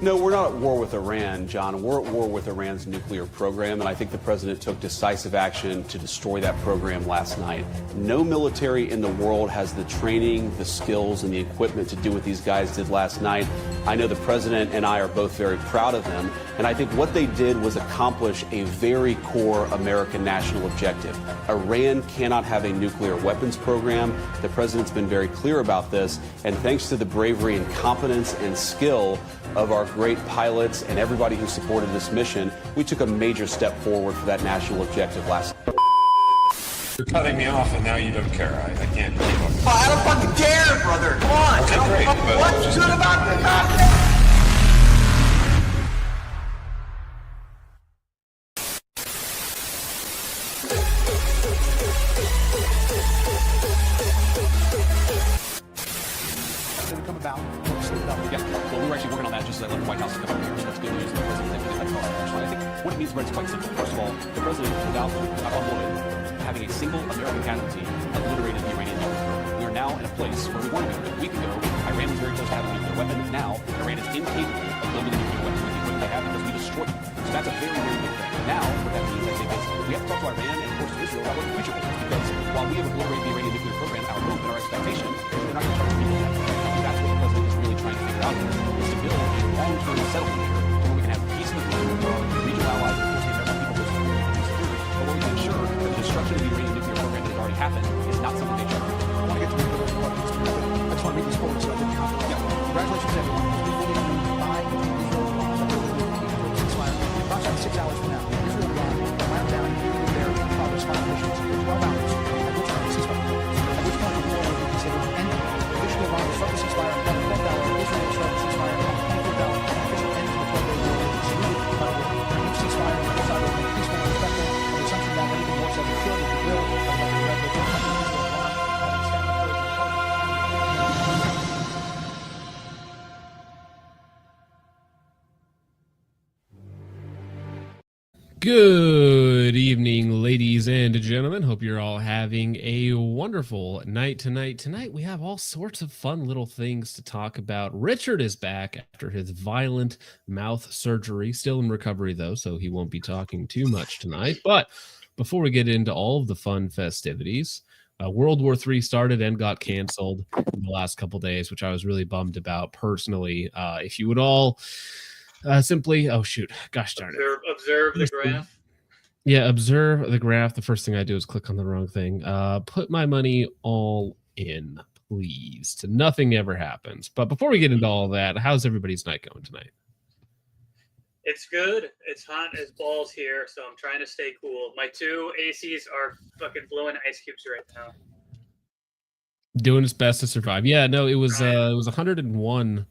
No, we're not at war with Iran, John. We're at war with Iran's nuclear program, and I think the president took decisive action to destroy that program last night. No military in the world has the training, the skills, and the equipment to do what these guys did last night. I know the president and I are both very proud of them, and I think what they did was accomplish a very core American national objective. Iran cannot have a nuclear weapons program. The president's been very clear about this, and thanks to the bravery and competence and skill of our great pilots and everybody who supported this mission, we took a major step forward for that national objective last night. You're cutting me off and now you don't care. I can't keep up. Oh, I don't fucking care, brother. Come on. Okay, great, but What's just- good about the goddamn... come about. Yeah, well, we were actually working on that just as I left the White House a couple of years. So that's good news. The president did that call. Actually, I think what it means is quite simple. First of all, the president, without on wood, having a single American casualty, obliterated the Iranian nuclear program. We are now in a place where we weren't going to go. A week ago, Iran was very close to having a nuclear weapon. Now, Iran is incapable of building a nuclear weapon with the equipment they have because we destroyed them. So that's a very, very good thing. Now, what that means, I think, is we have to talk to Iran and, of course, to Israel about what the future holds. Because while we have obliterated the Iranian nuclear program, our hope and our expectation is they're not going to try to repeat that. That's what the president is really trying to figure out here, is to build a long-term settlement here where we can have peace with our regional allies and, of course, the American people who are security, but where we can ensure that the destruction of the Iranian nuclear program that has already happened is not something they try to do. I want to get to the middle of what needs to happen. I just want to read this forward so I didn't comment. Yeah. Congratulations, everyone. Ceasefire. Approximately 6 hours from now, Israel and Iran will round down their progress on missions for 12 hours, at which point the ceasefire will close. At which point the war will be considered ended. Officially, Iran will start the ceasefire at 12 hours. Israel will start the ceasefire at 24 hours. The official end to the 12-day war will be concluded by a new ceasefire on both sides will be peaceful and respectful, on the assumption that anything more said will surely be will. I would like to congratulate both countries, Israel and Iran, having stand up for each other. Good evening, ladies and gentlemen. Hope you're all having a wonderful night tonight. Tonight, we have all sorts of fun little things to talk about. Richard is back after his violent mouth surgery. Still in recovery, though, so he won't be talking too much tonight. But before we get into all of the fun festivities, World War III started and got canceled in the last couple days, which I was really bummed about personally. If you would all... simply, oh shoot, gosh darn it. Observe the graph. Yeah, observe the graph. The first thing I do is click on the wrong thing. Put my money all in, please. To nothing ever happens. But before we get into all that, how's everybody's night going tonight? It's good. It's hot as balls here, so I'm trying to stay cool. My two ACs are fucking blowing ice cubes right now. Doing its best to survive. Yeah, no, it was 101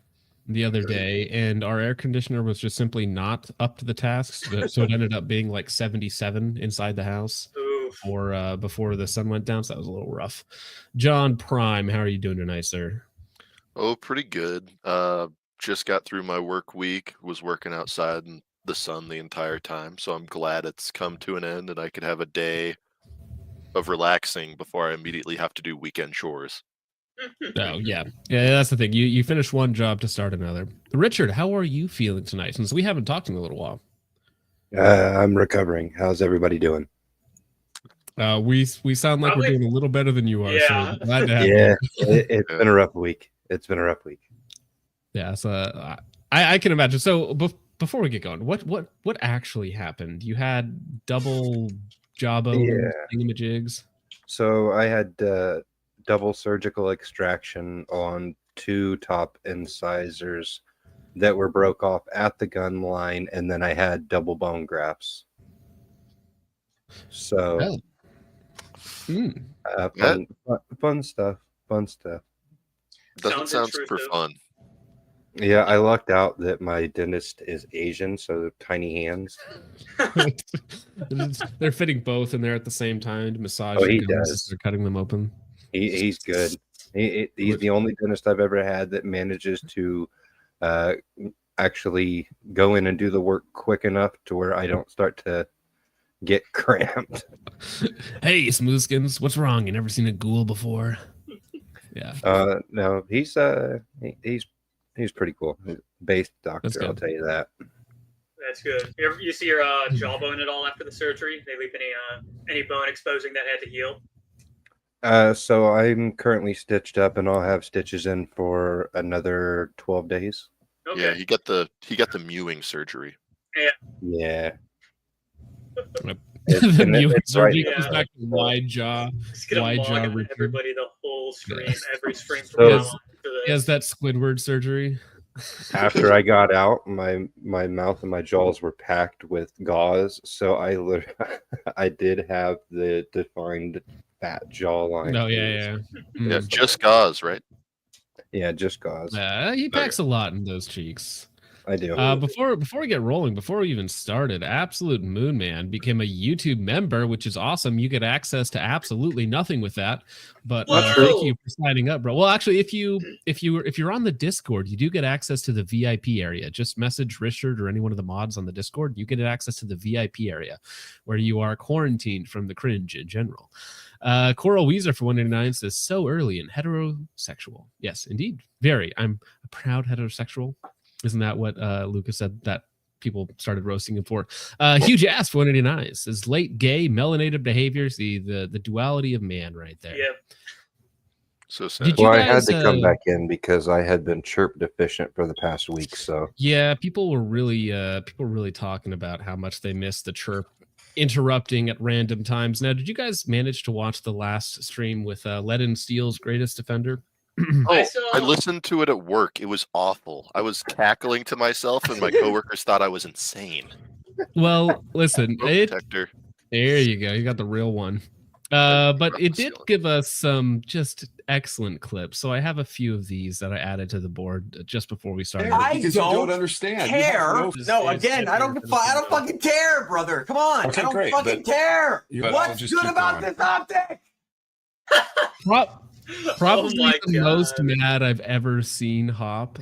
the other day, and our air conditioner was just simply not up to the task, so it ended up being like 77 inside the house or before the sun went down, so that was a little rough. John Prime, how are you doing tonight, sir? Oh, pretty good. Just got through my work week, was working outside in the sun the entire time, so I'm glad it's come to an end and I could have a day of relaxing before I immediately have to do weekend chores. Oh, yeah. Yeah, that's the thing. You finish one job to start another. Richard, how are you feeling tonight? Since we haven't talked in a little while. I'm recovering. How's everybody doing? We sound like we're doing a little better than you are. Yeah. So glad to have Yeah, you. it's been a rough week. It's been a rough week. Yeah, so I can imagine. So before we get going, what actually happened? You had double jawbone thingamajigs? So I had double surgical extraction on 2 top incisors that were broke off at the gun line, and then I had double bone grafts. So fun stuff. Doesn't sound super fun. Yeah, I lucked out that my dentist is Asian, so tiny hands. They're fitting both in there at the same time to massage. Oh, he gums does. as they're cutting them open. He's good. He's the only dentist I've ever had that manages to actually go in and do the work quick enough to where I don't start to get cramped. Hey, Smoothskins, what's wrong? You never seen a ghoul before? Yeah. No, he's He's pretty cool. He's a based doctor, good. I'll tell you that. That's good. You see your jawbone at all after the surgery? They leave any bone exposing that had to heal? So I'm currently stitched up, and I'll have stitches in for another 12 days. Okay. Yeah, he got the mewing surgery. Yeah. The mewing it's surgery right comes now. back to wide jaw. Just gonna Wide log jaw on Richard. everybody the whole stream, every stream So- from now on after He has this. that Squidward surgery. After I got out, my mouth and my jaws were packed with gauze, so I did have the defined fat jawline. No, yeah. Yeah, just gauze, right? Yeah, just gauze. He packs a lot in those cheeks. I do. Before we get rolling, before we even started, Absolute Moon Man became a YouTube member, which is awesome. You get access to absolutely nothing with that, but thank you for signing up, bro. Well, actually, if you're on the Discord, you do get access to the VIP area. Just message Richard or any one of the mods on the Discord. You get access to the VIP area, where you are quarantined from the cringe in general. Coral Weezer for 189 says, so early and heterosexual. Yes, indeed, very. I'm a proud heterosexual. Isn't that what Lucas said that people started roasting him for? Huge ass for 189 says late gay melanated behaviors, the duality of man right there. Yeah. So sad. Did you Well, I had guys, to come back in because I had been chirp deficient for the past week. So Yeah, people were really talking about how much they missed the chirp interrupting at random times. Now, did you guys manage to watch the last stream with Lead and Steel's Greatest Defender? I listened to it at work. It was awful. I was cackling to myself, and my coworkers thought I was insane. Well, listen, Smoke detector. there you go. You got the real one. But it did give us some just excellent clips. So I have a few of these that I added to the board just before we started. I Because you don't understand. care. You No, again, I don't fucking care, brother. Come on. Okay, I don't great, fucking but- care. but I'll What's just good keep about going. this optic? Probably Oh my the most God. mad I've ever seen Hop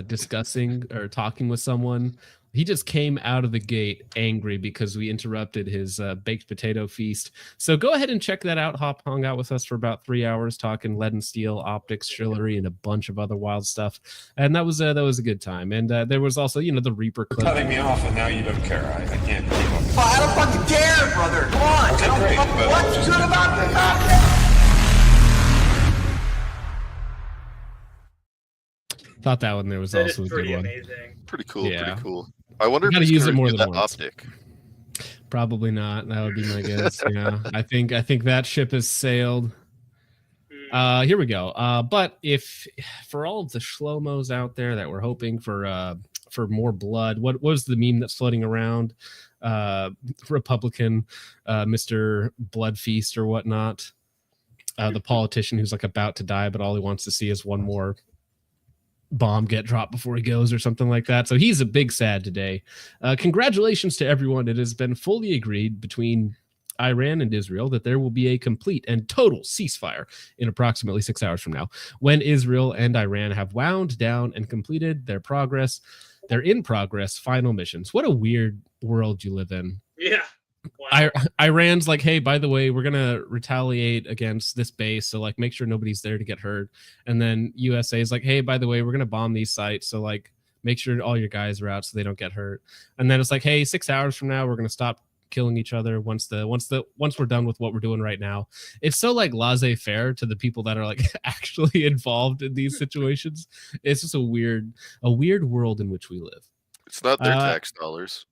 discussing or talking with someone. He just came out of the gate angry because we interrupted his baked potato feast. So go ahead and check that out. Hop hung out with us for about 3 hours talking lead and steel, optics, chivalry, and a bunch of other wild stuff. And that was a good time. And there was also, the Reaper You're clip. cutting me off, and now you don't care. I can't keep up. I don't fucking care, brother. Come on. Okay, I don't great, fucking- but What's just good keep about going. this optic? Thought that one there was That is also a good pretty one. amazing. Pretty cool. Yeah. Pretty cool. I wonder You if gotta he's use gonna it more review than that once. optic. Probably not. That would be my guess. Yeah, I think that ship has sailed. Here we go. But if for all of the schlomos out there that were hoping for more blood, what was the meme that's floating around? Republican, Mr. Blood Feast or whatnot. The politician who's like about to die, but all he wants to see is one more bomb get dropped before he goes or something like that. So he's a big sad today. Congratulations to everyone. It has been fully agreed between Iran and Israel that there will be a complete and total ceasefire in approximately 6 hours from now, when Israel and Iran have wound down and completed their in progress final missions. What a weird world you live in. Yeah. Wow. Iran's like, hey, by the way, we're gonna retaliate against this base, so like make sure nobody's there to get hurt. And then USA is like, hey, by the way, we're gonna bomb these sites, so like make sure all your guys are out so they don't get hurt. And then it's like, hey, 6 hours from now, we're gonna stop killing each other once we're done with what we're doing right now. It's so like laissez-faire to the people that are like actually involved in these situations. It's just a weird world in which we live. It's not their tax dollars.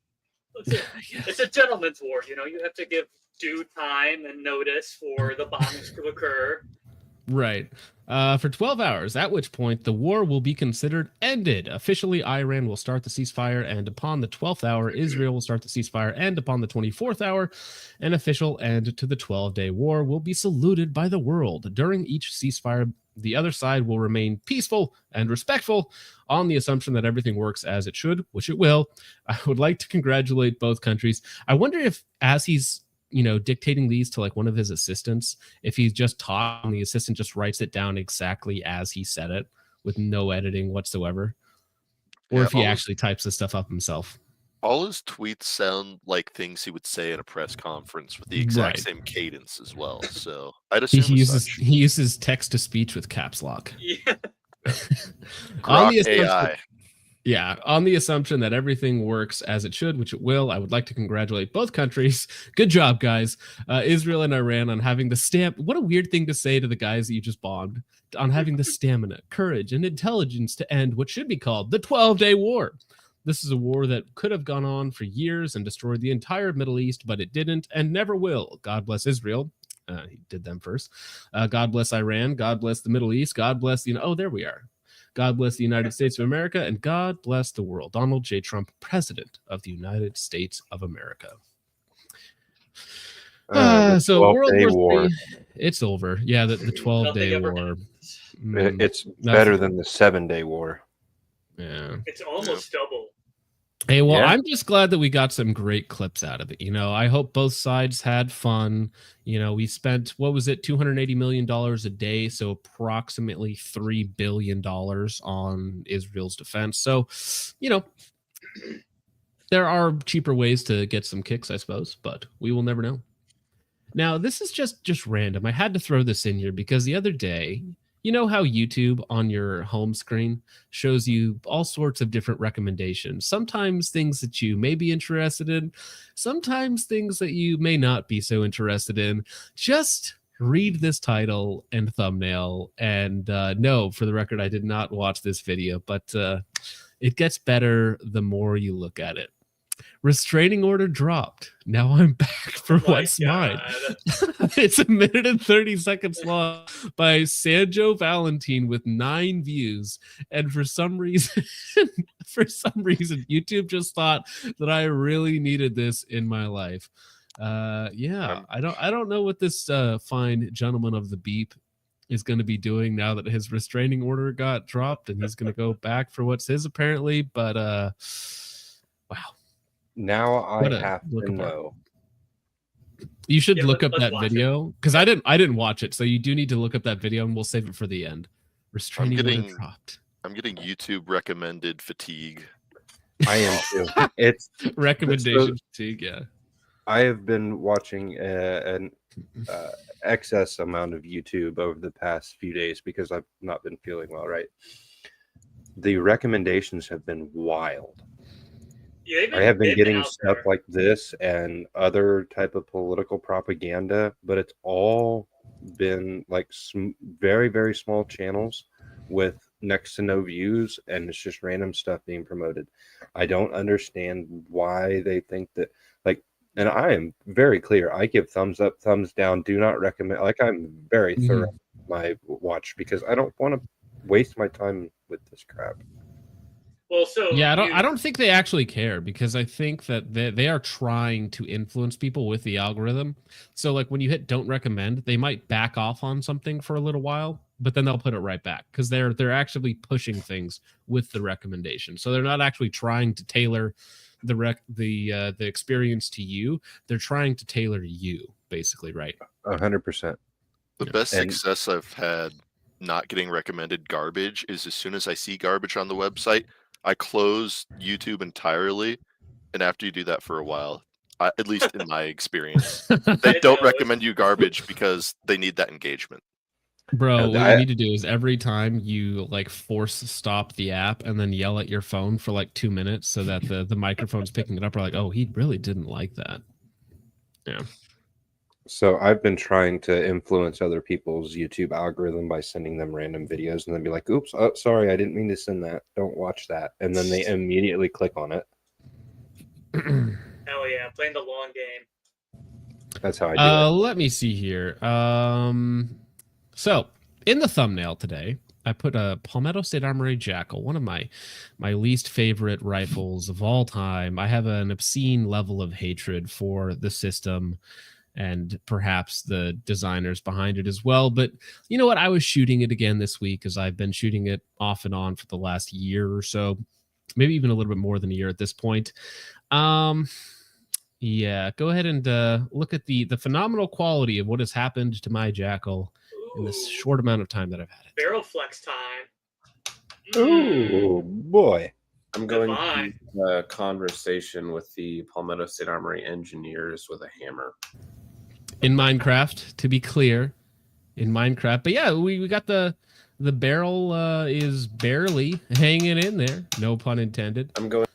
It's a gentleman's war. You have to give due time and notice for the bombings to occur. Right. For 12 hours, at which point the war will be considered ended. Officially, Iran will start the ceasefire, and upon the 12th hour, Israel will start the ceasefire, and upon the 24th hour, an official end to the 12-day war will be saluted by the world. During each ceasefire, the other side will remain peaceful and respectful on the assumption that everything works as it should, which it will. I would like to congratulate both countries. I wonder if, as he's dictating these to like one of his assistants, if he's just talking, the assistant just writes it down exactly as he said it with no editing whatsoever, or Yeah, if he actually types this stuff up himself. All his tweets sound like things he would say at a press conference with the exact Right. same cadence as well. So I'd He assume as uses such. he uses text to speech with caps lock. Yeah. On the Grok assumption, AI. yeah, on the assumption that everything works as it should, which it will, I would like to congratulate both countries. Good job, guys. Israel and Iran on having the stamp. What a weird thing to say to the guys that you just bombed. On having the stamina, courage, and intelligence to end what should be called the 12-day war. This is a war that could have gone on for years and destroyed the entire Middle East, but it didn't and never will. God bless Israel. He did them first. God bless Iran. God bless the Middle East. God bless, oh, there we are. God bless the United States of America, and God bless the world. Donald J. Trump, President of the United States of America. So World War III, it's over. Yeah, the 12-day war. It's better than the 7-day war. Yeah. It's almost double. Hey, well, Yeah. I'm just glad that we got some great clips out of it. I hope both sides had fun. We spent, what was it, $280 million a day, so approximately $3 billion on Israel's defense. So, there are cheaper ways to get some kicks, I suppose, but we will never know. Now, this is just random. I had to throw this in here because the other day, you know how YouTube on your home screen shows you all sorts of different recommendations, sometimes things that you may be interested in, sometimes things that you may not be so interested in. Just read this title and thumbnail. And no, for the record, I did not watch this video, but it gets better the more you look at it. Restraining order dropped. Now I'm back for what's mine. It's 1 minute and 30 seconds long by Sanjo Valentine with 9 views. And for some reason, YouTube just thought that I really needed this in my life. Yeah, I don't know what this fine gentleman of the beep is going to be doing now that his restraining order got dropped, and he's going to go back for what's his apparently. But wow. Now I have to know. You should look up that video because I didn't watch it, so you do need to look up that video, and we'll save it for the end. Restraining order dropped. I'm getting YouTube recommended fatigue. I am too. It's recommendation fatigue. Yeah, I have been watching an excess amount of YouTube over the past few days because I've not been feeling well. Right, the recommendations have been wild. I have been getting stuff like this and other type of political propaganda, but it's all been like very, very small channels with next to no views, and it's just random stuff being promoted. I don't understand why they think that, and I am very clear. I give thumbs up, thumbs down, do not recommend. I'm very thorough in my watch because I don't want to waste my time with this crap. Well, so yeah, I don't think they actually care because I think that they are trying to influence people with the algorithm. So like when you hit don't recommend, they might back off on something for a little while, but then they'll put it right back because they're actually pushing things with the recommendation. So they're not actually trying to tailor the experience to you. They're trying to tailor you basically, right? 100%. The best success I've had not getting recommended garbage is as soon as I see garbage on the website, I close YouTube entirely, and after you do that for a while, at least in my experience, they don't recommend you garbage because they need that engagement. Bro, what you need to do is every time you force stop the app and then yell at your phone for 2 minutes so that the microphone's picking it up, are like, oh, he really didn't like that. Yeah. So I've been trying to influence other people's YouTube algorithm by sending them random videos and then be like, oops, oh, sorry, I didn't mean to send that. Don't watch that. And then they immediately click on it. Hell yeah, playing the long game. That's how I do it. Let me see here. So in the thumbnail today, I put a Palmetto State Armory Jackal, one of my least favorite rifles of all time. I have an obscene level of hatred for the system and perhaps the designers behind it as well. But you know what? I was shooting it again this week as I've been shooting it off and on for the last year or so, maybe even a little bit more than a year at this point. Yeah, go ahead and look at the phenomenal quality of what has happened to my Jackal in this short amount of time that I've had it. Barrel flex time. Oh, boy. I'm going to have a conversation with the Palmetto State Armory engineers with a hammer. In Minecraft, to be clear, in Minecraft. But yeah, we got the The barrel is barely hanging in there. No pun intended. I'm going.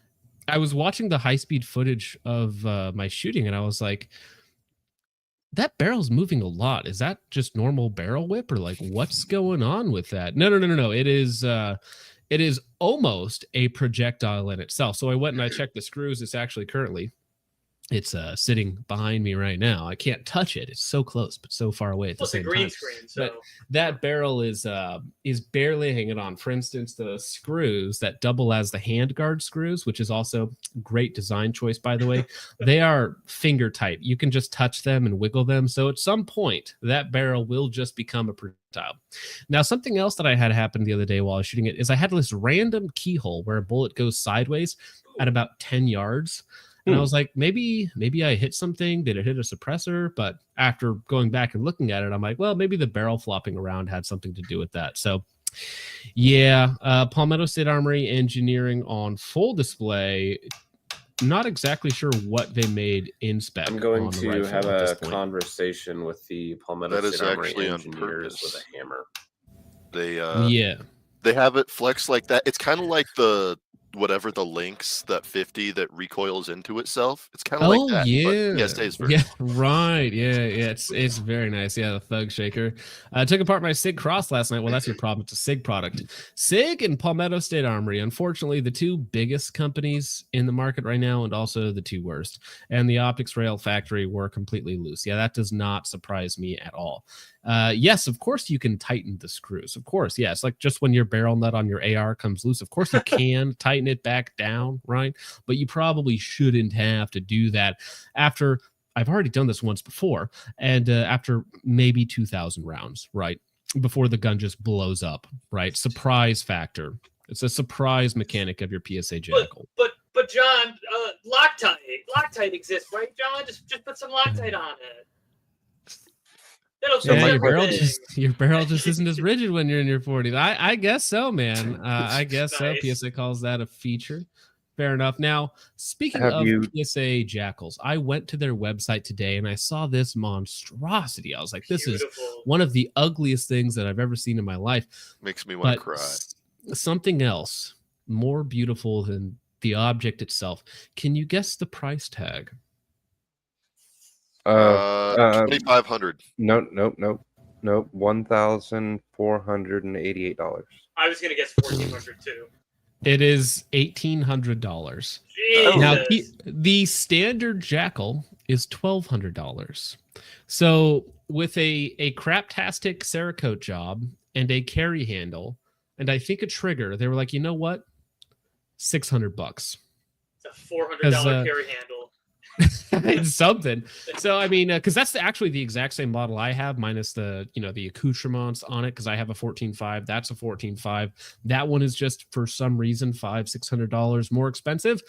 I was watching the high-speed footage of my shooting, and I was like, that barrel's moving a lot. Is that just normal barrel whip, or like what's going on with that? No. It is almost a projectile in itself. So I went and I checked the screws. It's actually currently sitting behind me right now. I can't touch it. It's so close, but so far away at the Plus a same green time. screen, so But that barrel is barely hanging on. For instance, the screws that double as the handguard screws, which is also great design choice, by the way, they are finger tight. You can just touch them and wiggle them. So at some point, that barrel will just become a projectile. Now, something else that I had happen the other day while I was shooting it is I had this random keyhole where a bullet goes sideways at about 10 yards. And I was like, maybe I hit something. Did it hit a suppressor? But after going back and looking at it, I'm like, well, maybe the barrel flopping around had something to do with that. So, yeah, Palmetto State Armory Engineering on full display. Not exactly sure what they made in spec. I'm going on the to rifle have at this a point. conversation with the Palmetto That is State Armory actually on engineers purpose. with a hammer. They they have it flex like that. It's kind of like the whatever the Lynx, that 50 that recoils into itself. It's kind of like that. Yeah. But PSA's version. Yeah, right. Yeah. It's very nice. Yeah, the Thug Shaker. I took apart my SIG Cross last night. Well, that's your problem. It's a SIG product. SIG and Palmetto State Armory, unfortunately, the two biggest companies in the market right now, and also the two worst. And the optics rail factory were completely loose. Yeah, that does not surprise me at all. Yes, of course you can tighten the screws. Of course, yeah. It's like just when your barrel nut on your AR comes loose. Of course you can tighten it back down, right? But you probably shouldn't have to do that after I've already done this once before, and after maybe 2,000 rounds, right? Before the gun just blows up, right? Surprise factor. It's a surprise mechanic of your PSA Jackal. But John, Loctite exists, right, John? Just put some Loctite on it. Yeah, your barrel just isn't as rigid when you're in your 40s. I guess so, man. I guess Nice. so. PSA calls that a feature. Fair enough. Now, speaking Have of you- PSA Jackals, I went to their website today and I saw this monstrosity. I was like, this is Beautiful. one of the ugliest things that I've ever seen in my life. Makes me want But to cry. something else more beautiful than the object itself. Can you guess the price tag? 2,500. Nope. $1,488. I was gonna guess 1,400 too. It is $1,800. Jesus. Now, the standard Jackal is $1,200. So, with a craptastic Cerakote job and a carry handle, and I think a trigger, they were like, you know what? $600. It's a $400 carry handle. It's something. So I mean, because that's actually the exact same model I have, minus the the accoutrements on it. Because I have a 14.5. That's a 14.5. That one is just for some reason $500-$600 more expensive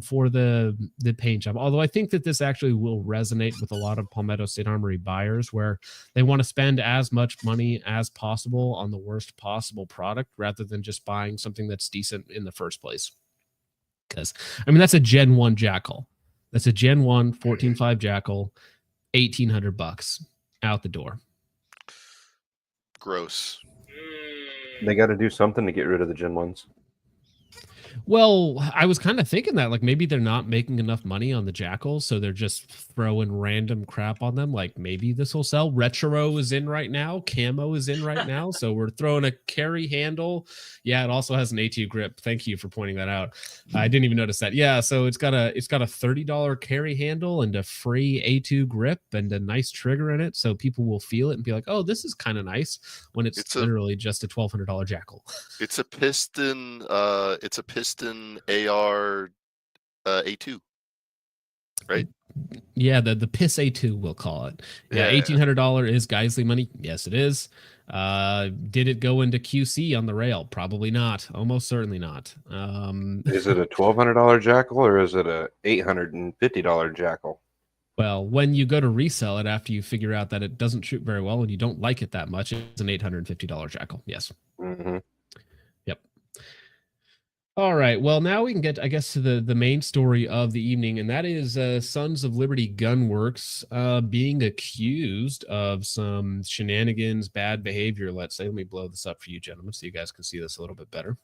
for the paint job. Although I think that this actually will resonate with a lot of Palmetto State Armory buyers, where they want to spend as much money as possible on the worst possible product rather than just buying something that's decent in the first place. Because I mean, that's a Gen 1 Jackal. That's a Gen 1 14.5 Jackal, $1,800 out the door. Gross. They got to do something to get rid of the Gen 1s. Well, I was kind of thinking that, like, maybe they're not making enough money on the Jackals, so they're just throwing random crap on them. Like, maybe this will sell. Retro is in right now. Camo is in right now. So we're throwing a carry handle. Yeah, it also has an A2 grip. Thank you for pointing that out. I didn't even notice that. Yeah, so it's got a $30 carry handle and a free A2 grip and a nice trigger in it, so people will feel it and be like, "Oh, this is kind of nice," when it's literally just a $1,200 Jackal. It's a piston. It's a piston AR A2, right? Yeah, the PIS A2, we'll call it. Yeah, $1,800 is Geisley money. Yes, it is. Did it go into QC on the rail? Probably not. Almost certainly not. Is it a $1,200 Jackal or is it a $850 Jackal? Well, when you go to resell it after you figure out that it doesn't shoot very well and you don't like it that much, it's an $850 Jackal. Yes. Mm-hmm. Yep. All right. Well, now we can get, I guess, to the main story of the evening, and that is Sons of Liberty Gunworks being accused of some shenanigans, bad behavior, let's say. Let me blow this up for you, gentlemen, so you guys can see this a little bit better.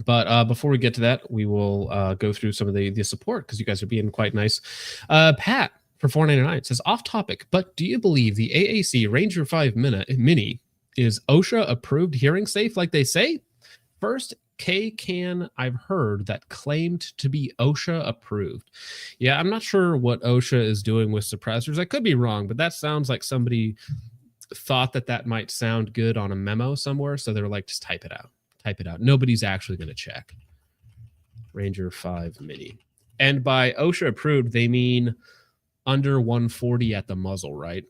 But before we get to that, we will go through some of the support, because you guys are being quite nice. Pat, for $4.99, says, off topic, but do you believe the AAC Ranger 5 Mini is OSHA approved hearing safe like they say? First K-Can I've heard that claimed to be OSHA approved. Yeah, I'm not sure what OSHA is doing with suppressors. I could be wrong, but that sounds like somebody thought that might sound good on a memo somewhere, so they were like, just type it out. Type it out. Nobody's actually going to check. Ranger 5 Mini. And by OSHA approved, they mean under 140 at the muzzle, right?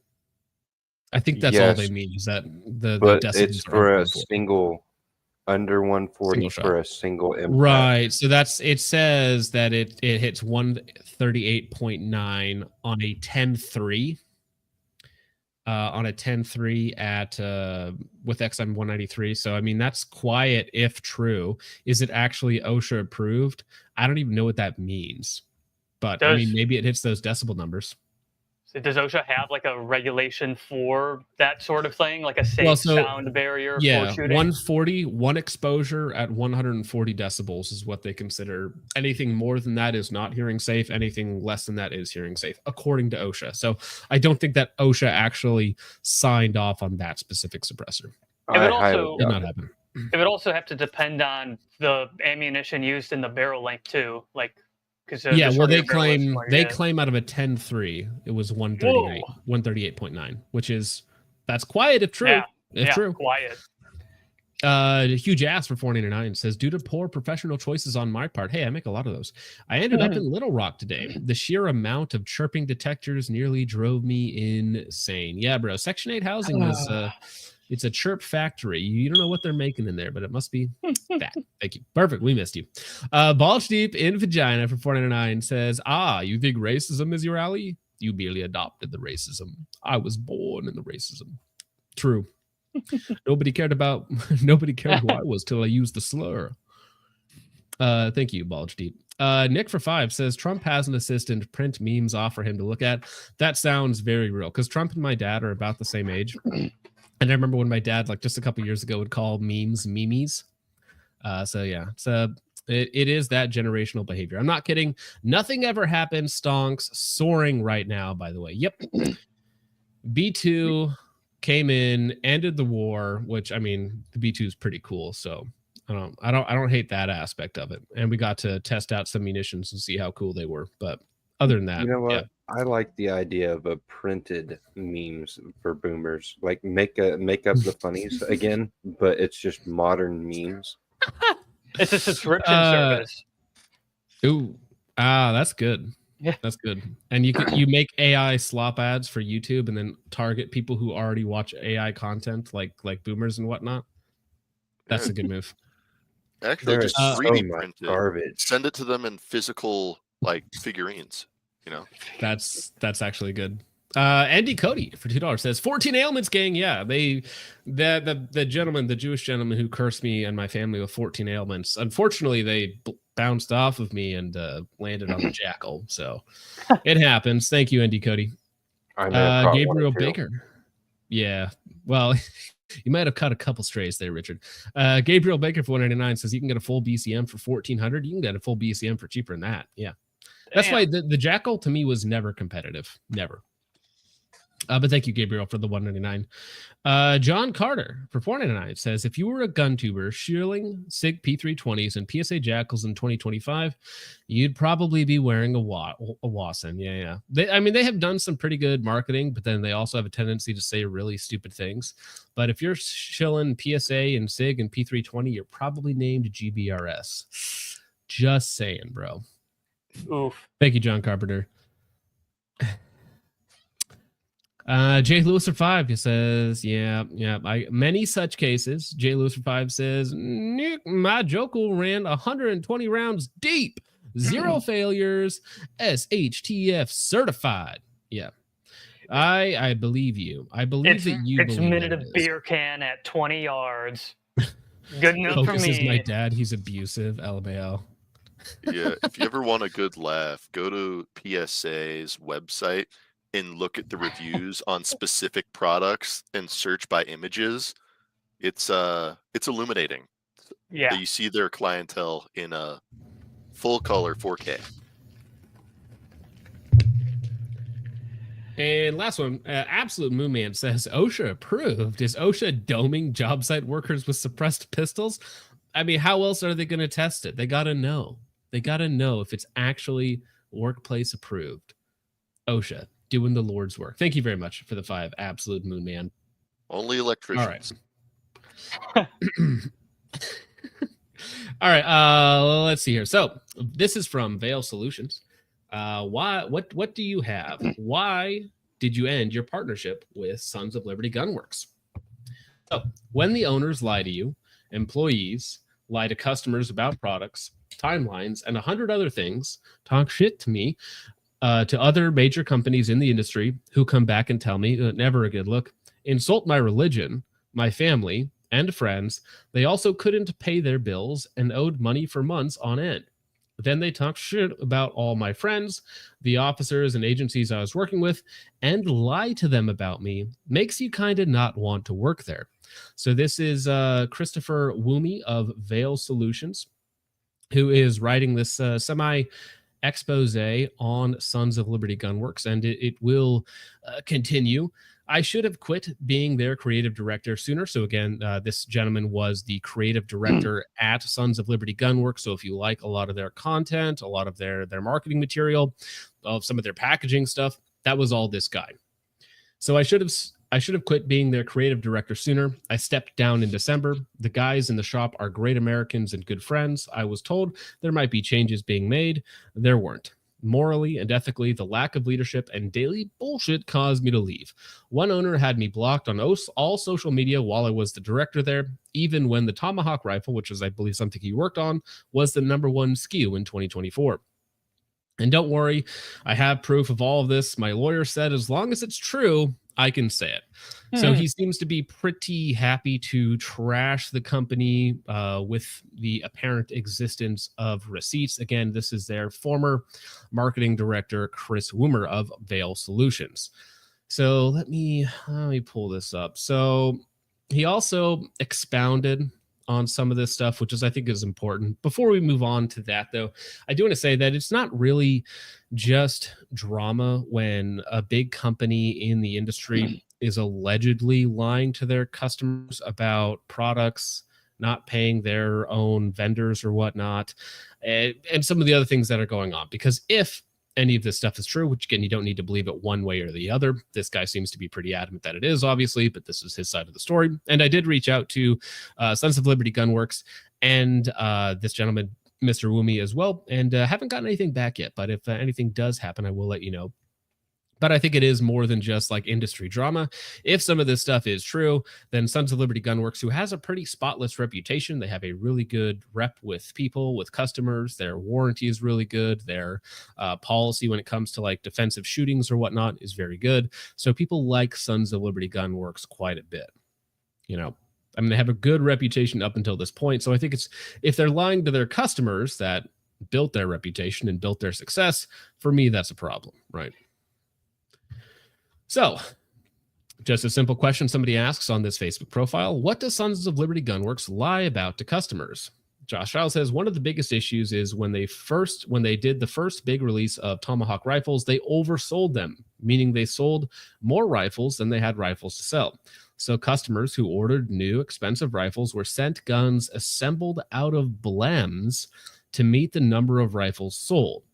I think that's all they mean, is that the decibels it's for a single... Under 140 for a single impact. Right. So it says that it hits 138.9 on a 10.3. On a 10.3 at with XM 193. So I mean, that's quiet if true. Is it actually OSHA approved? I don't even know what that means. But I mean, maybe it hits those decibel numbers. Does OSHA have like a regulation for that sort of thing, like a safe sound barrier for shooting? 140, one exposure at 140 decibels is what they consider. Anything more than that is not hearing safe. Anything less than that is hearing safe, according to OSHA. So I don't think that OSHA actually signed off on that specific suppressor. It would also did not happen. It would also have to depend on the ammunition used in the barrel length too, like. Yeah, well, they claim out of a 10.3, it was 138.9, which is that's quiet if true. Yeah, true. Quiet. Huge ass for $4.99 says, due to poor professional choices on my part. Hey, I make a lot of those. I ended up in Little Rock today. The sheer amount of chirping detectors nearly drove me insane. Yeah, bro. Section 8 housing was it's a chirp factory. You don't know what they're making in there, but it must be fat. Thank you. Perfect. We missed you. Balls Deep in Vagina for $4.99 says, you think racism is your ally? You merely adopted the racism. I was born in the racism. True. Nobody cared who I was till I used the slur. Thank you, Balls Deep. Nick for $5 says, Trump has an assistant print memes off for him to look at. That sounds very real, because Trump and my dad are about the same age. And I remember when my dad, like just a couple years ago, would call memes memes. So yeah, it is that generational behavior. I'm not kidding. Nothing ever happened. Stonks soaring right now, by the way. Yep. B2 came in, ended the war, which I mean, the B2 is pretty cool. So I don't hate that aspect of it. And we got to test out some munitions and see how cool they were. But other than that, you know what? Yeah. I like the idea of a printed memes for boomers. Like make up the funnies again, but it's just modern memes. It's a subscription service. Ooh, that's good. Yeah, that's good. And you make AI slop ads for YouTube and then target people who already watch AI content, like boomers and whatnot. That's a good move. Actually, just 3D print it. Garbage. Send it to them in physical like figurines. You know, that's actually good. Andy Cody for $2 says 14 ailments, gang. Yeah, the gentleman, the Jewish gentleman who cursed me and my family with 14 ailments. Unfortunately, they bounced off of me and landed on the Jackal. So it happens. Thank you, Andy Cody. Gabriel Baker. Yeah, well, you might have cut a couple strays there, Richard. Gabriel Baker for $199 says you can get a full BCM for $1,400. You can get a full BCM for cheaper than that. Yeah. That's why the Jackal to me was never competitive. Never. But thank you, Gabriel, for the $199. John Carter for $499 says, if you were a gun tuber shielding SIG P320s and PSA Jackals in 2025, you'd probably be wearing a Wasson. Yeah. They have done some pretty good marketing, but then they also have a tendency to say really stupid things. But if you're shilling PSA and SIG and P320, you're probably named GBRS. Just saying, bro. Oof. Thank you, John Carpenter. Jay Lewis for $5 says, many such cases. Jay Lewis for $5 says, Nick, my Joker ran 120 rounds deep, 0 failures, SHTF certified. Yeah. I believe you. I believe that you it's minute a beer can at 20 yards. Good enough for Focus is me. my dad. He's abusive. LMAO. Yeah, if you ever want a good laugh, go to PSA's website and look at the reviews on specific products and search by images. It's illuminating. Yeah. You see their clientele in a full color 4K. And last one, Absolute Moon Man says, OSHA approved. Is OSHA doming job site workers with suppressed pistols? I mean, how else are they going to test it? They got to know. They got to know if it's actually workplace approved. OSHA, doing the Lord's work. Thank you very much for the 5, Absolute Moon Man. Only electricians. All right. All right, let's see here. So this is from Veil Solutions. What do you have? Why did you end your partnership with Sons of Liberty Gunworks? So when the owners lie to you, employees lie to customers about products, timelines, and 100 other things, talk shit to me, to other major companies in the industry who come back and tell me, never a good look, insult my religion, my family, and friends. They also couldn't pay their bills and owed money for months on end. Then they talk shit about all my friends, the officers and agencies I was working with, and lie to them about me. Makes you kind of not want to work there. So this is Christopher Woomy of Veil Solutions, who is writing this semi-expose on Sons of Liberty Gunworks, and it will continue. I should have quit being their creative director sooner. So again, this gentleman was the creative director at Sons of Liberty Gunworks. So if you like a lot of their content, a lot of their marketing material, of some of their packaging stuff, that was all this guy. So I should have quit being their creative director sooner. I stepped down in December. The guys in the shop are great Americans and good friends. I was told there might be changes being made. There weren't. Morally and ethically, the lack of leadership and daily bullshit caused me to leave. One owner had me blocked on all social media while I was the director there, even when the Tomahawk rifle, which is, I believe, something he worked on, was the #1 SKU in 2024. And don't worry, I have proof of all of this. My lawyer said as long as it's true, I can say it. So he seems to be pretty happy to trash the company with the apparent existence of receipts. Again, this is their former marketing director, Chris Woomer of Veil Solutions. So let me pull this up. So he also expounded on some of this stuff, which I think is important. Before we move on to that, though, I do want to say that it's not really just drama when a big company in the industry is allegedly lying to their customers about products, not paying their own vendors or whatnot, and some of the other things that are going on. Because if any of this stuff is true, which again, you don't need to believe it one way or the other. This guy seems to be pretty adamant that it is, obviously, but this is his side of the story. And I did reach out to Sons of Liberty Gunworks and this gentleman, Mr. Woomy, as well, and haven't gotten anything back yet. But if anything does happen, I will let you know. But I think it is more than just like industry drama. If some of this stuff is true, then Sons of Liberty Gunworks, who has a pretty spotless reputation, they have a really good rep with people, with customers. Their warranty is really good. Their policy when it comes to like defensive shootings or whatnot is very good. So people like Sons of Liberty Gunworks quite a bit. You know, I mean, they have a good reputation up until this point. So I think it's, if they're lying to their customers that built their reputation and built their success, for me, that's a problem, right? So, just a simple question somebody asks on this Facebook profile. What does Sons of Liberty Gunworks lie about to customers? Josh Child says one of the biggest issues is when they did the first big release of Tomahawk rifles, they oversold them, meaning they sold more rifles than they had rifles to sell. So customers who ordered new expensive rifles were sent guns assembled out of blems to meet the number of rifles sold.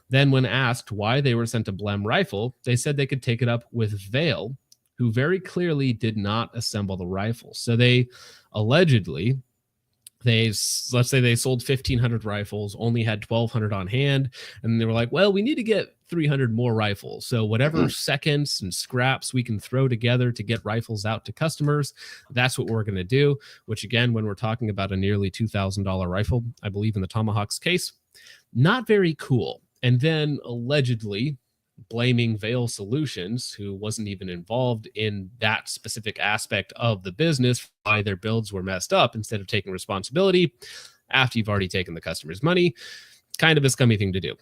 Then when asked why they were sent a blem rifle, they said they could take it up with Veil, who very clearly did not assemble the rifle. So they allegedly, let's say they sold 1,500 rifles, only had 1,200 on hand, and they were like, well, we need to get 300 more rifles. So whatever seconds and scraps we can throw together to get rifles out to customers, that's what we're going to do, which again, when we're talking about a nearly $2,000 rifle, I believe in the Tomahawk's case, not very cool. And then allegedly, blaming Veil Solutions, who wasn't even involved in that specific aspect of the business, why their builds were messed up, instead of taking responsibility after you've already taken the customer's money. Kind of a scummy thing to do.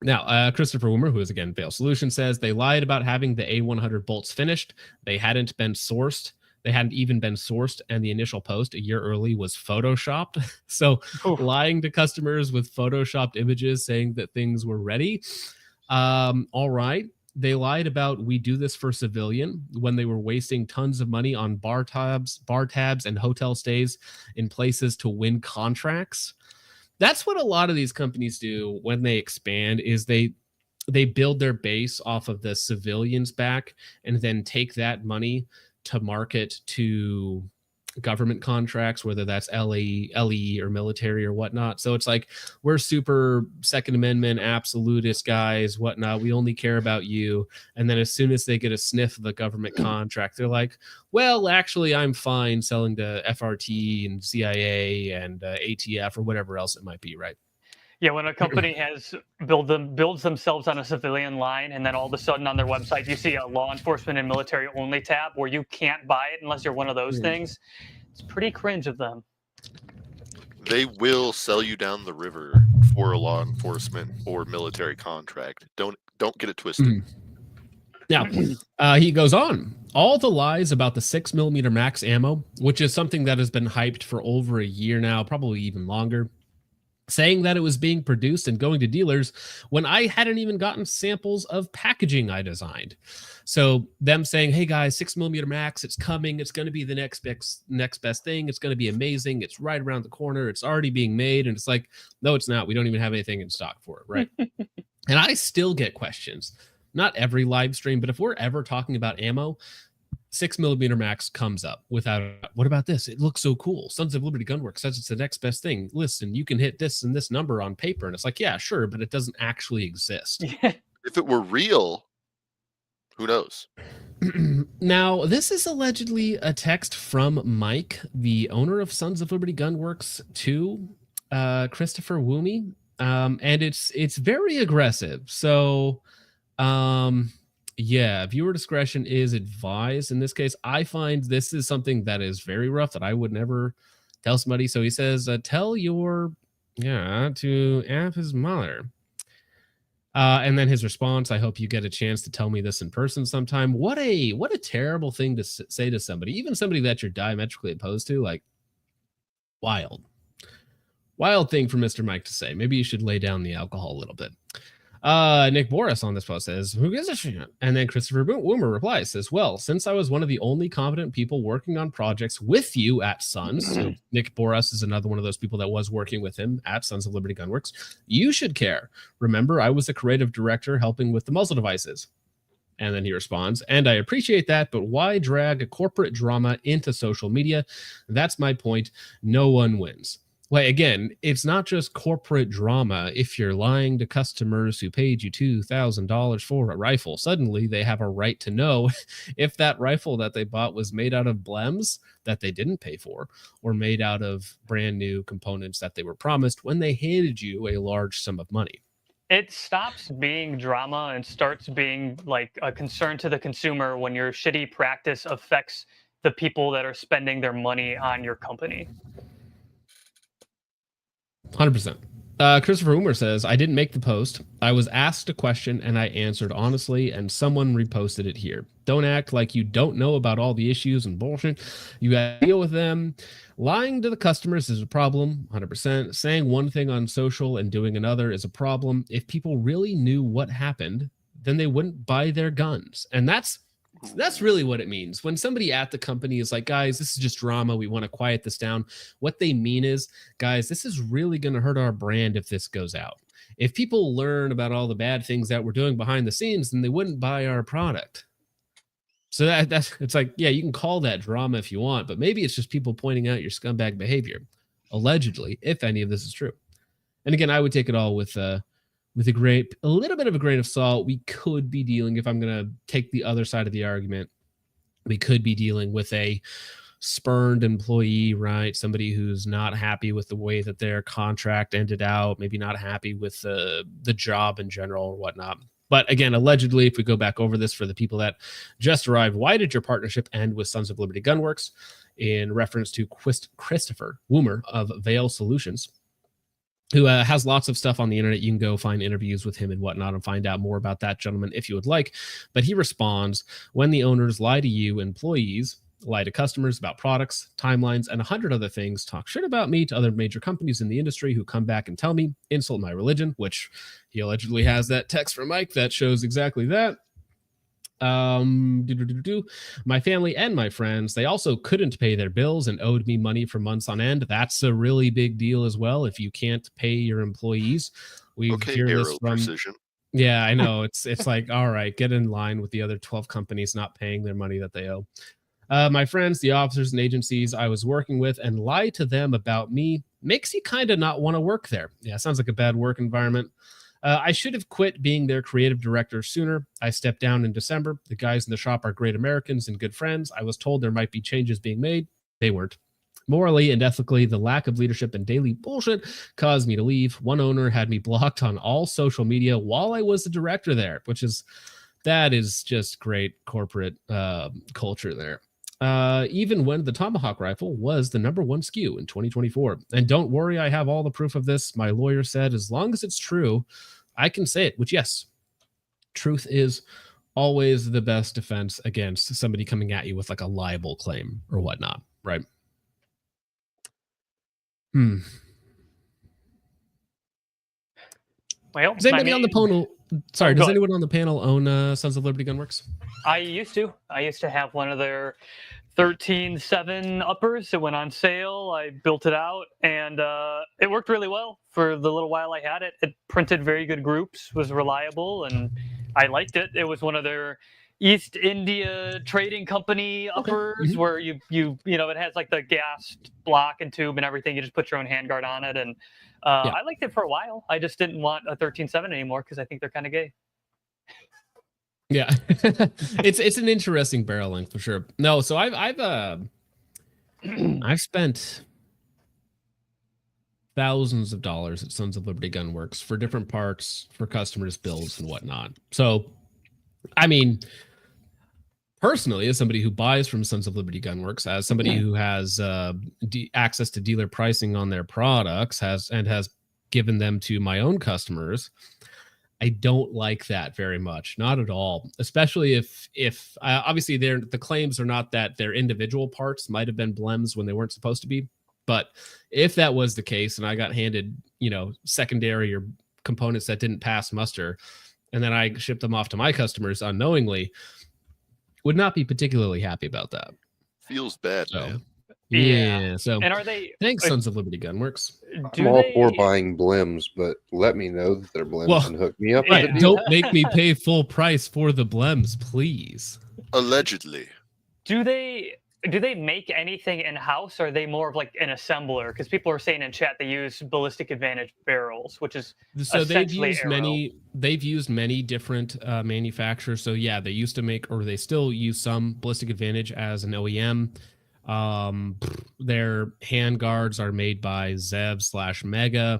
Now, Christopher Wimmer, who is again Veil Solutions, says they lied about having the A100 bolts finished. They hadn't been sourced. They hadn't even been sourced, and the initial post a year early was photoshopped. So lying to customers with photoshopped images saying that things were ready. All right. They lied about we do this for civilian when they were wasting tons of money on bar tabs, and hotel stays in places to win contracts. That's what a lot of these companies do when they expand, is they build their base off of the civilians back and then take that money to market to government contracts, whether that's LE or military or whatnot. So it's like, we're super Second Amendment absolutist guys, whatnot. We only care about you. And then as soon as they get a sniff of the government contract, they're like, well, actually, I'm fine selling to FRT and CIA and ATF or whatever else it might be, right? Yeah, when a company has builds themselves on a civilian line, and then all of a sudden on their website you see a law enforcement and military only tab where you can't buy it unless you're one of those things, it's pretty cringe of them. They will sell you down the river for a law enforcement or military contract. Don't get it twisted. Now, he goes on. All the lies about the 6mm max ammo, which is something that has been hyped for over a year now, probably even longer, saying that it was being produced and going to dealers when I hadn't even gotten samples of packaging I designed. So them saying, hey guys, 6mm max, it's coming. It's going to be the next best thing. It's going to be amazing. It's right around the corner. It's already being made. And it's like, no, it's not. We don't even have anything in stock for it. Right. And I still get questions, not every live stream, but if we're ever talking about ammo, 6mm max comes up without, what about this? It looks so cool. Sons of Liberty Gunworks says it's the next best thing. Listen, you can hit this and this number on paper. And it's like, yeah, sure, but it doesn't actually exist. If it were real, who knows? Now, this is allegedly a text from Mike, the owner of Sons of Liberty Gunworks, to Christopher Woomy. And it's very aggressive. So, yeah, viewer discretion is advised. In this case, I find this is something that is very rough that I would never tell somebody. So he says, tell your, to F his mother. And then his response, I hope you get a chance to tell me this in person sometime. What a terrible thing to say to somebody, even somebody that you're diametrically opposed to. Like, wild thing for Mr. Mike to say. Maybe you should lay down the alcohol a little bit. Nick Boris on this post says, who gives a shit? And then Christopher Woomer replies, says, well, since I was one of the only competent people working on projects with you at Sons, so Nick Boris is another one of those people that was working with him at Sons of Liberty Gunworks, you should care. Remember, I was the creative director helping with the muzzle devices. And then he responds, and I appreciate that, but why drag a corporate drama into social media? That's my point. No one wins. Well, again, it's not just corporate drama. If you're lying to customers who paid you $2,000 for a rifle, suddenly they have a right to know if that rifle that they bought was made out of blems that they didn't pay for, or made out of brand new components that they were promised when they handed you a large sum of money. It stops being drama and starts being like a concern to the consumer when your shitty practice affects the people that are spending their money on your company. 100%. Christopher Umer says, I didn't make the post. I was asked a question and I answered honestly, and someone reposted it here. Don't act like you don't know about all the issues and bullshit. You got to deal with them. Lying to the customers is a problem, 100%. Saying one thing on social and doing another is a problem. If people really knew what happened, then they wouldn't buy their guns. And that's really what it means. When somebody at the company is like, guys, this is just drama. We want to quiet this down. What they mean is, guys, this is really going to hurt our brand if this goes out. If people learn about all the bad things that we're doing behind the scenes, then they wouldn't buy our product. So that's it's like, yeah, you can call that drama if you want, but maybe it's just people pointing out your scumbag behavior, allegedly, if any of this is true. And again, I would take it all with a little bit of a grain of salt. We could be dealing, if I'm going to take the other side of the argument, we could be dealing with a spurned employee, right? Somebody who's not happy with the way that their contract ended out, maybe not happy with the job in general or whatnot. But again, allegedly, if we go back over this for the people that just arrived, why did your partnership end with Sons of Liberty Gunworks? In reference to Christopher Woomer of Veil Solutions, who has lots of stuff on the internet. You can go find interviews with him and whatnot and find out more about that gentleman if you would like. But he responds, when the owners lie to you, employees lie to customers about products, timelines, and 100 other things, talk shit about me to other major companies in the industry who come back and tell me, insult my religion, which he allegedly has that text from Mike that shows exactly that. My family and my friends, they also couldn't pay their bills and owed me money for months on end. That's a really big deal as well. If you can't pay your employees, we hear this from precision. Yeah, I know. It's like, all right, get in line with the other 12 companies not paying their money that they owe. My friends, the officers and agencies I was working with, and lie to them about me makes you kind of not want to work there. Yeah, sounds like a bad work environment. I should have quit being their creative director sooner. I stepped down in December. The guys in the shop are great Americans and good friends. I was told there might be changes being made. They weren't. Morally and ethically, the lack of leadership and daily bullshit caused me to leave. One owner had me blocked on all social media while I was the director there, that is just great corporate culture there. Even when the Tomahawk rifle was the #1 SKU in 2024. And don't worry, I have all the proof of this. My lawyer said, as long as it's true, I can say it, which, yes, truth is always the best defense against somebody coming at you with like a libel claim or whatnot, right? Well, does anybody on the panel? Sorry, does anyone on the panel own Sons of Liberty Gunworks? I used to have one of their 13.7 uppers. It went on sale. I built it out, and it worked really well for the little while I had it. It printed very good groups, was reliable, and I liked it. It was one of their East India Trading Company uppers, where you know, it has like the gas block and tube and everything. You just put your own handguard on it, and I liked it for a while. I just didn't want a 13.7 anymore because I think they're kind of gay. Yeah, it's an interesting barrel length for sure. No, so I've spent thousands of dollars at Sons of Liberty Gunworks for different parts for customers' builds and whatnot. So, I mean, personally, as somebody who buys from Sons of Liberty Gunworks, as somebody who has access to dealer pricing on their products, has given them to my own customers, I don't like that very much, not at all. Especially if obviously the claims are not that their individual parts might have been blems when they weren't supposed to be, but if that was the case and I got handed, you know, secondary or components that didn't pass muster, and then I shipped them off to my customers unknowingly, would not be particularly happy about that. Feels bad, man. Yeah. So, and are they? Thanks, Sons of Liberty Gunworks. I'm all for buying blims, but let me know that they're blims and hook me up. Right, don't make me pay full price for the blems, please. Allegedly. Do they make anything in house, or are they more of like an assembler? Because people are saying in chat they use Ballistic Advantage barrels, which is so they've used many different manufacturers. So yeah, they used to make, or they still use some Ballistic Advantage as an OEM. Their handguards are made by Zev/Mega,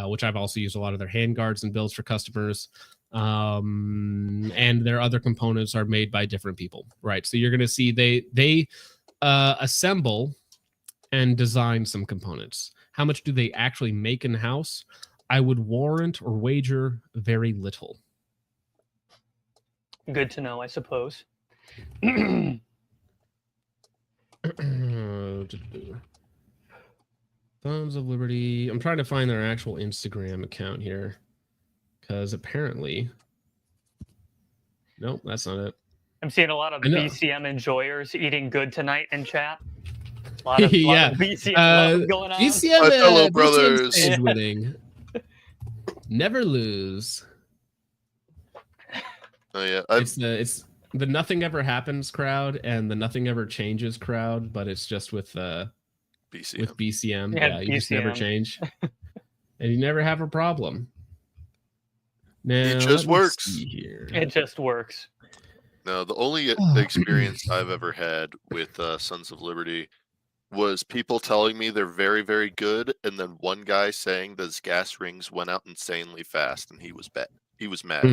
which I've also used a lot of their handguards and builds for customers. And their other components are made by different people, right? So you're going to see they assemble and design some components. How much do they actually make in house? I would warrant or wager very little. Good to know, I suppose. Sons of Liberty. I'm trying to find their actual Instagram account here, because apparently, nope, that's not it. I'm seeing a lot of BCM enjoyers eating good tonight in chat. A lot of BCM love going on. BCM, my fellow brothers. BCM winning. Never lose. Oh yeah, it's the nothing ever happens crowd and the nothing ever changes crowd, but it's just with BCM. With BCM, yeah, you just never change, and you never have a problem. Now, it just works. It just works. No, the only experience I've ever had with Sons of Liberty was people telling me they're very, very good, and then one guy saying that his gas rings went out insanely fast, and he was bet. He was mad.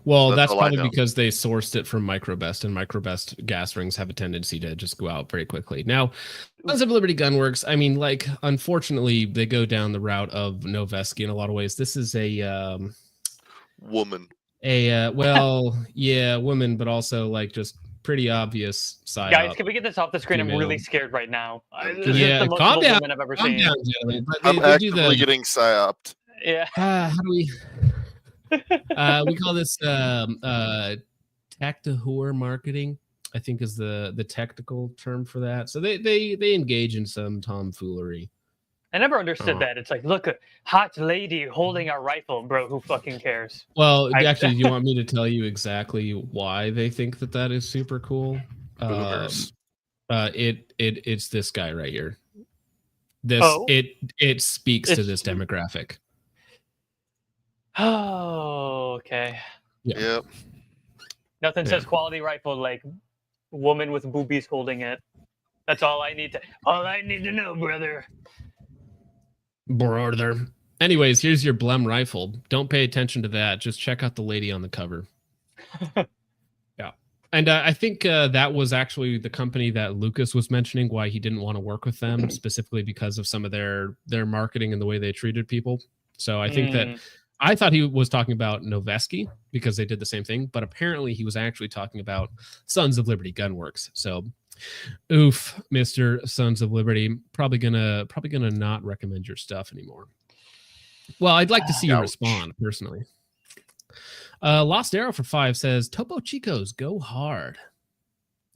Well, So that's all I probably know. because they sourced it from Microbest, and Microbest gas rings have a tendency to just go out very quickly. Now, Sons of Liberty Gunworks, I mean, like, unfortunately, they go down the route of Noveski in a lot of ways. This is a woman. Woman, but also like just pretty obvious side. Guys, can we get this off the screen? I'm really scared right now. This is the most calm down. woman I've ever Calm seen. down, gentlemen. But I'm they do actively getting psyoped. Yeah. How do we? We call this tactahore marketing, I think is the technical term for that. So they engage in some tomfoolery. I never understood that. It's like, look, a hot lady holding a rifle, bro. Who fucking cares? Well, actually, do you want me to tell you exactly why they think that is super cool? Boomers. It's this guy right here. It speaks to this demographic. Oh, okay. Yeah. Yep. Nothing says quality rifle like woman with boobies holding it. That's all I need to know, brother. Anyways, here's your Blem rifle. Don't pay attention to that. Just check out the lady on the cover. Yeah. And I think that was actually the company that Lucas was mentioning why he didn't want to work with them, specifically because of some of their marketing and the way they treated people. So I think that I thought he was talking about Noveski because they did the same thing, but apparently he was actually talking about Sons of Liberty Gunworks. So oof, Mr. Sons of Liberty, probably gonna not recommend your stuff anymore. Well, I'd like to see you respond personally. Lost Arrow for 5 says Topo Chicos go hard.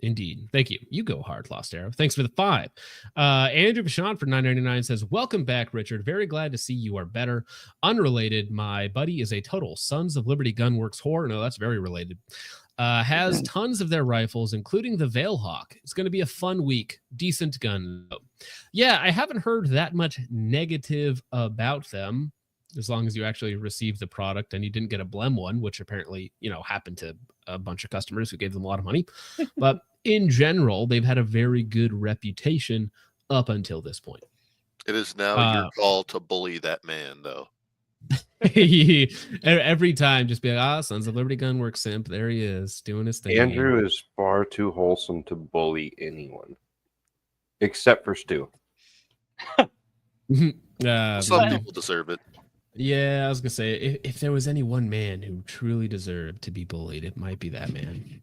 Indeed. Thank you. You go hard, Lost Arrow. Thanks for the 5. Andrew Vachon for $9.99 says, welcome back, Richard. Very glad to see you are better. Unrelated, my buddy is a total Sons of Liberty Gunworks whore. No, that's very related. Has tons of their rifles, including the Veilhawk. It's going to be a fun week. Decent gun, though. Yeah, I haven't heard that much negative about them, as long as you actually received the product and you didn't get a Blem one, which apparently, happened to a bunch of customers who gave them a lot of money. But in general, they've had a very good reputation up until this point. It is now your call to bully that man, though. Every time, just be like, Sons of Liberty Gunworks simp. There he is, doing his thing. Andrew is far too wholesome to bully anyone, except for Stu. Some people deserve it. Yeah, I was gonna say, if there was any one man who truly deserved to be bullied, it might be that man.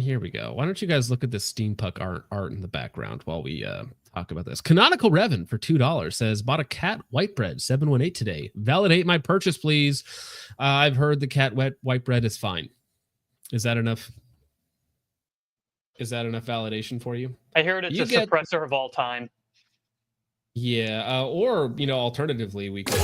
Here we go. Why don't you guys look at this steampunk art in the background while we talk about this. Canonical Revan for $2 says, bought a cat white bread 718 today. Validate my purchase, please. I've heard the cat white bread is fine. Is that enough? Is that enough validation for you? I heard it's suppressor of all time. Yeah, or alternatively, we could.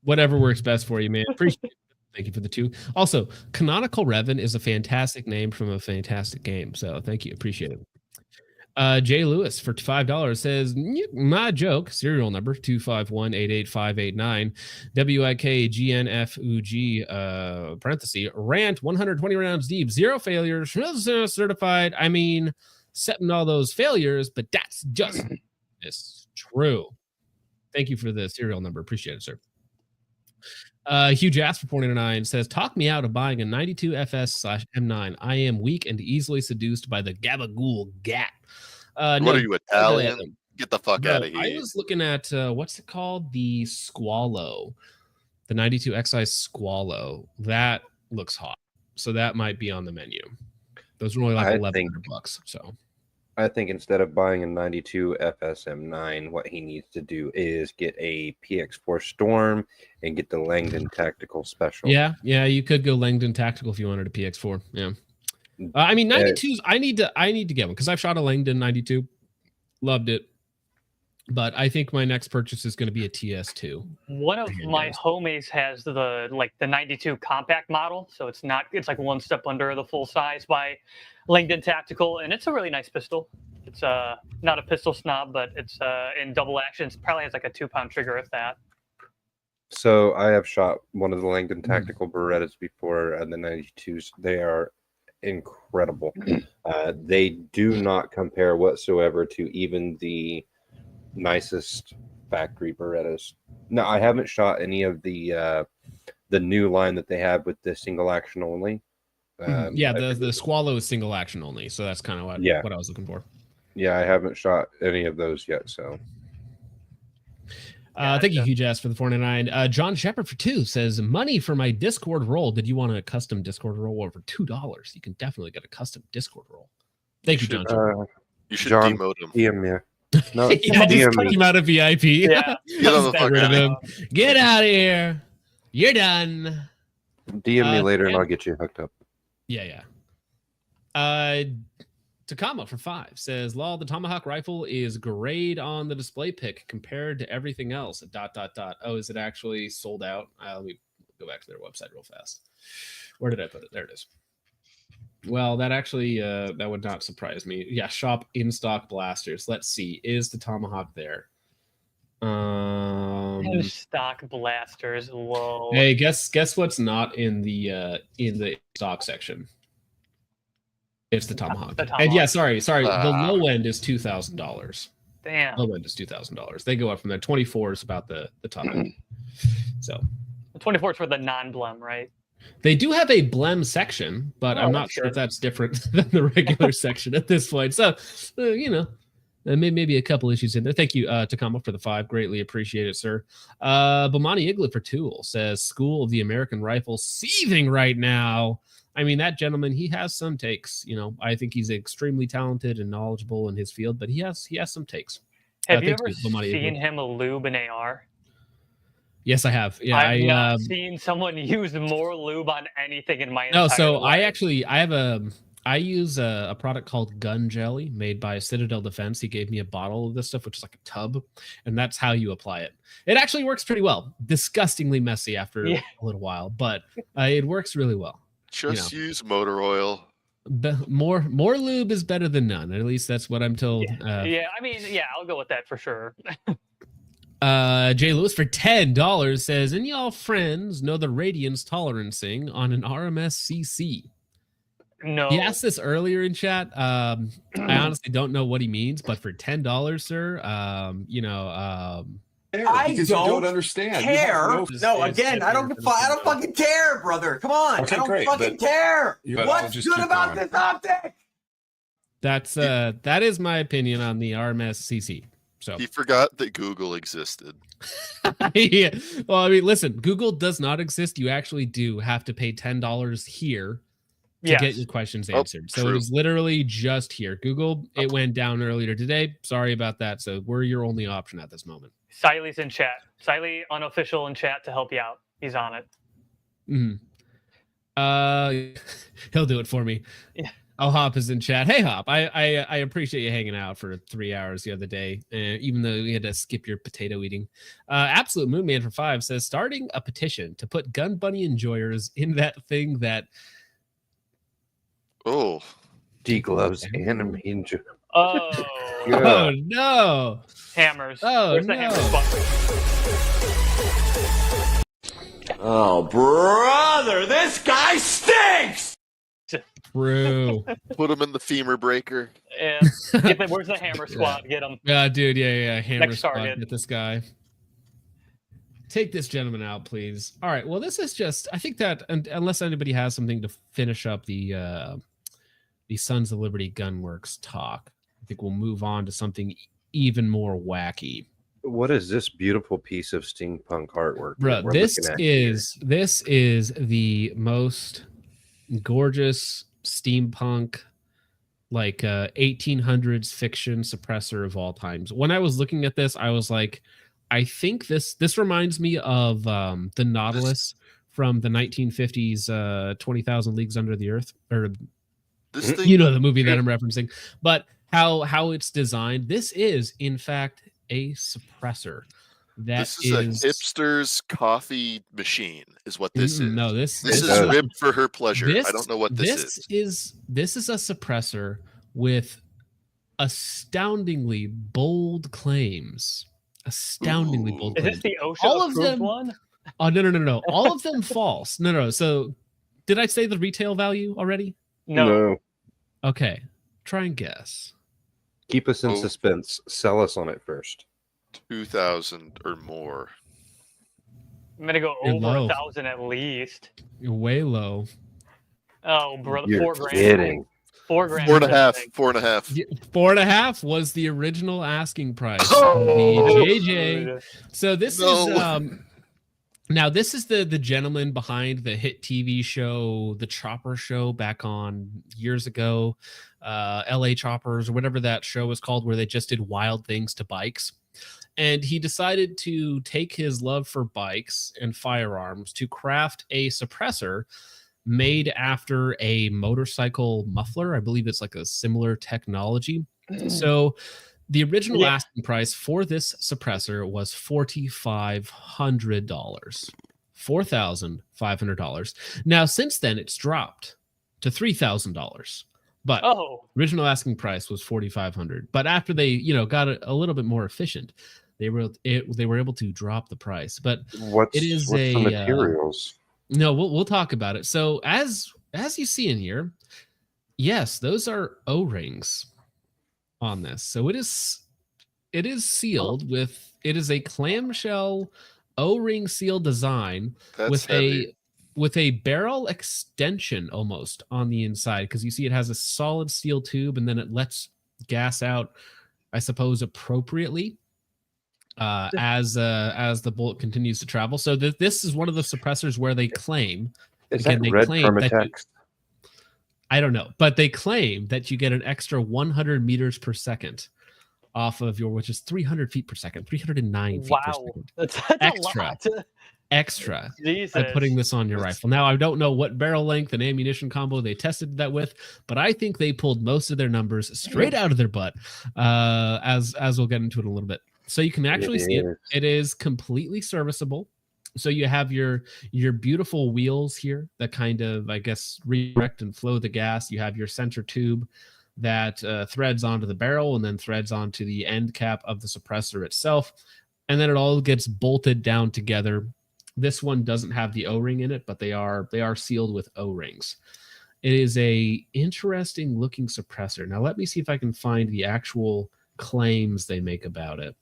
Whatever works best for you, man. Appreciate it. Thank you for the 2. Also, Canonical Revan is a fantastic name from a fantastic game. So thank you. Appreciate it. Jay Lewis for $5 says, my joke, serial number 251885889, WIKGNFUG, parenthesis, rant 120 rounds deep, 0 failures, certified. I mean, setting all those failures, but that's just it's true. Thank you for the serial number. Appreciate it, sir. Hugh Jass for $4.99 says, talk me out of buying a 92 FS/M9. I am weak and easily seduced by the Gabagool Gat. What are you, Italian? Get the fuck out of here. I was looking at, what's it called? The Squallow. The 92 XI Squallow. That looks hot. So that might be on the menu. Those are only like $1,100. So I think instead of buying a 92 FSM9, what he needs to do is get a PX4 Storm and get the Langdon Tactical Special. Yeah, you could go Langdon Tactical if you wanted a PX4. Yeah. I mean, 92s, I need to get one because I've shot a Langdon 92. Loved it. But I think my next purchase is going to be a TS2. One of my homies has the 92 compact model, so it's like one step under the full size by Langdon Tactical, and it's a really nice pistol. It's not a pistol snob, but it's in double action. It probably has like a 2-pound trigger, if that. So I have shot one of the Langdon Tactical Berettas before, and the 92s. They are incredible. They do not compare whatsoever to even the nicest factory Berettas. No, I haven't shot any of the new line that they have with the single action only. Yeah, the Squallow is single action only, so that's kind of what I was looking for. Yeah, I haven't shot any of those yet, so. Thank you, Huge Ass, for the 499. John Shepard for 2 says, money for my Discord roll. Did you want a custom Discord roll over $2? You can definitely get a custom Discord roll. Thank you, John. You should John, demote him. DM me. No, yeah, just DM put me. him out of VIP. Yeah. Get on the Get rid of him. fucking Get out of here. You're done. DM me later and I'll get you hooked up. Yeah. Takama for 5 says, lol, the Tomahawk rifle is great on the display pic compared to everything else. ... Oh, is it actually sold out? Let me go back to their website real fast. Where did I put it? There it is. Well, that actually that would not surprise me. Yeah, shop in stock blasters. Let's see. Is the Tomahawk there? In stock blasters. Whoa. Hey, guess what's not in the stock section? It's the Tomahawk. And yeah, sorry. The low end is $2,000. Damn. Low end is $2,000. They go up from there. 24 is about the top end. So the 24 is for the non-blem, right? They do have a blem section, but I'm not sure if that's different than the regular section at this point. So, maybe a couple issues in there. Thank you, Takama, for the 5. Greatly appreciate it, sir. Bomani Igloo for Tool says, School of the American Rifle seething right now. I mean, that gentleman, he has some takes. I think he's extremely talented and knowledgeable in his field, but he has some takes. Have you ever seen him lube an AR? Yes, I have. Yeah, I've not seen someone use more lube on anything in my entire life. So I use a product called Gun Jelly made by Citadel Defense. He gave me a bottle of this stuff, which is like a tub, and that's how you apply it. It actually works pretty well. Disgustingly messy after a little while, but it works really well. Just use motor oil. More lube is better than none. At least that's what I'm told. I'll go with that for sure. Jay Lewis for $10 says, and y'all friends know the radiance tolerancing on an RMS CC. No. He asked this earlier in chat. I honestly don't know what he means, but for $10, sir, I don't understand. care. No, again, I don't fucking care, brother. Come on. Okay, I don't great, fucking care. but What's just good keep about going. this optic? That is my opinion on the RMS CC. So He forgot that Google existed. yeah. Well, I mean, listen, Google does not exist. You actually do have to pay $10 here to get your questions answered. So it was literally just here. Google, it went down earlier today. Sorry about that. So we're your only option at this moment. Siley's in chat. Siley unofficial in chat to help you out. He's on it. He'll do it for me. Yeah. Oh, Hop is in chat. Hey, Hop, I appreciate you hanging out for 3 hours the other day, even though we had to skip your potato eating. Absolute Moonman for 5 says, starting a petition to put gun bunny enjoyers in that thing that... Oh. D-gloves anime enjoy. Oh. Oh, no. Hammers. Oh, Where's the hammers button? Oh, brother, this guy stinks! True. Put him in the femur breaker. Yeah. Where's the hammer squad? Get him. Dude, yeah. Hammer Next squad. target. Get this guy. Take this gentleman out, please. All right. Well, this is just, I think that, unless anybody has something to finish up the Sons of Liberty Gunworks talk, I think we'll move on to something even more wacky. What is this beautiful piece of steampunk artwork? Bro, this is the most gorgeous steampunk, like 1800s fiction suppressor of all times. When I was looking at this, I was like, I think this reminds me of the Nautilus from the 1950s 20,000 Leagues Under the Earth, or This thing, you know the movie that I'm referencing, but how it's designed. This is in fact a suppressor. This is a hipster's coffee machine, is what this is. No, this is ribbed for her pleasure. I don't know what this is. This is a suppressor with astoundingly bold claims. Astoundingly bold claims. Is this the OSHA all of approved them, one? Oh, no. All of them false. No. So did I say the retail value already? No. Okay. Try and guess. Keep us in suspense. Sell us on it first. 2,000 or more. I'm gonna go You're over low. 1,000 at least. You're way low. Oh, brother, You're 4 grand. kidding. 4 grand. 4.5. 4.5. Yeah, 4.5 was the original asking price. Oh, the JJ. dude. So this No. is now this is the gentleman behind the hit TV show, The Chopper Show, back on years ago, LA Choppers or whatever that show was called, where they just did wild things to bikes. And he decided to take his love for bikes and firearms to craft a suppressor made after a motorcycle muffler. I believe it's like a similar technology. So the original asking price for this suppressor was $4,500. $4,500. Now, since then, it's dropped to $3,000. But original asking price was $4,500. But after they, got a little bit more efficient, they were able to drop the price. But What's the materials? No, we'll talk about it. So as you see in here, yes, those are O-rings on this. So it is sealed with, it is a clamshell O-ring seal design with a barrel extension almost on the inside, because you see it has a solid steel tube and then it lets gas out, I suppose, appropriately as the bullet continues to travel. So this is one of the suppressors where they claim, Is again, that they red claim Permatex? I don't know, but they claim that you get an extra 100 meters per second off of which is 300 feet per second, 309 feet per second. That's extra. a lot. Extra Jesus. by putting this on your rifle. Now, I don't know what barrel length and ammunition combo they tested that with, but I think they pulled most of their numbers straight out of their butt, as we'll get into it a little bit. So you can actually see it. It is completely serviceable. So you have your beautiful wheels here that kind of, I guess, redirect and flow the gas. You have your center tube that threads onto the barrel and then threads onto the end cap of the suppressor itself. And then it all gets bolted down together. This one doesn't have the O-ring in it, but they are sealed with O-rings. It is a interesting looking suppressor. Now let me see if I can find the actual claims they make about it.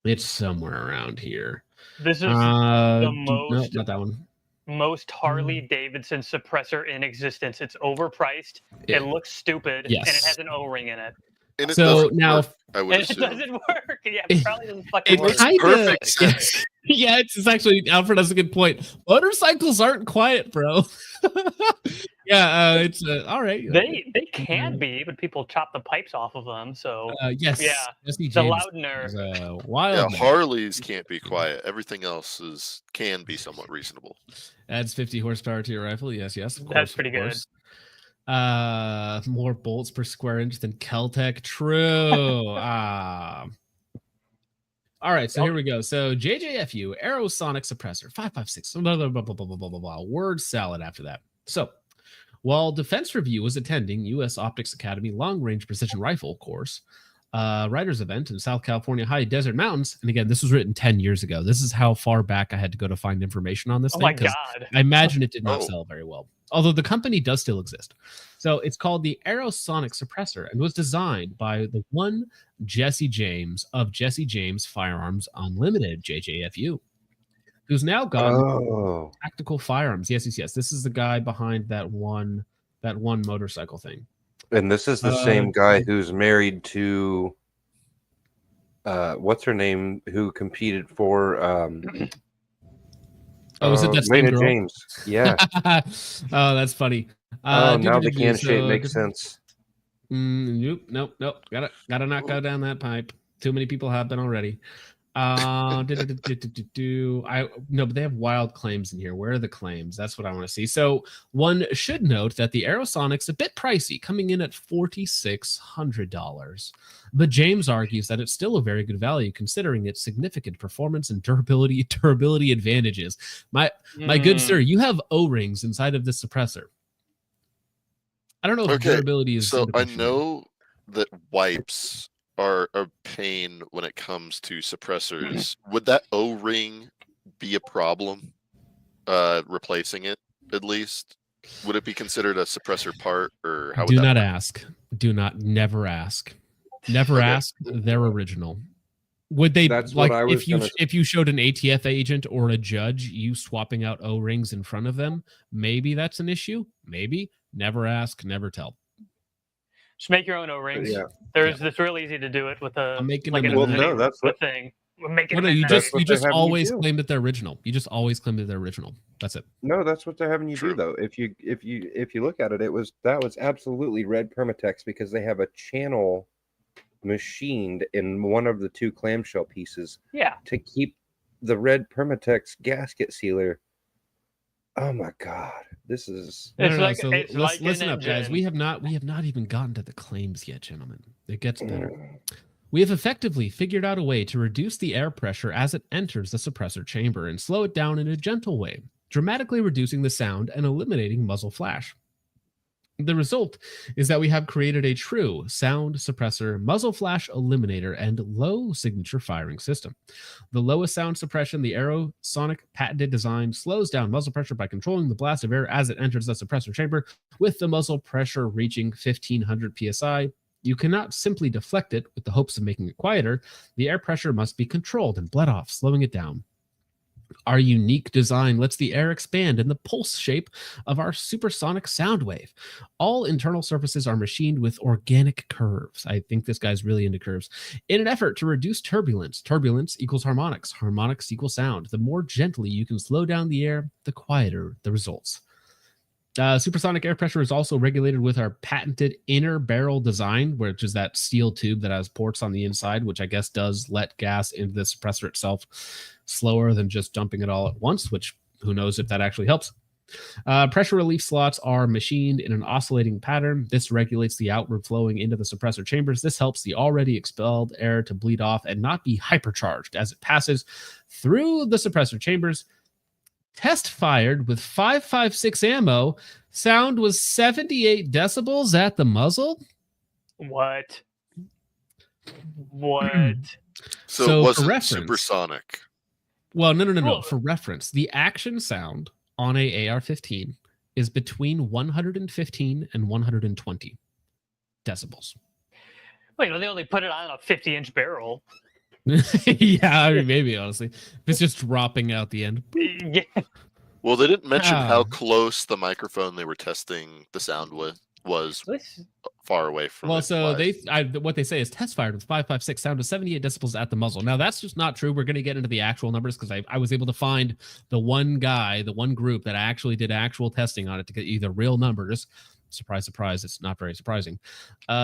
It's somewhere around here. This is the no, not that one. Most Harley Davidson suppressor in existence. It's overpriced. Yeah. It looks stupid, Yes. and it has an O-ring in it. And it So doesn't now, work, I would And it assume. doesn't work. Yeah, it probably doesn't fucking it work. kind of perfect sense. yeah, it's actually, Alfred has a good point. Motorcycles aren't quiet, bro. It's all right. They can be, but people chop the pipes off of them. So Yes, yeah, Jesse the James Loudner. is, wild. Yeah, man. Harleys can't be quiet. Everything else can be somewhat reasonable. Adds 50 horsepower to your rifle. Yes, of course. That's pretty of good. course. More bolts per square inch than Keltec. True. All right, so here we go. So JJFU Aerosonic Suppressor 556. Blah, blah, blah, blah, blah, blah, blah, blah. Word salad after that. So while Defense Review was attending U.S. Optics Academy Long Range Precision Rifle course, writers event in South California High Desert Mountains, and again, this was written 10 years ago. This is how far back I had to go to find information on this Oh thing. my 'Cause god! I imagine it did not sell very well, although the company does still exist. So it's called the Aerosonic Suppressor and was designed by the one Jesse James of Jesse James Firearms Unlimited, JJFU, who's now gone Tactical Firearms. Yes. This is the guy behind that one motorcycle thing. And this is the same guy who's married to what's her name, who competed for is it that same Lena girl? James? Yeah. Oh, that's funny. Now the can shape makes sense. Nope. Gotta not go down that pipe. Too many people have been already. But they have wild claims in here. Where are the claims? That's what I want to see. So one should note that the Aerosonic's a bit pricey, coming in at $4,600. But James argues that it's still a very good value considering its significant performance and durability advantages. My good sir, you have O-rings inside of this suppressor. I don't know if durability is. So I know that wipes are a pain when it comes to suppressors. Would that O-ring be a problem? Replacing it, at least? Would it be considered a suppressor part, or how would never ask. Never ask. They're original. Would they That's like what I was gonna if you showed an ATF agent or a judge you swapping out O-rings in front of them? Maybe that's an issue. Maybe. Never ask, never tell. Just make your own O-rings. Yeah. It's really easy to do it with a I'm making like them an in the Infinity Well, no, that's what- thing. We're making No, them in you the- just what you they're just having you always do. claim that they're original. You just always claim that they're original. That's it. No, that's what they're having you True. do though. If you look at it, that was absolutely red permatext because they have a channel machined in one of the two clamshell pieces Yeah. to keep the red permatext gasket sealer. Oh my god, this is It's like So it's like an listen up, guys. engine. We have not even gotten to the claims yet, gentlemen. It gets better. We have effectively figured out a way to reduce the air pressure as it enters the suppressor chamber and slow it down in a gentle way, dramatically reducing the sound and eliminating muzzle flash. The result is that we have created a true sound suppressor, muzzle flash eliminator, and low signature firing system. The lowest sound suppression, the Aerosonic patented design, slows down muzzle pressure by controlling the blast of air as it enters the suppressor chamber, with the muzzle pressure reaching 1500 psi. You cannot simply deflect it with the hopes of making it quieter. The air pressure must be controlled and bled off, slowing it down. Our unique design lets the air expand in the pulse shape of our supersonic sound wave. All internal surfaces are machined with organic curves. I think this guy's really into curves. In an effort to reduce turbulence, turbulence equals harmonics. Harmonics equals sound. The more gently you can slow down the air, the quieter the results. Supersonic air pressure is also regulated with our patented inner barrel design, which is that steel tube that has ports on the inside, which I guess does let gas into the suppressor itself slower than just dumping it all at once, which who knows if that actually helps. Pressure relief slots are machined in an oscillating pattern. This regulates the outward flowing into the suppressor chambers. This helps the already expelled air to bleed off and not be hypercharged as it passes through the suppressor chambers. Test fired with 5.56 ammo. Sound was 78 decibels at the muzzle. What? So, So it for wasn't reference- supersonic. Well, no. Well- For reference, the action sound on a AR-15 is between 115 and 120 decibels. Wait, well, they only put it on a 50-inch barrel. Yeah, I mean, maybe honestly, if it's just dropping out the end. Yeah. Well, they didn't mention how Ah. close the microphone they were testing the sound with was far away from. Well, it so live. what they say is test fired with 5.56, sound of 78 decibels at the muzzle. Now that's just not true. We're going to get into the actual numbers because I was able to find the one group that actually did actual testing on it to get you the real numbers. Surprise, surprise, it's not very surprising.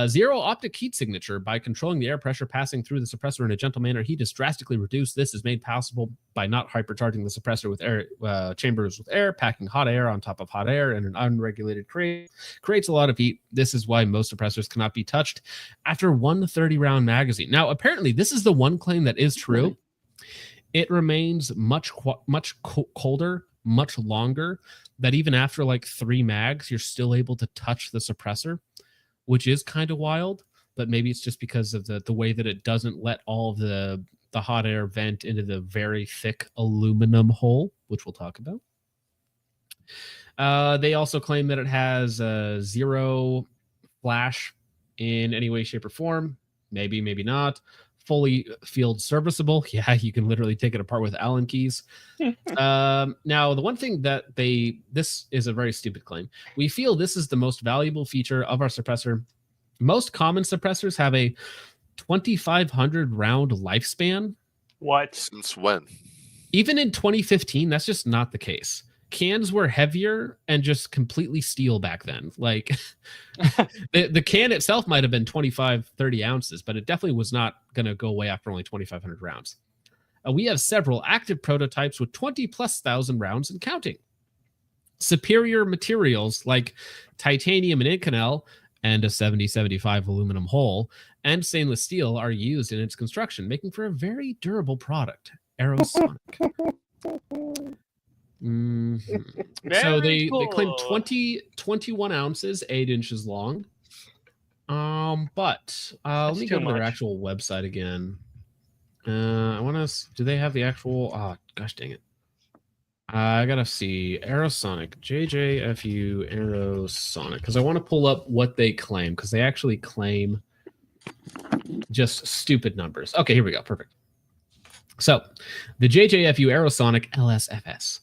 Zero optic heat signature. By controlling the air pressure passing through the suppressor in a gentle manner, heat is drastically reduced. This is made possible by not hypercharging the suppressor with air chambers with air, packing hot air on top of hot air, and an unregulated creates a lot of heat. This is why most suppressors cannot be touched after one 30-round magazine. Now, apparently, this is the one claim that is true. It remains much colder, much longer, that even after like 3 mags, you're still able to touch the suppressor, which is kind of wild, but maybe it's just because of the way that it doesn't let all the hot air vent into the very thick aluminum hole, which we'll talk about. They also claim that it has zero flash in any way, shape, or form. Maybe, maybe not. Fully field serviceable. Yeah, you can literally take it apart with Allen keys. Now, the one thing that this is a very stupid claim. We feel this is the most valuable feature of our suppressor. Most common suppressors have a 2,500 round lifespan. What? Since when? Even in 2015, that's just not the case. Cans were heavier and just completely steel back then. Like the can itself might have been 25, 30 ounces, but it definitely was not going to go away after only 2,500 rounds. We have several active prototypes with 20,000+ rounds and counting. Superior materials like titanium and Inconel and a 7075 aluminum hull and stainless steel are used in its construction, making for a very durable product. Aerosonic. So they claim 21 ounces, 8 inches long. But let me go to their actual website again. I want to. Do they have the actual? Oh, gosh dang it! I gotta see Aerosonic, JJFU Aerosonic, because I want to pull up what they claim, because they actually claim just stupid numbers. Okay, here we go. Perfect. So, the JJFU Aerosonic LSFS.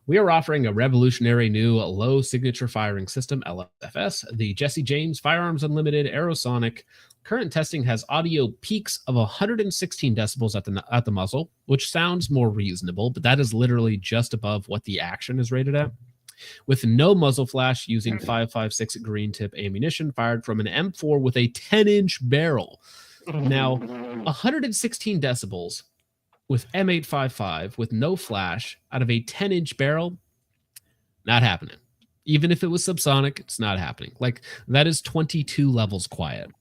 We are offering a revolutionary new low signature firing system, LSFS, the Jesse James Firearms Unlimited Aerosonic. Current testing has audio peaks of 116 decibels at the muzzle, which sounds more reasonable, but that is literally just above what the action is rated at. With no muzzle flash, using 5.56 green tip ammunition fired from an M4 with a 10-inch barrel. Now, 116 decibels with M855 with no flash out of a 10-inch barrel, not happening. Even if it was subsonic, it's not happening. Like, that is 22 levels quiet.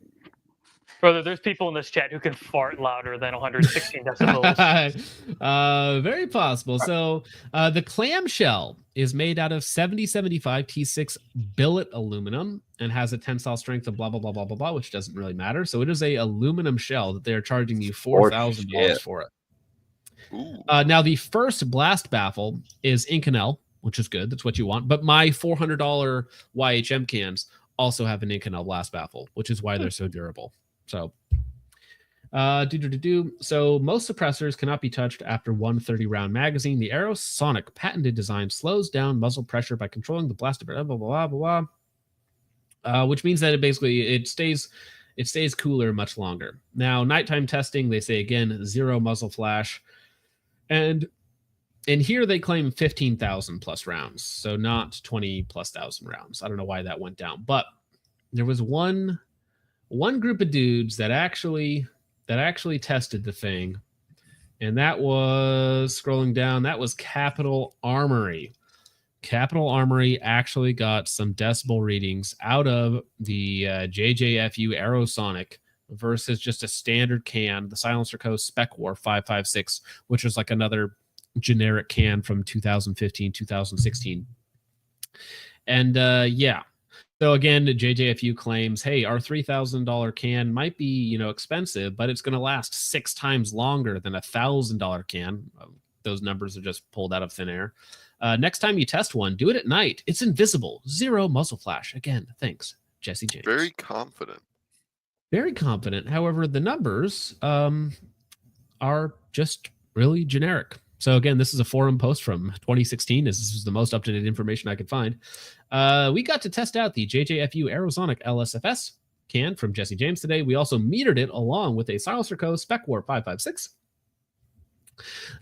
Brother, there's people in this chat who can fart louder than 116 decibels. Very possible. So the clamshell is made out of 7075 T6 billet aluminum and has a tensile strength of blah, blah, blah, blah, blah, blah, which doesn't really matter. So it is a aluminum shell that they're charging you $4,000 for it. Now, the first blast baffle is Inconel, which is good. That's what you want. But my $400 YHM cans also have an Inconel blast baffle, which is why they're so durable. So, so most suppressors cannot be touched after 130 round magazine. The Aerosonic patented design slows down muzzle pressure by controlling the blast, blah, blah, blah, blah, blah, which means that it stays cooler much longer. Now, nighttime testing, they say again, 0 muzzle flash. And here they claim 15,000 plus rounds, so not 20 plus thousand rounds. I don't know why that went down, but there was one group of dudes that actually tested the thing, and that was, scrolling down, that was Capital Armory. Capital Armory actually got some decibel readings out of the JJFU Aerosonic versus just a standard can, the Silencer Co. Spec War 5.56, which was like another generic can from 2015, 2016. And yeah. So again, JJFU claims, hey, our $3,000 can might be, expensive, but it's going to last 6 times longer than a $1,000 can. Those numbers are just pulled out of thin air. Next time you test one, do it at night. It's invisible. 0 muzzle flash. Again, thanks, Jesse James. Very confident. Very confident. However, the numbers are just really generic. So again, this is a forum post from 2016. This is the most up-to-date information I could find. We got to test out the JJFU Aerosonic LSFS can from Jesse James today. We also metered it along with a Silencer Co. Spec War 5.56.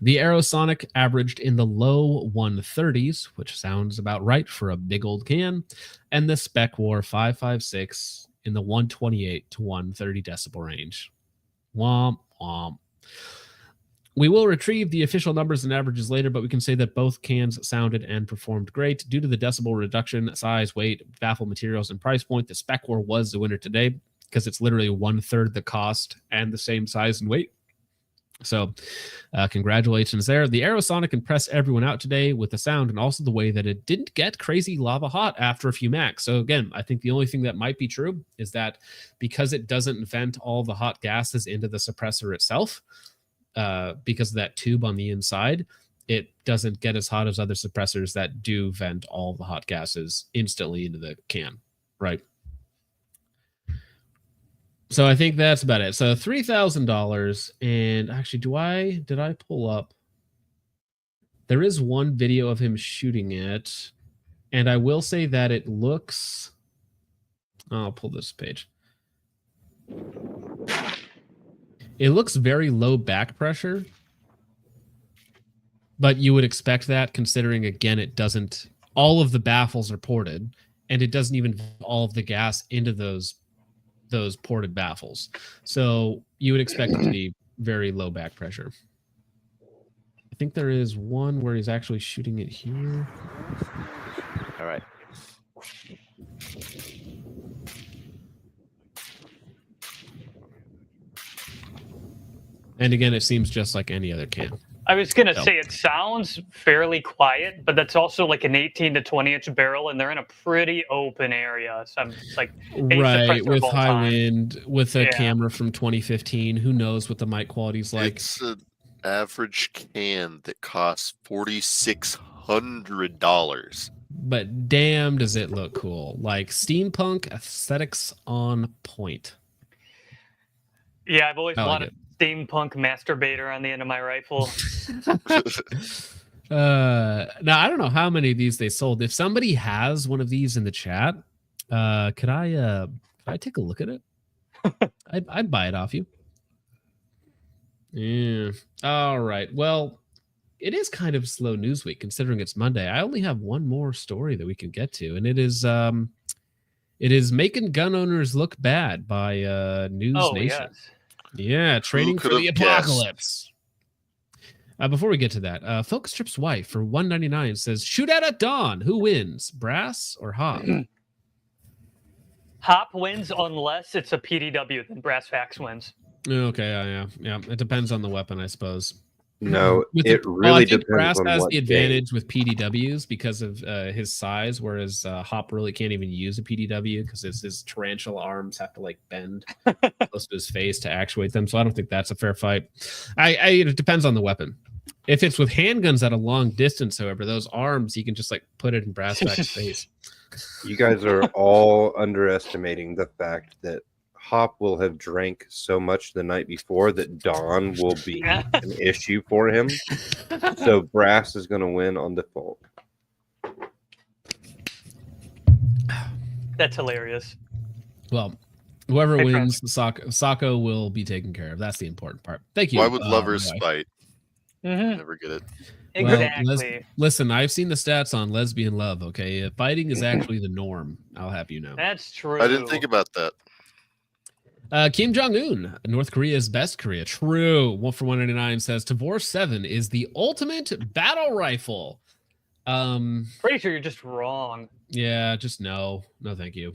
The Aerosonic averaged in the low 130s, which sounds about right for a big old can, and the Spec War 5.56 in the 128 to 130 decibel range. Womp, womp. We will retrieve the official numbers and averages later, but we can say that both cans sounded and performed great. Due to the decibel reduction, size, weight, baffle materials, and price point, the Spec War was the winner today because it's literally 1/3 the cost and the same size and weight. So congratulations there. The Aerosonic impressed everyone out today with the sound and also the way that it didn't get crazy lava hot after a few max. So again, I think the only thing that might be true is that because it doesn't vent all the hot gases into the suppressor itself, because of that tube on the inside, it doesn't get as hot as other suppressors that do vent all the hot gases instantly into the can, right? So I think that's about it. So $3,000, and actually, did I pull up? There is one video of him shooting it, and I will say that it looks. I'll pull this page. It looks very low back pressure, but you would expect that considering, again, it doesn't. All of the baffles are ported, and it doesn't even all of the gas into those ported baffles. So you would expect it to be very low back pressure. I think there is one where he's actually shooting it here. All right. And again, it seems just like any other can. I was going to say it sounds fairly quiet, but that's also like an 18 to 20 inch barrel, and they're in a pretty open area. So it's like right, with high wind, with a camera from 2015. Who knows what the mic quality is like? It's an average can that costs $4,600. But damn, does it look cool. Like steampunk aesthetics on point. Yeah, I've always wanted steampunk masturbator on the end of my rifle. Now I don't know how many of these they sold. If somebody has one of these in the chat, could I take a look at it? I'd buy it off you. Yeah. All right. Well, it is kind of a slow news week considering it's Monday. I only have one more story that we can get to, and it is making gun owners look bad by News Nation. Yes. Yeah, training for the apocalypse. Before we get to that, Focus Trip's wife for $1.99 says, "Shoot out at dawn. Who wins, Brass or Hop?" Hop wins unless it's a PDW. Then Brass Facts wins. Okay, yeah. It depends on the weapon, I suppose. No, I really think depends Brass on has what the advantage with PDWs because of his size, whereas Hop really can't even use a PDW because his tarantula arms have to like bend close to his face to actuate them. So I don't think that's a fair fight. It depends on the weapon. If it's with handguns at a long distance, however, those arms you can just like put it in Brassback's face. You guys are all underestimating the fact that Hop will have drank so much the night before that dawn will be an issue for him. So Brass is going to win on default. That's hilarious. Well, whoever wins, Sako will be taken care of. That's the important part. Thank you. Why would lovers fight? Never get it. Exactly. Well, listen, I've seen the stats on lesbian love. Okay, fighting is actually the norm. I'll have you know. That's true. I didn't think about that. Kim Jong-un, North Korea's best Korea. True. 1 for 199 says Tavor 7 is the ultimate battle rifle. Pretty sure you're just wrong. Yeah, just no. No, thank you.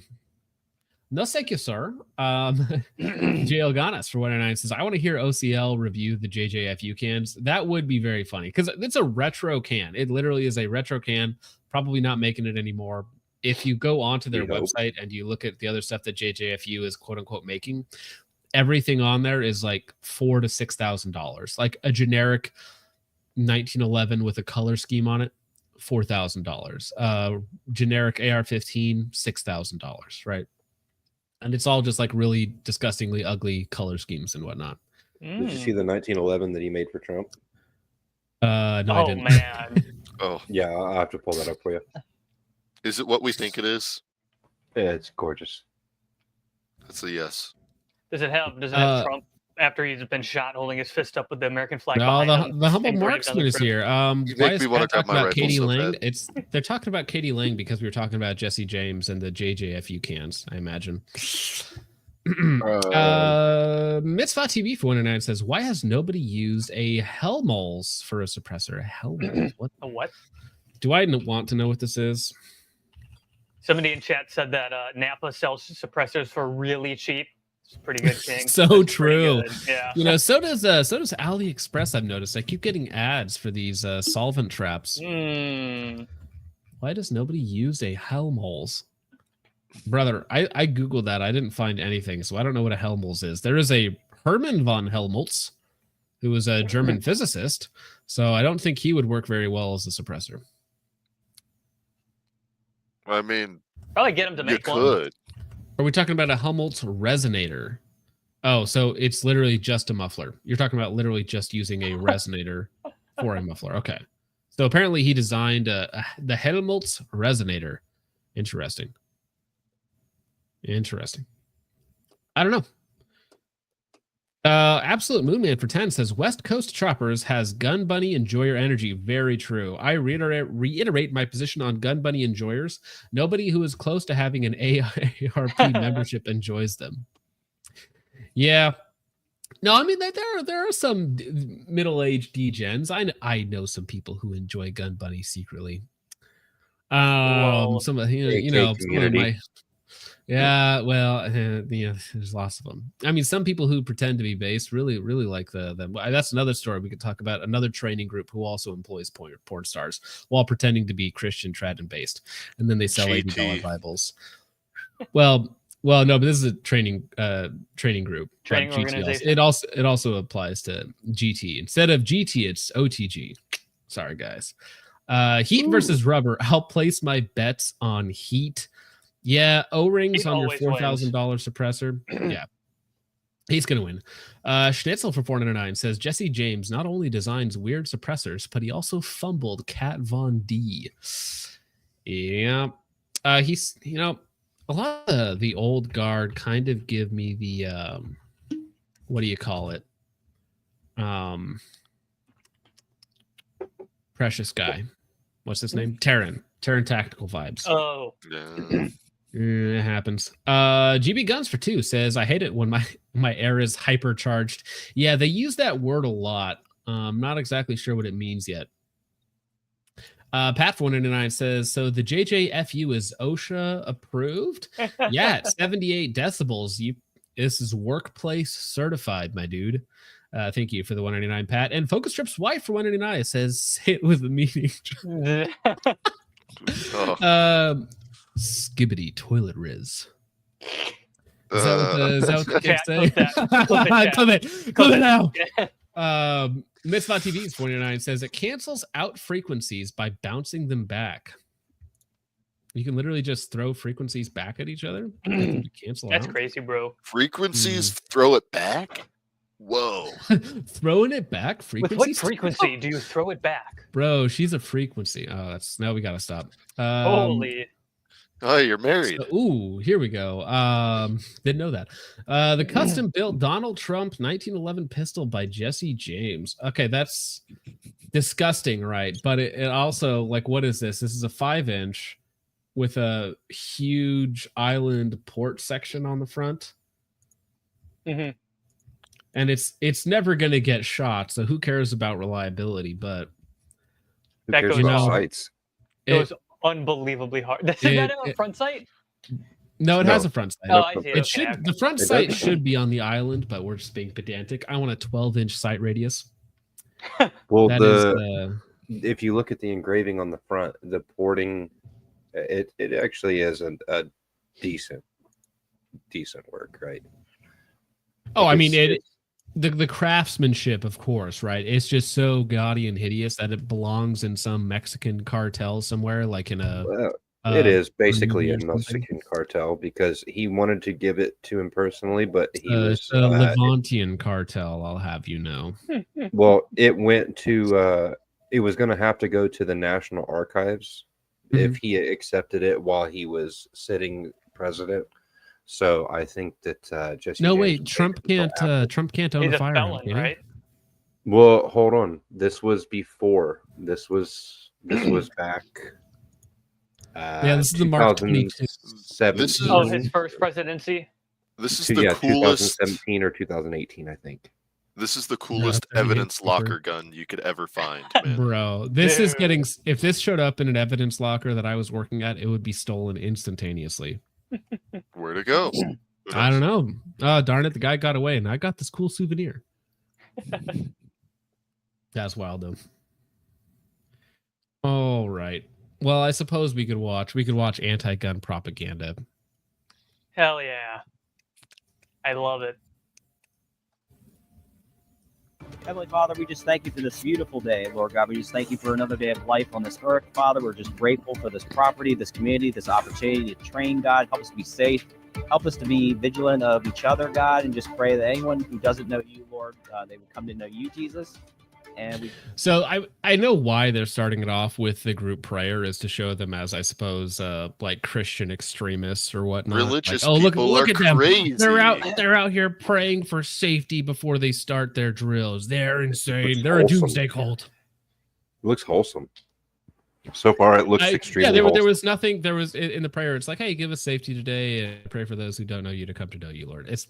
No, thank you, sir. JL Ganas for 199 says, I want to hear OCL review the JJFU cans. That would be very funny because it's a retro can. It literally is a retro can. Probably not making it anymore. If you go onto their website and you look at the other stuff that JJFU is quote unquote making, everything on there is like $4,000 to $6,000. Like a generic 1911 with a color scheme on it, $4,000. Generic AR-15, $6,000, right? And it's all just like really disgustingly ugly color schemes and whatnot. Did you see the 1911 that he made for Trump? No, I didn't. Man. Oh, yeah, I'll have to pull that up for you. Is it what we think it is? Yeah, it's gorgeous. That's a yes. Does it have Trump after he's been shot holding his fist up with the American flag? No, behind him the humble and marksman is here. Why is Pat talking about Katie Lang? They're talking about Katie Lang because we were talking about Jesse James and the JJFU cans, I imagine. Mitzvah TV for 109 says, why has nobody used a Helmholtz for a suppressor? A Helmholtz? What? A what? Do I want to know what this is? Somebody in chat said that Napa sells suppressors for really cheap. It's pretty good, King. So That's true. Yeah. You know, so does AliExpress. I've noticed. I keep getting ads for these solvent traps. Why does nobody use a Helmholtz? Brother, I googled that. I didn't find anything, so I don't know what a Helmholtz is. There is a Hermann von Helmholtz, who was a German physicist, so I don't think he would work very well as a suppressor. I mean, probably get him to make you one. could. Are we talking about a Helmholtz resonator? Oh, so it's literally just a muffler. You're talking about literally just using a resonator for a muffler. Okay. So apparently he designed the Helmholtz resonator. Interesting. I don't know. Absolute Moonman for 10 says West Coast Choppers has Gun Bunny Enjoyer energy. Very true. I reiterate my position on Gun Bunny Enjoyers. Nobody who is close to having an AARP membership enjoys them. Yeah. No, I mean there are some middle-aged degens. I know some people who enjoy Gun Bunny secretly. Some of my. Yeah, well, there's lots of them. I mean, some people who pretend to be based really like them. That's another story we could talk about. Another training group who also employs porn stars while pretending to be Christian, trad, and based, and then they sell $80 Bibles. Well, no, but this is a training group. Training organization. It also applies to GT. Instead of GT, it's OTG. Sorry, guys. Heat versus rubber. I'll place my bets on Heat. Yeah, O-rings on your $4,000 suppressor. Yeah. He's going to win. Schnitzel for 499 says Jesse James not only designs weird suppressors, but he also fumbled Kat Von D. Yeah. He's, a lot of the old guard kind of give me the, what do you call it? Precious guy. What's his name? Terran Tactical vibes. Oh. It happens. GB Guns for 2 says, I hate it when my air is hypercharged. Yeah, they use that word a lot. I'm not exactly sure what it means yet. Pat for 199 says, so the JJFU is OSHA approved? Yeah, at 78 decibels. This is workplace certified, my dude. Thank you for the 199, Pat. And Focus Strip's wife for 199 says, say it with the meeting. Skibbity toilet riz. Is that what the kids say? Clip it now. Mitzvah TV's 49 says it cancels out frequencies by bouncing them back. You can literally just throw frequencies back at each other. Cancel That's out. crazy, bro. Frequencies throw it back? Whoa. Throwing it back? With what frequency do you throw it back? Bro, she's a frequency. Oh, now we gotta stop. Holy. Oh, you're married. Ooh, here we go. Didn't know that. The custom built Donald Trump 1911 pistol by Jesse James. Okay, that's disgusting, right? But it also, like, what is this? This is a 5-inch with a huge island port section on the front. Mm-hmm. And it's never going to get shot, so who cares about reliability? But that goes sights. It goes unbelievably hard. Does that have a front sight? No, it has a front sight. Oh, I see. It should. The front sight should be on the island, but we're just being pedantic. I want a 12-inch sight radius. Well, if you look at the engraving on the front, the porting, it actually is a decent work, right? Oh, I mean the craftsmanship, of course, right? It's just so gaudy and hideous that it belongs in some Mexican cartel somewhere, like in a. It is basically a Mexican cartel because he wanted to give it to him personally, but he was a Levantian cartel. I'll have you know. Well, it went to. It was going to have to go to the National Archives if he accepted it while he was sitting president. So I think that Jesse. No, James wait. Trump can't own He's a firearm, felon, right? Well, hold on. This was before. This was back. Yeah, this is the March 2017. Oh, his first presidency. This is the coolest. 2017 or 2018, I think. This is the coolest evidence locker gun you could ever find, man. Bro, this is getting. If this showed up in an evidence locker that I was working at, it would be stolen instantaneously. Where'd it go? I don't know. Oh, darn it. The guy got away and I got this cool souvenir. That's wild, though. All right. Well, I suppose we could watch anti-gun propaganda. Hell yeah. I love it. Heavenly Father, we just thank you for this beautiful day, Lord God. We just thank you for another day of life on this earth, Father. We're just grateful for this property, this community, this opportunity to train, God. Help us to be safe. Help us to be vigilant of each other, God, and just pray that anyone who doesn't know you, Lord, they would come to know you, Jesus. So I know why they're starting it off with the group prayer is to show them as, I suppose, like Christian extremists or whatnot. Religious like, look at crazy. them. They're out here praying for safety before they start their drills. They're insane. They're a doomsday cult. Looks wholesome. So far, it looks extremely. Yeah, wholesome. there was nothing. There was in the prayer. It's like, hey, give us safety today, and pray for those who don't know you to come to know you, Lord. It's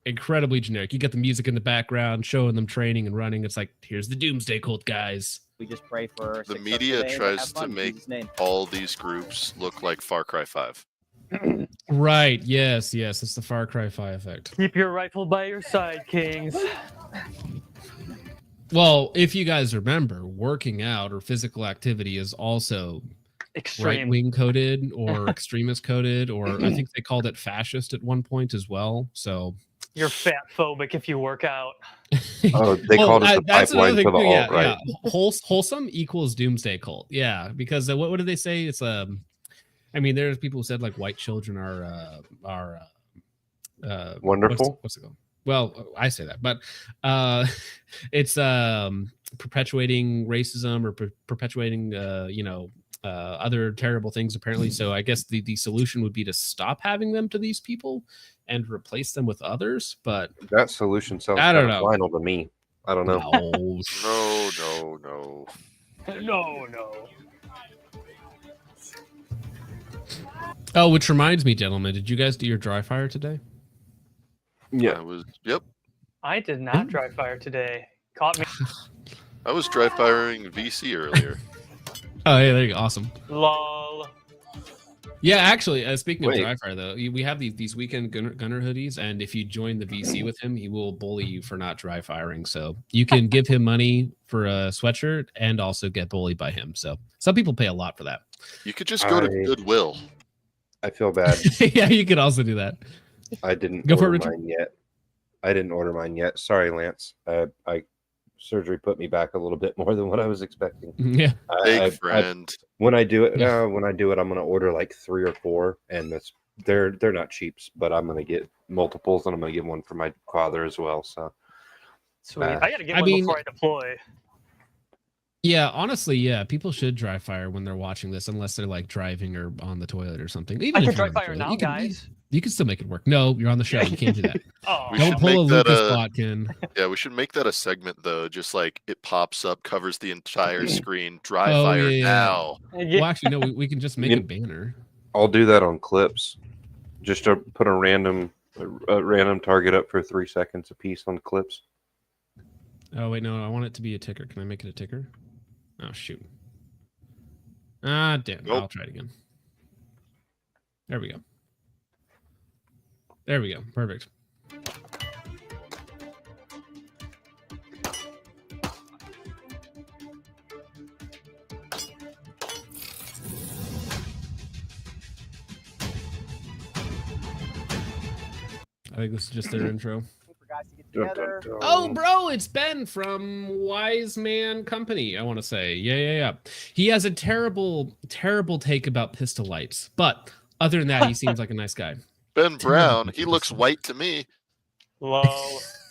incredibly generic. You get the music in the background showing them training and running. It's like, here's the doomsday cult guys. We just pray for the media tries to make all these groups look like Far Cry 5. Right. Yes. It's the Far Cry 5 effect. Keep your rifle by your side, Kings. Well, if you guys remember, working out or physical activity is also right-wing coded or extremist coded, or I think they called it fascist at one point as well. So you're fat phobic if you work out. Oh, they called it the pipeline to the alt, right? Yeah. Wholesome equals doomsday cult. Yeah, because what did they say? It's I mean, there's people who said like white children are wonderful. What's it called? well, I say that, but it's perpetuating racism or perpetuating, other terrible things apparently. So I guess the solution would be to stop having them to these people and replace them with others. But that solution sounds I don't kind of know. final to me. I don't know. No. Oh, which reminds me, gentlemen, did you guys do your dry fire today? Yeah. Yep. I did not dry fire today. Caught me. I was dry firing VC earlier. Oh, hey, there you go. Awesome. Lol. Yeah, actually, speaking of Wait. dry fire, though, we have these weekend gunner hoodies, and if you join the VC with him, he will bully you for not dry firing. So you can give him money for a sweatshirt and also get bullied by him. So some people pay a lot for that. You could just go to Goodwill. I feel bad. Yeah, you could also do that. I didn't Go for it, order Richard. mine yet. I didn't order mine yet. Sorry, Lance. Surgery put me back a little bit more than what I was expecting. Yeah. Big friend. When I do it, I'm gonna order like 3 or 4, and they're not cheaps, but I'm gonna get multiples, and I'm gonna get one for my father as well. So Sweet. I gotta get one before I deploy. Yeah, honestly, yeah, people should dry fire when they're watching this, unless they're like driving or on the toilet or something. Even I if can you're dry on the fire toilet, now, guys. You can still make it work. No, you're on the show. You can't do that. Oh. We Don't should pull a make that Lucas Botkin. Yeah, we should make that a segment though. Just like it pops up, covers the entire screen. Dry Oh, fire yeah. now. Well, actually, no, we can just make a banner. I'll do that on clips. Just to put a random target up for 3 seconds a piece on clips. Oh wait, no, I want it to be a ticker. Can I make it a ticker? Oh shoot. Ah, damn. Nope. I'll try it again. There we go. There we go. Perfect. I think this is just their intro. Oh, bro, it's Ben from Wise Man Company, I want to say. Yeah. He has a terrible take about pistol lights, but other than that, he seems like a nice guy. Ben Brown, he looks white to me. Low.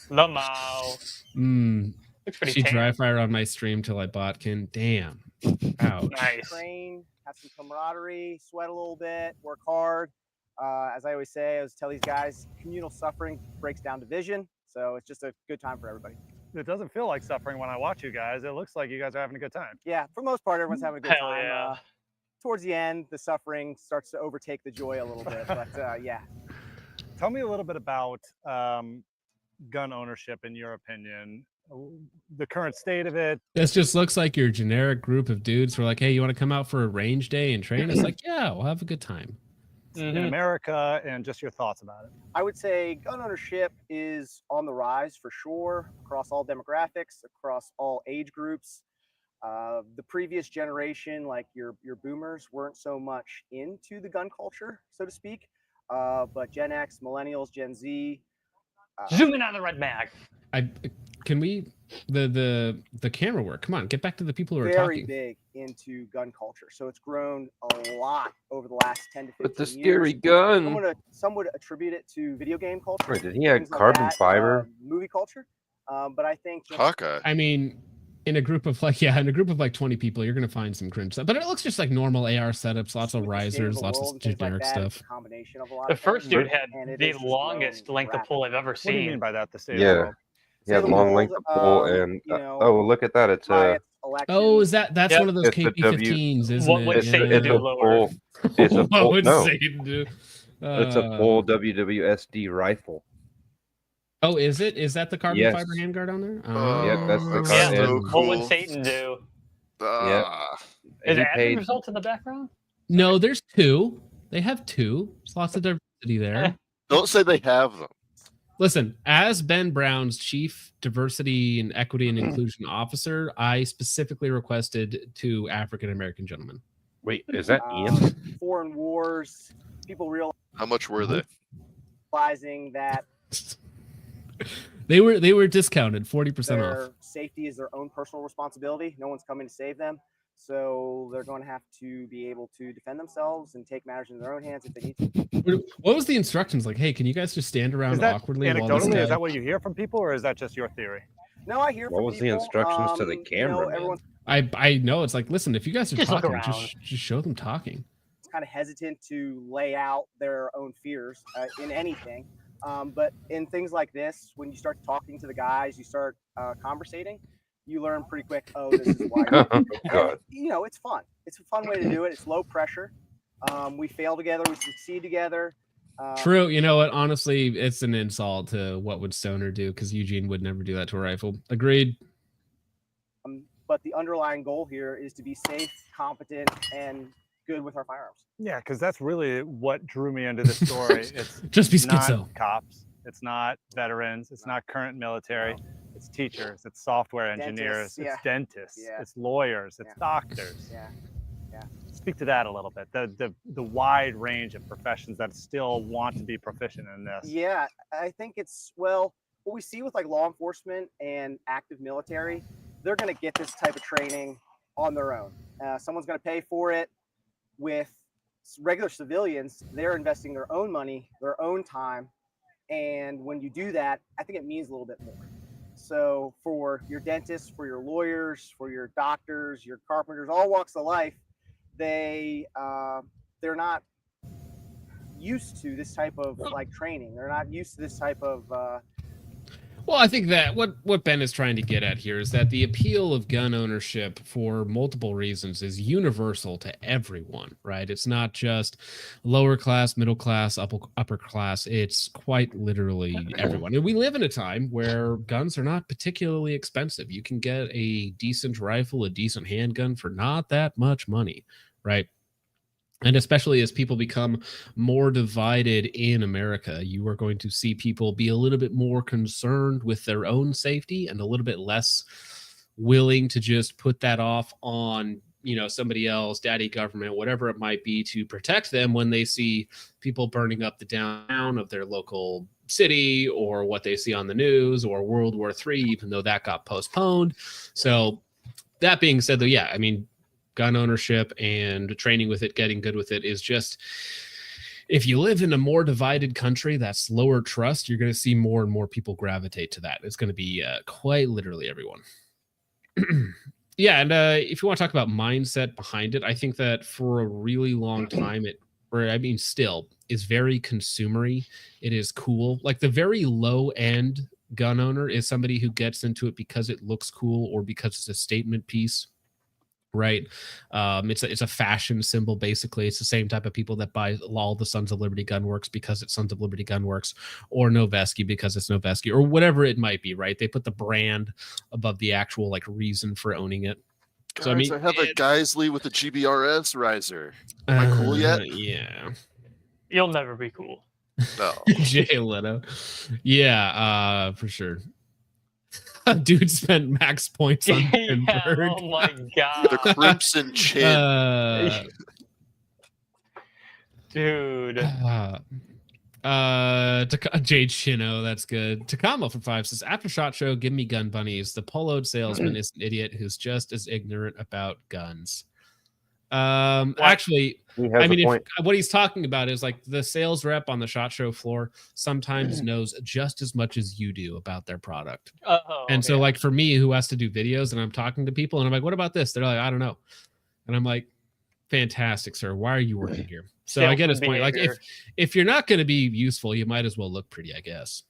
Lamau. Looks pretty She tan. dry fire on my stream till I botkin. Damn. Ouch. Nice. Train, have some camaraderie, sweat a little bit, work hard. As I always say, I always tell these guys, communal suffering breaks down division. So it's just a good time for everybody. It doesn't feel like suffering when I watch you guys. It looks like you guys are having a good time. Yeah, for the most part, everyone's having a good Hell time. yeah. Towards the end, the suffering starts to overtake the joy a little bit. But yeah. Tell me a little bit about gun ownership in your opinion, the current state of it. This just looks like your generic group of dudes who are like, hey, you want to come out for a range day and train? It's like, yeah, we'll have a good time. In America, and just your thoughts about it. I would say gun ownership is on the rise for sure, across all demographics, across all age groups. The previous generation, like your boomers, weren't so much into the gun culture, so to speak. But Gen X, millennials, Gen Z. Zooming on the red mag. Can we the camera work? Come on, get back to the people who are Very talking. big into gun culture, so it's grown a lot over the last 10 to 15 With the years. scary gun. Some would attribute it to video game culture. Wait, did he have things like carbon that, fiber? movie culture. But I think just Hawkeye. I mean, in a group of like 20 people, you're gonna find some cringe stuff. But it looks just like normal AR setups, lots of with the state of risers, the lots world of and things like generic that, it's stuff. a combination of a lot The of first things, dude had and it the has just longest grown length of pull I've ever What do you mean seen. by that? The state of the world? Yeah, the long world, length of pull and you know, oh, look at that! It's riots, elections. Oh, that's Yep. one of those It's a KP-15s, isn't What it? would Satan it's do a lower? full. It's a What full. would No, Satan do? it's a full WWSD rifle. Oh, is it? Is that the carbon Yes. fiber handguard on there? Yep, that's the that's Yeah. car- so What cool. would Satan do? Ah. Is He it admin paid- results in the background? No, there's two. They have two. There's lots of diversity there. Don't say they have them. Listen, as Ben Brown's chief diversity and equity and inclusion officer, I specifically requested 2 African American gentlemen. Wait, is that Ian? Foreign wars, people How much were they? realizing that They were discounted 40% off. their safety is their own personal responsibility. No one's coming to save them. So they're going to have to be able to defend themselves and take matters in their own hands if they need to. What was the instructions like? Hey, can you guys just stand around Is that awkwardly while this anecdotally? guy... Is that what you hear from people, or is that just your theory? No, I hear What from was the people. instructions to the camera? Everyone's I know it's like, listen, if you guys are Just look talking, around. just show them talking. kind of hesitant to lay out their own fears in anything. But in things like this, when you start talking to the guys, you start conversating, you learn pretty quick, oh, this is why. And, you know, it's fun. It's a fun way to do it. It's low pressure. We fail together. We succeed together. True. You know what? Honestly, it's an insult to what would Stoner do, because Eugene would never do that to a rifle. Agreed. But the underlying goal here is to be safe, competent, and good with our firearms. Yeah, because that's really what drew me into this story. It's Just be not schizo. cops. It's not veterans. It's not current military. It's teachers. It's software engineers. Dentists, It's dentists. It's lawyers. It's doctors. Yeah. Speak to that a little bit. The wide range of professions that still want to be proficient in this. Yeah, I think it's, well, what we see with like law enforcement and active military, they're going to get this type of training on their own. Someone's going to pay for it. With regular civilians, they're investing their own money, their own time. And when you do that, I think it means a little bit more. So for your dentists, for your lawyers, for your doctors, your carpenters, all walks of life, they're not used to this type of like training. They're not used to this type of Well, I think that what Ben is trying to get at here is that the appeal of gun ownership for multiple reasons is universal to everyone, right? It's not just lower class, middle class, upper class. It's quite literally everyone. And we live in a time where guns are not particularly expensive. You can get a decent rifle, a decent handgun for not that much money, right? And especially as people become more divided in America, you are going to see people be a little bit more concerned with their own safety and a little bit less willing to just put that off on, you know, somebody else, daddy government, whatever it might be, to protect them when they see people burning up the downtown of their local city, or what they see on the news, or World War III, even though that got postponed. So that being said, though, yeah, I mean, gun ownership and training with it, getting good with it is just, if you live in a more divided country that's lower trust, you're going to see more and more people gravitate to that. It's going to be quite literally everyone. Yeah, and if you want to talk about mindset behind it, I think that for a really long time, still is very consumery. It is cool. Like the very low end gun owner is somebody who gets into it because it looks cool or because it's a statement piece. Right. It's a fashion symbol, basically. It's the same type of people that buy all the Sons of Liberty Gunworks because it's Sons of Liberty Gunworks, or Noveski because it's Noveski, or whatever it might be, right? They put the brand above the actual like reason for owning it. Guys, So I mean, I have a Geisley with a GBRS riser. Am I cool yet? Yeah. You'll never be cool. No. Jay Leno. Yeah, for sure. Dude spent max points on Berg. Oh my god. The Crimson Chin. Dude. Jade Chino, that's good. Takamo for 5 says, after SHOT Show, give me gun bunnies. The poloed salesman is an idiot who's just as ignorant about guns. Actually, I mean, what he's talking about is like the sales rep on the SHOT Show floor sometimes knows just as much as you do about their product. And so like for me, who has to do videos and I'm talking to people and I'm like, what about this? They're like, I don't know. And I'm like, fantastic, sir. Why are you working here? So I get his point. Like if you're not going to be useful, you might as well look pretty, I guess.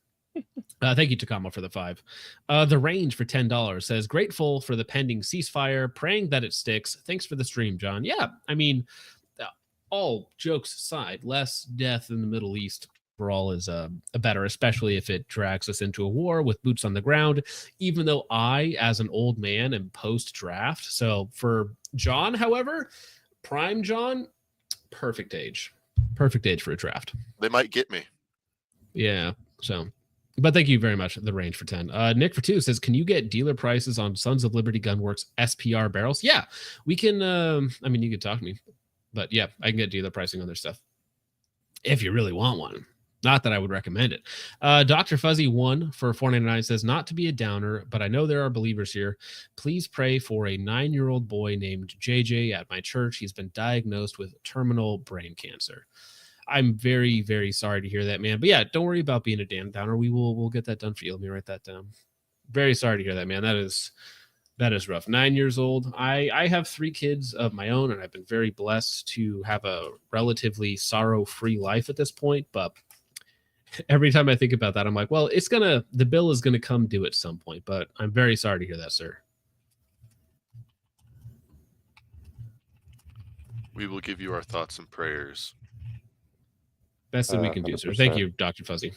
Thank you, Takamo, for the 5. The range for $10 says, grateful for the pending ceasefire, praying that it sticks. Thanks for the stream, John. Yeah, I mean, all jokes aside, less death in the Middle East overall is a better, especially if it drags us into a war with boots on the ground, even though I, as an old man, am post-draft. So for John, however, prime John, perfect age. Perfect age for a draft. They might get me. Yeah, so... But thank you very much. The range for 10. Nick for 2 says, can you get dealer prices on Sons of Liberty Gunworks SPR barrels? Yeah, we can. I mean, you could talk to me, but yeah, I can get dealer pricing on their stuff if you really want one. Not that I would recommend it. Dr. Fuzzy 1 for $4.99 says, not to be a downer, but I know there are believers here. Please pray for a 9-year-old boy named JJ at my church. He's been diagnosed with terminal brain cancer. I'm very, very sorry to hear that, man. But yeah, don't worry about being a damn downer. We'll get that done for you. Let me write that down. Very sorry to hear that, man. That is rough. 9 years old. I have 3 kids of my own, and I've been very blessed to have a relatively sorrow-free life at this point. But every time I think about that, I'm like, well, the bill is gonna come due at some point. But I'm very sorry to hear that, sir. We will give you our thoughts and prayers. Best that we can do, sir. Thank you, Dr. Fuzzy.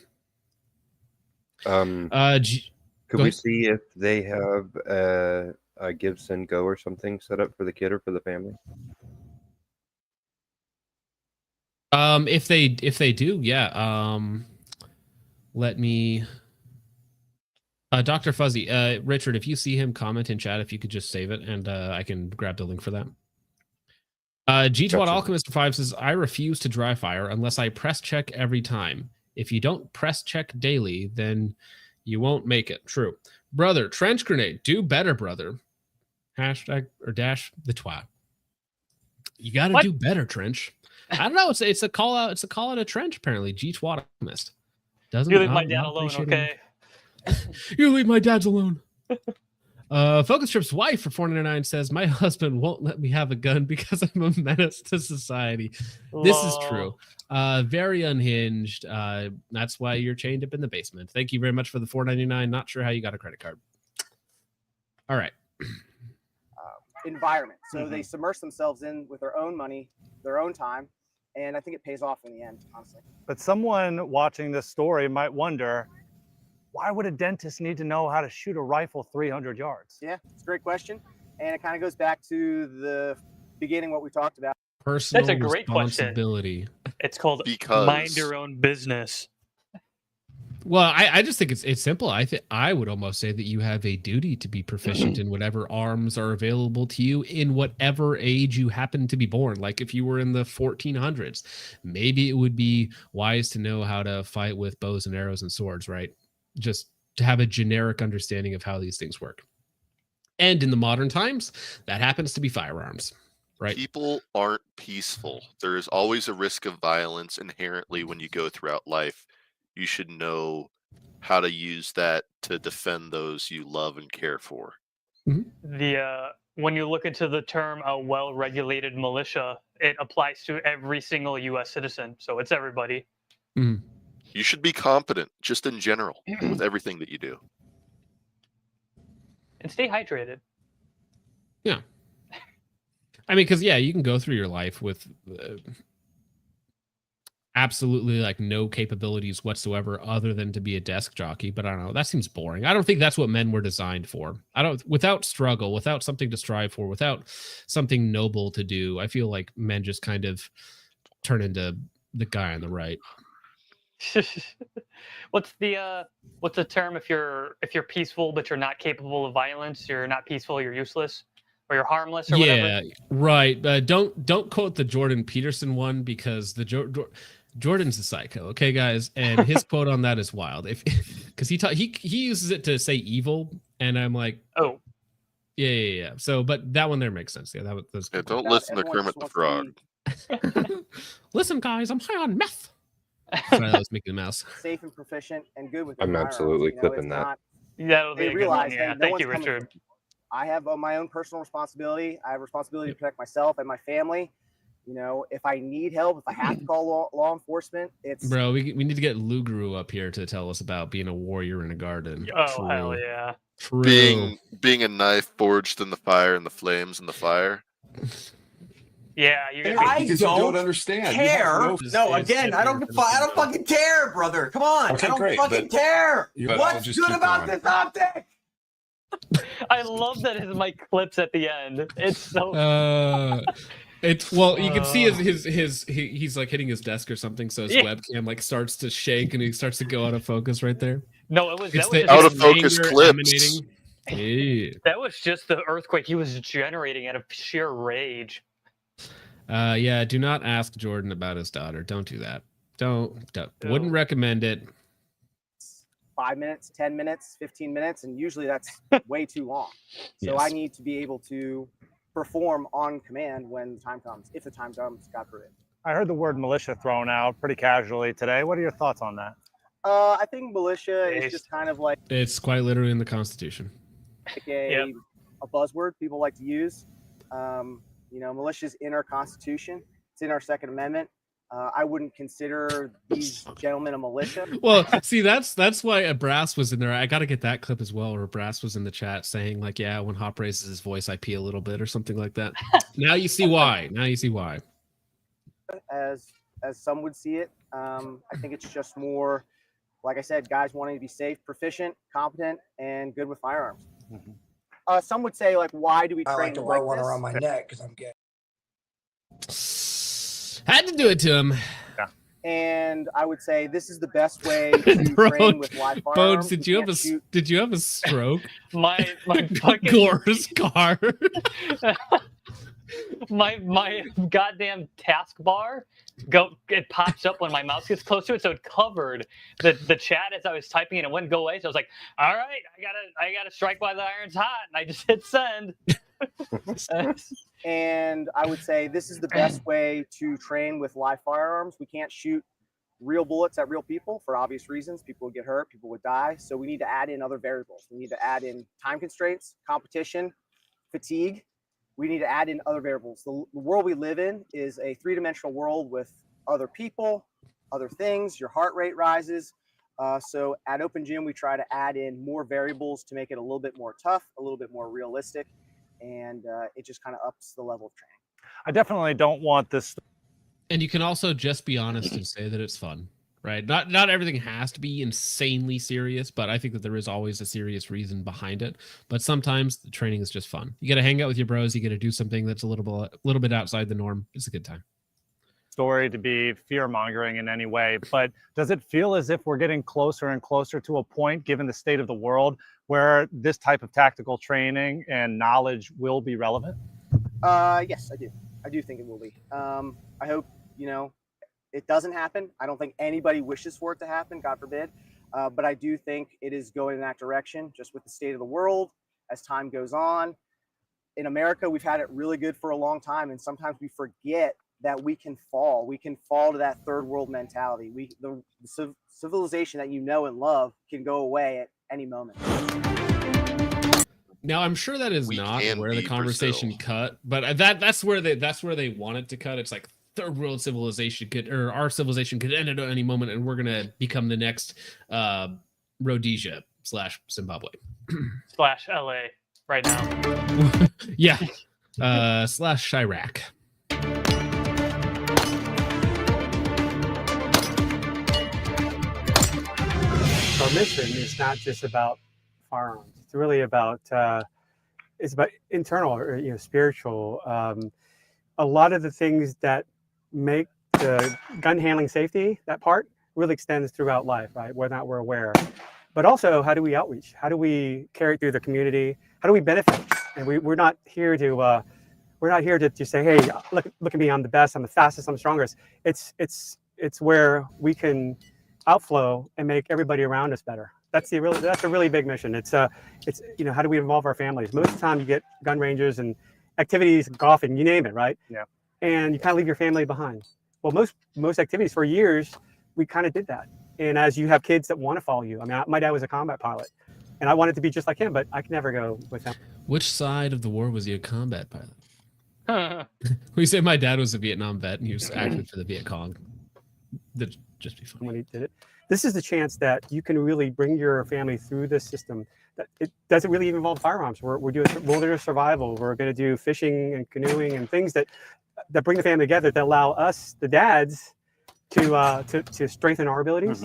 Could we see if they have a Give, Send, Go or something set up for the kid or for the family? If they do, yeah. Let me. Dr. Fuzzy, Richard, if you see him, comment in chat. If you could just save it, and I can grab the link for that. G2 Alchemist 5 says, I refuse to dry fire unless I press check every time. If you don't press check daily, then you won't make it. True. Brother, trench grenade. Do better, brother. Hashtag or dash the twat. You got to do better, Trench. I don't know. It's a call out. It's a call out of Trench, apparently. G2 Alchemist. Doesn't you leave my dad alone, okay? You leave my dad's alone. Focus Trip's wife for $4.99 says, my husband won't let me have a gun because I'm a menace to society. This is true. Very unhinged. That's why you're chained up in the basement. Thank you very much for the $4.99. Not sure how you got a credit card. All right. Environment. So they submerge themselves in with their own money, their own time, and I think it pays off in the end, honestly. But someone watching this story might wonder, why would a dentist need to know how to shoot a rifle 300 yards? Yeah, it's a great question. And it kind of goes back to the beginning, what we talked about. Personal That's a great responsibility. question. It's called mind your own business. Well, I just think it's simple. I would almost say that you have a duty to be proficient in whatever arms are available to you in whatever age you happen to be born. Like if you were in the 1400s, maybe it would be wise to know how to fight with bows and arrows and swords, right? Just to have a generic understanding of how these things work. And in the modern times, that happens to be firearms, right? People aren't peaceful. There is always a risk of violence inherently when you go throughout life. You should know how to use that to defend those you love and care for. The when you look into the term a well-regulated militia, it applies to every single U.S. citizen. So it's everybody. You should be competent, just in general, with everything that you do. And stay hydrated. Yeah. I mean, because, yeah, you can go through your life with absolutely like no capabilities whatsoever other than to be a desk jockey. But I don't know. That seems boring. I don't think that's what men were designed for. Without struggle, without something to strive for, without something noble to do, I feel like men just kind of turn into the guy on the right. What's the term if you're peaceful but you're not capable of violence? You're not peaceful, you're useless, or you're harmless, or whatever. Yeah, right. Don't quote the Jordan Peterson one because the Jordan's a psycho. Okay, guys, and his quote on that is wild. Because he uses it to say evil, and I'm like, oh, yeah. So, but that one there makes sense. Yeah, that's yeah. Don't listen to Kermit the Frog. Listen, guys, I'm high on meth. Sorry, that was Mickey Mouse. Safe and proficient and good with. I'm absolutely clipping that. That'll be they a good realize, one. Yeah, hey, thank you, Richard. I have my own personal responsibility. I have a responsibility to protect myself and my family. You know, if I need help, if I have to call law enforcement, it's bro. We need to get Luguru up here to tell us about being a warrior in a garden. Oh, true. Hell yeah! True. Being a knife forged in the fire and the flames and the fire. Yeah, I don't understand. Care. No, again, I don't fucking care, brother. Come on, okay, I don't great, fucking care. What's good about this optic? I love that his mic clips at the end. It's so. It's well, you can see he's like hitting his desk or something, so his webcam like starts to shake and he starts to go out of focus right there. No, it was out of focus clips. Yeah. That was just the earthquake he was generating out of sheer rage. Yeah, do not ask Jordan about his daughter. Don't do that. Don't. Wouldn't recommend it. 5 minutes, 10 minutes, 15 minutes, and usually that's way too long. So Yes. I need to be able to perform on command when the time comes, if the time comes, God forbid. I heard the word militia thrown out pretty casually today. What are your thoughts on that? I think militia is just kind of like It's quite literally in the Constitution. a buzzword people like to use. Militia is in our Constitution. It's in our Second Amendment. I wouldn't consider these gentlemen a militia. Well, see, that's why Brass was in there. I got to get that clip as well, where Brass was in the chat saying like, yeah, when Hop raises his voice, I pee a little bit or something like that. Now you see why. As some would see it, I think it's just more, like I said, guys wanting to be safe, proficient, competent, and good with firearms. Some would say, like, why do we train I like to like wear one this? around my neck because I'm gay. Had to do it to him. And I would say this is the best way to train with live firearms. Bones, did you have a stroke? my fucking Gore's car. my goddamn taskbar it pops up when my mouse gets close to it, so it covered the chat as I was typing and it wouldn't go away. So I was like, all right, I gotta strike while the iron's hot, and I just hit send. And I would say this is the best way to train with live firearms. We can't shoot real bullets at real people for obvious reasons. People would get hurt, people would die. So we need to add in other variables. We need to add in time constraints, competition, fatigue. We need to add in other variables. The world we live in is a three-dimensional world with other people, other things. Your heart rate rises. So at Open Gym, we try to add in more variables to make it a little bit more tough, a little bit more realistic, and it just kind of ups the level of training. I definitely don't want this. And you can also just be honest and say that it's fun, right? Not everything has to be insanely serious, but I think that there is always a serious reason behind it. But sometimes the training is just fun. You got to hang out with your bros. You got to do something that's a little bit outside the norm. It's a good time. Story to be fear-mongering in any way, but does it feel as if we're getting closer and closer to a point, given the state of the world, where this type of tactical training and knowledge will be relevant? Yes, I do. I do think it will be. I hope, it doesn't happen. I don't think anybody wishes for it to happen, God forbid. But I do think it is going in that direction, just with the state of the world as time goes on. In America, we've had it really good for a long time, and sometimes we forget that we can fall. We can fall to that third world mentality. The civilization that you know and love can go away at any moment. Now, I'm sure that is not where the conversation cut, but that's where they want it to cut. It's like third world civilization or our civilization could end at any moment, and we're gonna become the next Rhodesia / Zimbabwe / LA right now. Yeah, / Chirac. Our mission is not just about firearms. It's really about internal or spiritual. A lot of the things that make the gun handling safety, that part, really extends throughout life, right? Whether or not we're aware. But also, how do we outreach? How do we carry it through the community? How do we benefit? And we're not here to just say, hey, look at me, I'm the best, I'm the fastest, I'm the strongest. It's where we can outflow and make everybody around us better. That's a really big mission. It's how do we involve our families? Most of the time you get gun ranges and activities, golfing, you name it, right? Yeah. And you kind of leave your family behind. Well, most activities for years, we kind of did that. And as you have kids that want to follow you, I mean, my dad was a combat pilot and I wanted to be just like him, but I could never go with him. Which side of the war was he a combat pilot? We say my dad was a Vietnam vet and he was active for the Viet Cong. That'd just be fun. When he did it. This is the chance that you can really bring your family through this system. That it doesn't really even involve firearms. We're doing wilderness survival. We're going to do fishing and canoeing and things that bring the family together, that allow us, the dads, to strengthen our abilities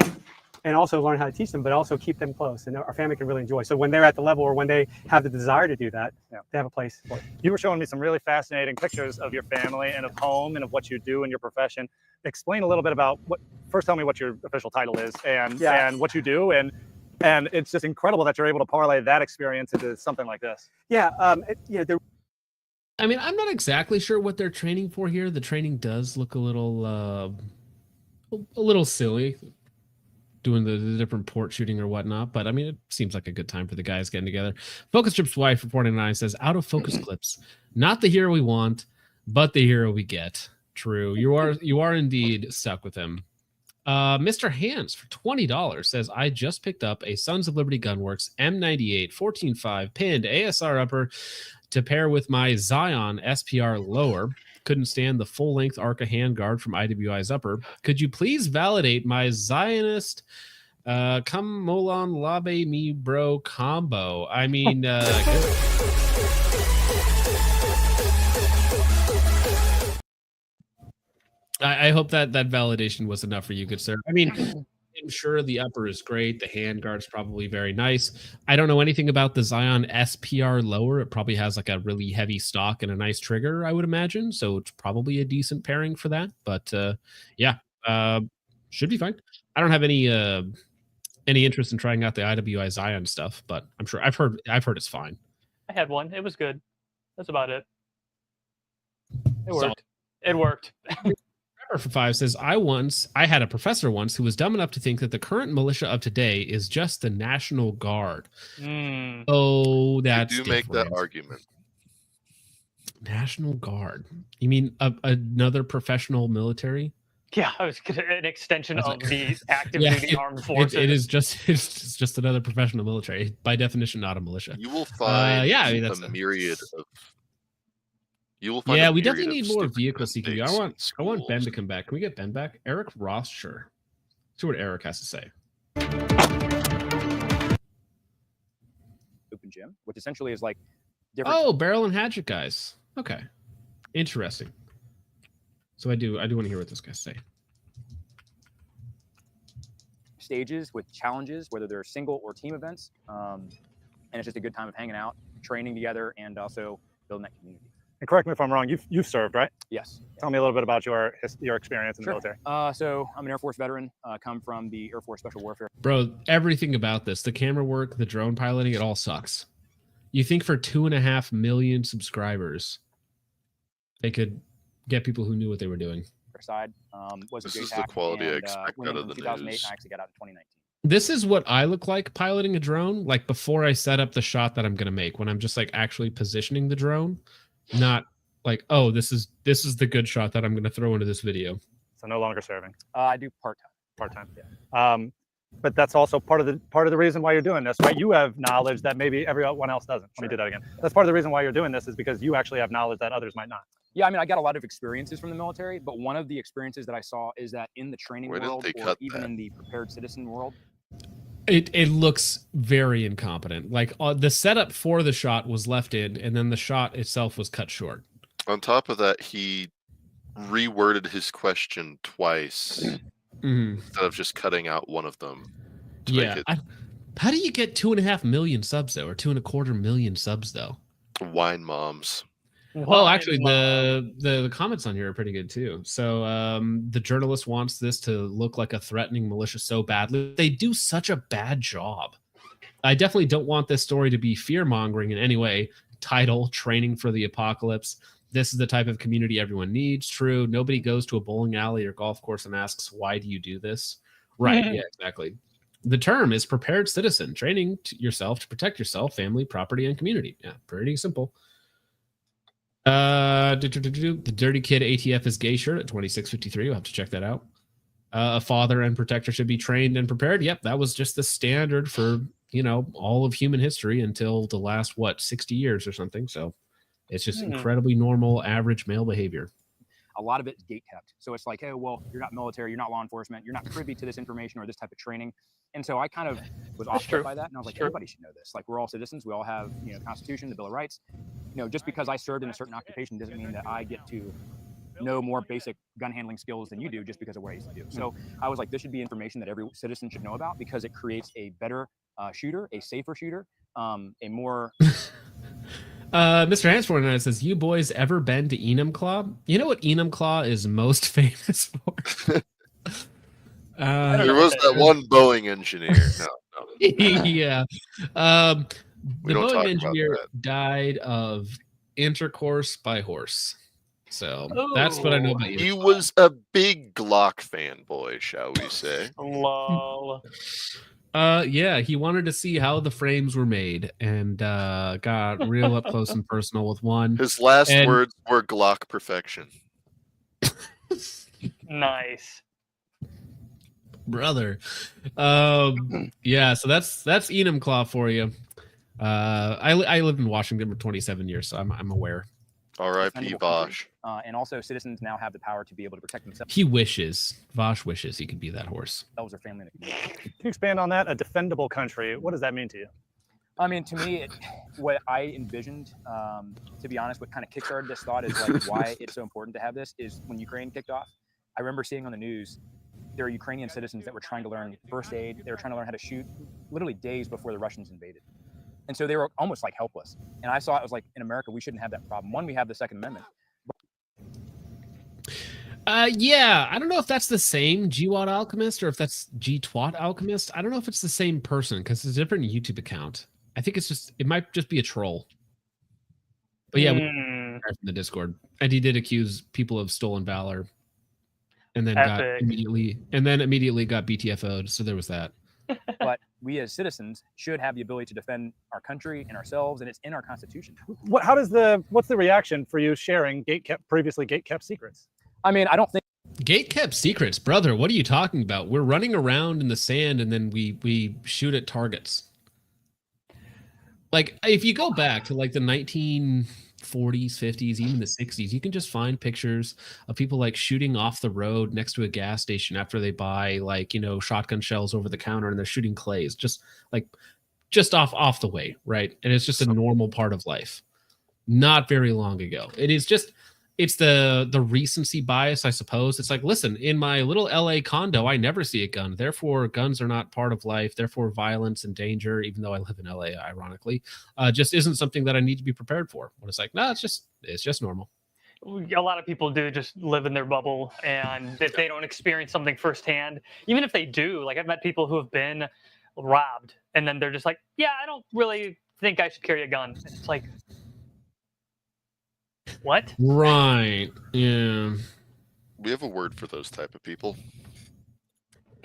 and also learn how to teach them, but also keep them close and our family can really enjoy. So when they're at the level or when they have the desire to do that, they have a place for it. You were showing me some really fascinating pictures of your family and of home and of what you do in your profession. Explain a little bit about first tell me what your official title is and what you do. And it's just incredible that you're able to parlay that experience into something like this. Yeah. I mean, I'm not exactly sure what they're training for here. The training does look a little a little silly doing the different port shooting or whatnot, but I mean, it seems like a good time for the guys getting together. Focus Trip's wife for 49 says, out of focus clips, not the hero we want, but the hero we get. True. You are indeed stuck with him. Mr. Hands for $20 says, I just picked up a Sons of Liberty Gunworks M98 14.5 pinned ASR upper to pair with my Zion SPR lower. Couldn't stand the full-length Arca handguard from IWI's upper. Could you please validate my Zionist come Molon Labe me bro combo? I mean, I hope that validation was enough for you, good sir. I mean, I'm sure the upper is great. The handguard's probably very nice. I don't know anything about the Zion SPR lower. It probably has like a really heavy stock and a nice trigger, I would imagine. So it's probably a decent pairing for that. But yeah, should be fine. I don't have any interest in trying out the IWI Zion stuff, but I'm sure I've heard it's fine. I had one. It was good. That's about it. It worked. It worked. For 5 says, I had a professor once who was dumb enough to think that the current militia of today is just the National Guard. Oh, that's you do make that argument. National Guard. You mean another professional military? Yeah, I was an extension of the active duty armed forces. It's just another professional military. By definition, not a militia. You will find that's a myriad of. You will find we definitely need more vehicle seeking. I want Ben to come back. Can we get Ben back? Eric Ross, sure. See what Eric has to say. Open gym, which essentially is like different. Oh, barrel and hatchet guys. Okay, interesting. So I do want to hear what this guys say. Stages with challenges, whether they're single or team events, and it's just a good time of hanging out, training together, and also building that community. And correct me if I'm wrong. You've served, right? Yes. Tell me a little bit about your experience in the military. So I'm an Air Force veteran. Come from the Air Force Special Warfare. Bro, everything about this, the camera work, the drone piloting, it all sucks. You think for 2.5 million subscribers, they could get people who knew what they were doing? Side was this is the quality I expect out of the 2008, news. I actually got out in 2019. This is what I look like piloting a drone, like before I set up the shot that I'm going to make, when I'm just like actually positioning the drone. Not like, oh, this is the good shot that I'm going to throw into this video. So no longer serving. I do part-time. Part-time. Yeah. But that's also part of the reason why you're doing this, right? You have knowledge that maybe everyone else doesn't. Let me do that again. That's part of the reason why you're doing this is because you actually have knowledge that others might not. Yeah, I mean, I got a lot of experiences from the military, but one of the experiences that I saw is that in the training world, or even in the prepared citizen world, it looks very incompetent. Like the setup for the shot was left in, and then the shot itself was cut short. On top of that, he reworded his question twice instead of just cutting out one of them. Yeah. How do you get 2.5 million subs though, or 2.25 million subs though? Wine moms. Well, actually, the comments on here are pretty good too. So the journalist wants this to look like a threatening militia so badly. They do such a bad job. I definitely don't want this story to be fear-mongering in any way. Title, training for the apocalypse. This is the type of community everyone needs. True. Nobody goes to a bowling alley or golf course and asks, why do you do this? Right. Yeah, exactly. The term is prepared citizen, training yourself to protect yourself, family, property, and community. Yeah, pretty simple. The Dirty Kid ATF is gay shirt at 26.53. We'll have to check that out. A father and protector should be trained and prepared. Yep, that was just the standard for, all of human history until the last, 60 years or something. So it's just incredibly normal, average male behavior. A lot of it is gate kept. So it's like, hey, well, you're not military, you're not law enforcement, you're not privy to this information or this type of training. And so I kind of was offset by that. And I was like, everybody should know this. Like, we're all citizens. We all have, the Constitution, the Bill of Rights. Just because I served in a certain occupation doesn't mean that I get to know more basic gun handling skills than you do just because of what I used to do. So I was like, this should be information that every citizen should know about because it creates a better shooter, a safer shooter, a more... Mr. Hans49 says, you boys ever been to Enumclaw? You know what Enumclaw is most famous for? There was that one Boeing engineer. No. Yeah. The Boeing engineer died of intercourse by horse. So that's what I know about you. He was a big Glock fanboy, shall we say? Lol. Yeah, he wanted to see how the frames were made, and got real up close and personal with one. His last words were Glock perfection. Nice. Brother. Yeah, so that's Enumclaw for you. I lived in Washington for 27 years, so I'm aware. R.I.P. Vosh. And also, citizens now have the power to be able to protect themselves. He wishes. Vosh wishes he could be that horse. Or family. Can you expand on that? A defendable country. What does that mean to you? I mean, to me, what I envisioned, to be honest, what kind of kickstarted this thought is like why it's so important to have this is when Ukraine kicked off. I remember seeing on the news there are Ukrainian citizens that were trying to learn first aid. They were trying to learn how to shoot literally days before the Russians invaded. And so they were almost like helpless. And I saw it was like, in America, we shouldn't have that problem. One, we have the Second Amendment. Yeah, I don't know if that's the same GWAT Alchemist or if that's GTWAT Alchemist. I don't know if it's the same person because it's a different YouTube account. I think it might just be a troll. But yeah, from the Discord. And he did accuse people of stolen valor. And then immediately got BTFO'd. So there was that. But we as citizens should have the ability to defend our country and ourselves, and it's in our Constitution. What's the reaction for you sharing previously gate-kept secrets? I mean, I don't think gate-kept secrets, brother. What are you talking about? We're running around in the sand and then we shoot at targets. Like if you go back to like the 1940s, 50s, even the 60s, you can just find pictures of people like shooting off the road next to a gas station after they buy like, shotgun shells over the counter and they're shooting clays just off the way, right? And it's just a normal part of life. Not very long ago. It's the recency bias, I suppose. It's like, listen, in my little LA condo, I never see a gun. Therefore, guns are not part of life. Therefore, violence and danger, even though I live in LA, ironically, just isn't something that I need to be prepared for. When it's like, no, it's just normal. A lot of people do just live in their bubble, and if they don't experience something firsthand, even if they do, like I've met people who have been robbed, and then they're just like, yeah, I don't really think I should carry a gun. And it's like, what? Right. Yeah. We have a word for those type of people.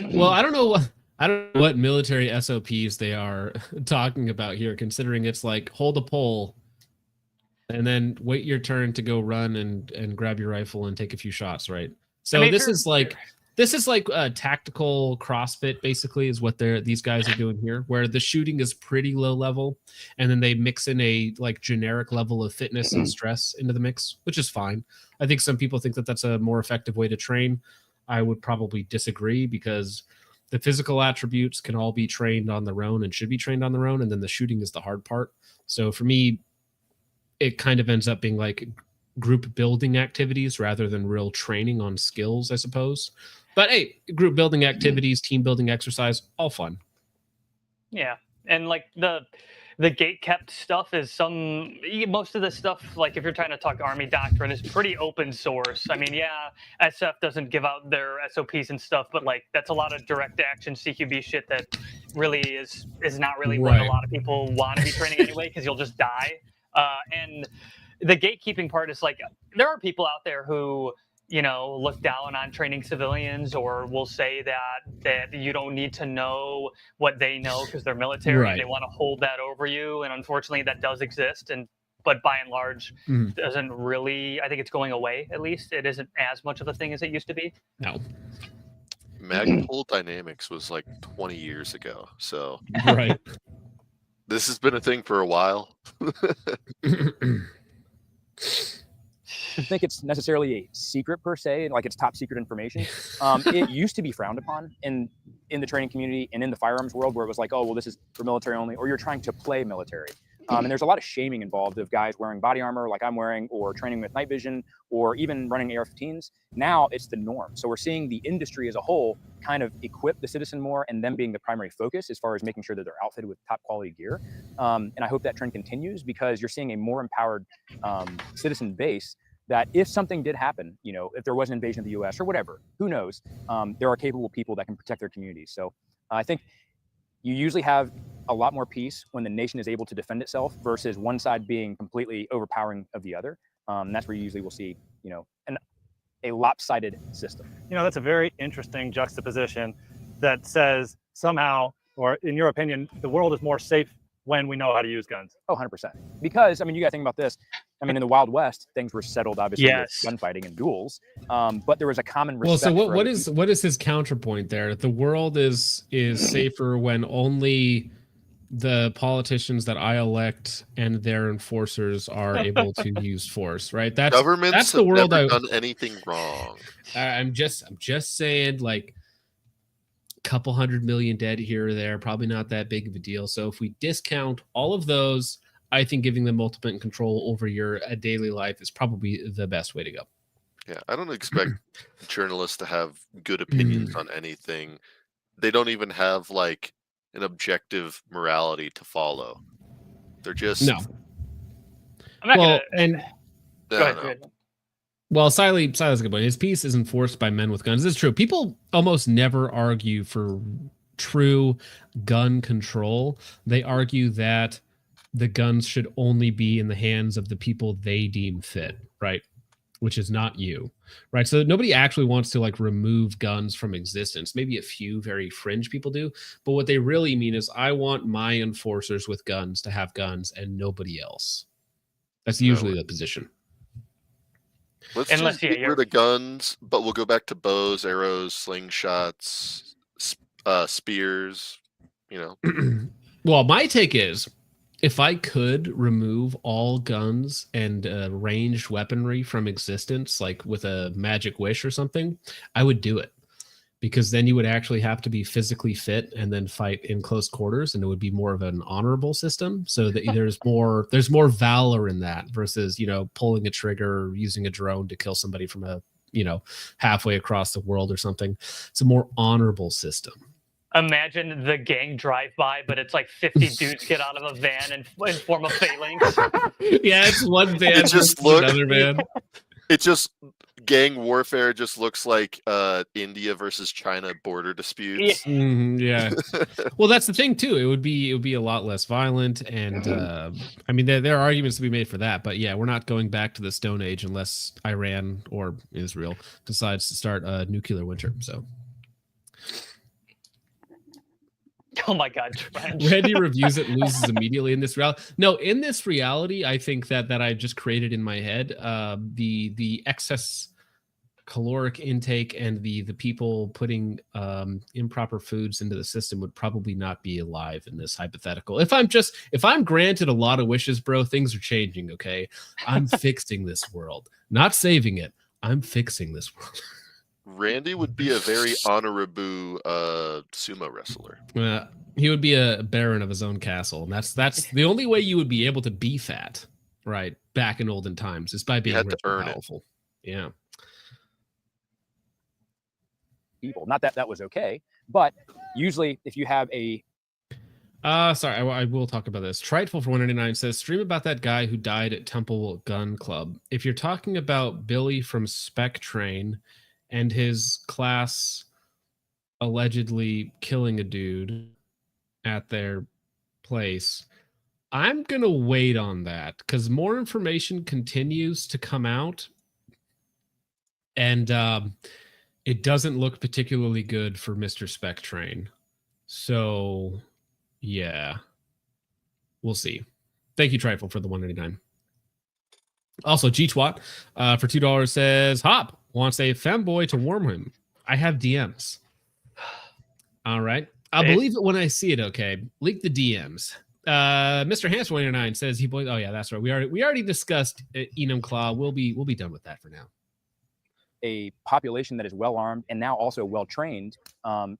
Well, I don't know what military SOPs they are talking about here, considering it's like hold a pole and then wait your turn to go run and grab your rifle and take a few shots, right? So this is like a tactical CrossFit, basically, is what these guys are doing here, where the shooting is pretty low level, and then they mix in a like generic level of fitness and stress into the mix, which is fine. I think some people think that that's a more effective way to train. I would probably disagree because the physical attributes can all be trained on their own and should be trained on their own, and then the shooting is the hard part. So for me, it kind of ends up being like group building activities rather than real training on skills, I suppose. But hey, group building activities, team building exercise, all fun. Yeah, and like the gate kept stuff is most of the stuff, like if you're trying to talk Army doctrine, is pretty open source. I mean, yeah, SF doesn't give out their SOPs and stuff, but like that's a lot of direct action CQB shit that really is not really what a lot of people want to be training anyway, because you'll just die. And the gatekeeping part is like there are people out there who look down on training civilians, or will say that you don't need to know what they know because they're military. Right. And they want to hold that over you, and unfortunately that does exist. But by and large, doesn't really. I think it's going away. At least it isn't as much of a thing as it used to be. No. Magpul Dynamics was like 20 years ago, so right. This has been a thing for a while. I think it's necessarily a secret per se, like it's top secret information. It used to be frowned upon in the training community and in the firearms world, where it was like, oh, well, this is for military only, or you're trying to play military. And there's a lot of shaming involved of guys wearing body armor like I'm wearing, or training with night vision, or even running AR-15s. Now it's the norm. So we're seeing the industry as a whole kind of equip the citizen more, and them being the primary focus as far as making sure that they're outfitted with top quality gear. And I hope that trend continues, because you're seeing a more empowered citizen base that if something did happen, if there was an invasion of the US or whatever, who knows, there are capable people that can protect their communities. So I think you usually have a lot more peace when the nation is able to defend itself versus one side being completely overpowering of the other. That's where you usually will see, a lopsided system. That's a very interesting juxtaposition that says somehow, or in your opinion, the world is more safe when we know how to use guns. Oh, 100%. Because, you got to think about this. In the Wild West, things were settled, obviously, with gunfighting and duels. But there was a common respect. Well, so what is his counterpoint there? The world is safer when only the politicians that I elect and their enforcers are able to use force, right? Governments that's the world have never done anything wrong. I'm just saying, like, a couple 100 million dead here or there, probably not that big of a deal. So if we discount all of those, I think giving them ultimate control over your daily life is probably the best way to go. Yeah, I don't expect journalists to have good opinions on anything. They don't even have like an objective morality to follow. They're just no. I'm not well, gonna... and go ahead. Well, Siley has a good point. His peace is enforced by men with guns. This is true. People almost never argue for true gun control. They argue that the guns should only be in the hands of the people they deem fit, right? Which is not you, right? So nobody actually wants to like remove guns from existence. Maybe a few very fringe people do, but what they really mean is I want my enforcers with guns to have guns and nobody else. That's usually the position. Let's just get rid of guns, but we'll go back to bows, arrows, slingshots, spears, Well, my take is, if I could remove all guns and ranged weaponry from existence, like with a magic wish or something, I would do it. Because then you would actually have to be physically fit and then fight in close quarters, and it would be more of an honorable system. So that there's more valor in that versus, pulling a trigger or using a drone to kill somebody from halfway across the world or something. It's a more honorable system. Imagine the gang drive-by, but it's like 50 dudes get out of a van and form a phalanx. Yeah, it's one van versus another van. It just gang warfare just looks like India versus China border disputes. Yeah. Well, that's the thing too. It would be a lot less violent, and there are arguments to be made for that. But yeah, we're not going back to the Stone Age unless Iran or Israel decides to start a nuclear winter. So. Oh my God, Trench. Randy reviews it, loses immediately in this reality. No, in this reality, I think that I just created in my head, the excess caloric intake and the people putting improper foods into the system would probably not be alive in this hypothetical. If I'm granted a lot of wishes, bro, things are changing. Okay, I'm fixing this world, not saving it. I'm fixing this world. Randy would be a very honorable sumo wrestler. He would be a baron of his own castle, and that's the only way you would be able to be fat, right? Back in olden times, is by being rich and powerful. Yeah. People, not that was okay, but usually if you have a sorry, I will talk about this. Triteful for 199 says, stream about that guy who died at Temple Gun Club. If you're talking about Billy from Spec Train and his class allegedly killing a dude at their place, I'm going to wait on that because more information continues to come out, and it doesn't look particularly good for Mr. Spec Train. So, yeah, we'll see. Thank you, Trifle, for the 199. Also, G-Twat for $2 says, Hop wants a femboy to warm him. I have DMs. All right. I'll believe it when I see it, okay? Leak the DMs. Mr. Hanson 199 says he boys. Oh yeah, that's right. We already discussed Enum Claw. We'll be done with that for now. A population that is well armed and now also well trained,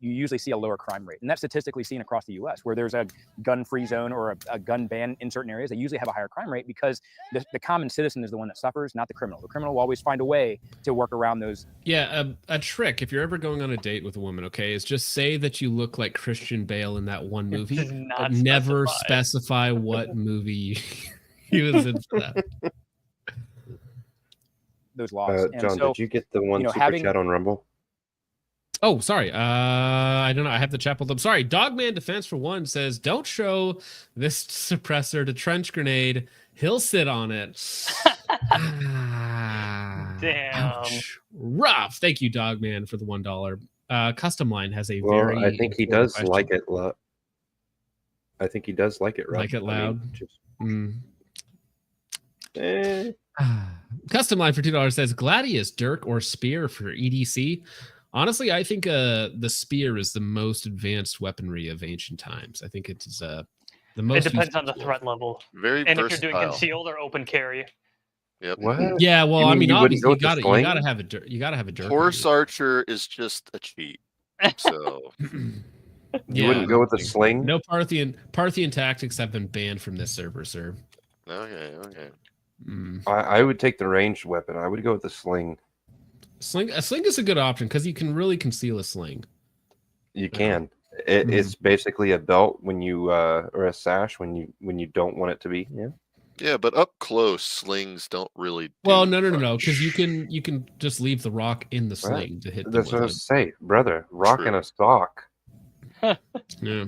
you usually see a lower crime rate, and that's statistically seen across the U.S. Where there's a gun-free zone or a gun ban in certain areas, they usually have a higher crime rate because the common citizen is the one that suffers, not the criminal. The criminal will always find a way to work around those. Yeah, a trick if you're ever going on a date with a woman, okay, is just say that you look like Christian Bale in that one movie, but never specify what movie he was in for that. Those laws. John, did you get the one super chat on Rumble? Oh, sorry. I don't know. I have the chat pulled up. Sorry. Dogman Defense for One says, don't show this suppressor to Trench Grenade. He'll sit on it. Damn. Ouch. Rough. Thank you, Dogman, for the $1. Custom Line has a Well, very. I think he important does question. like it. I think he does like it. Rough. Like it loud. I mean, Custom Line for $2 says Gladius, Dirk, or Spear for EDC. Honestly, I think the Spear is the most advanced weaponry of ancient times. I think it is the most. It depends on the threat level. Very and versatile. if you're doing concealed or open carry. Yep. What? Yeah, well, I mean, obviously, you got to sling? have a Dirk. You got to have a Dirk. Horse Archer is just a cheat. So you wouldn't go with a sling? No Parthian tactics have been banned from this server, sir. Okay. I would take the ranged weapon. I would go with the sling. A sling is a good option because you can really conceal a sling. You can. It's basically a belt when you or a sash when you don't want it to be. Yeah. Yeah, but up close, slings don't really. Well, no, because you can just leave the rock in the sling to hit. That's what I was saying, brother. Rock in a sock. Yeah.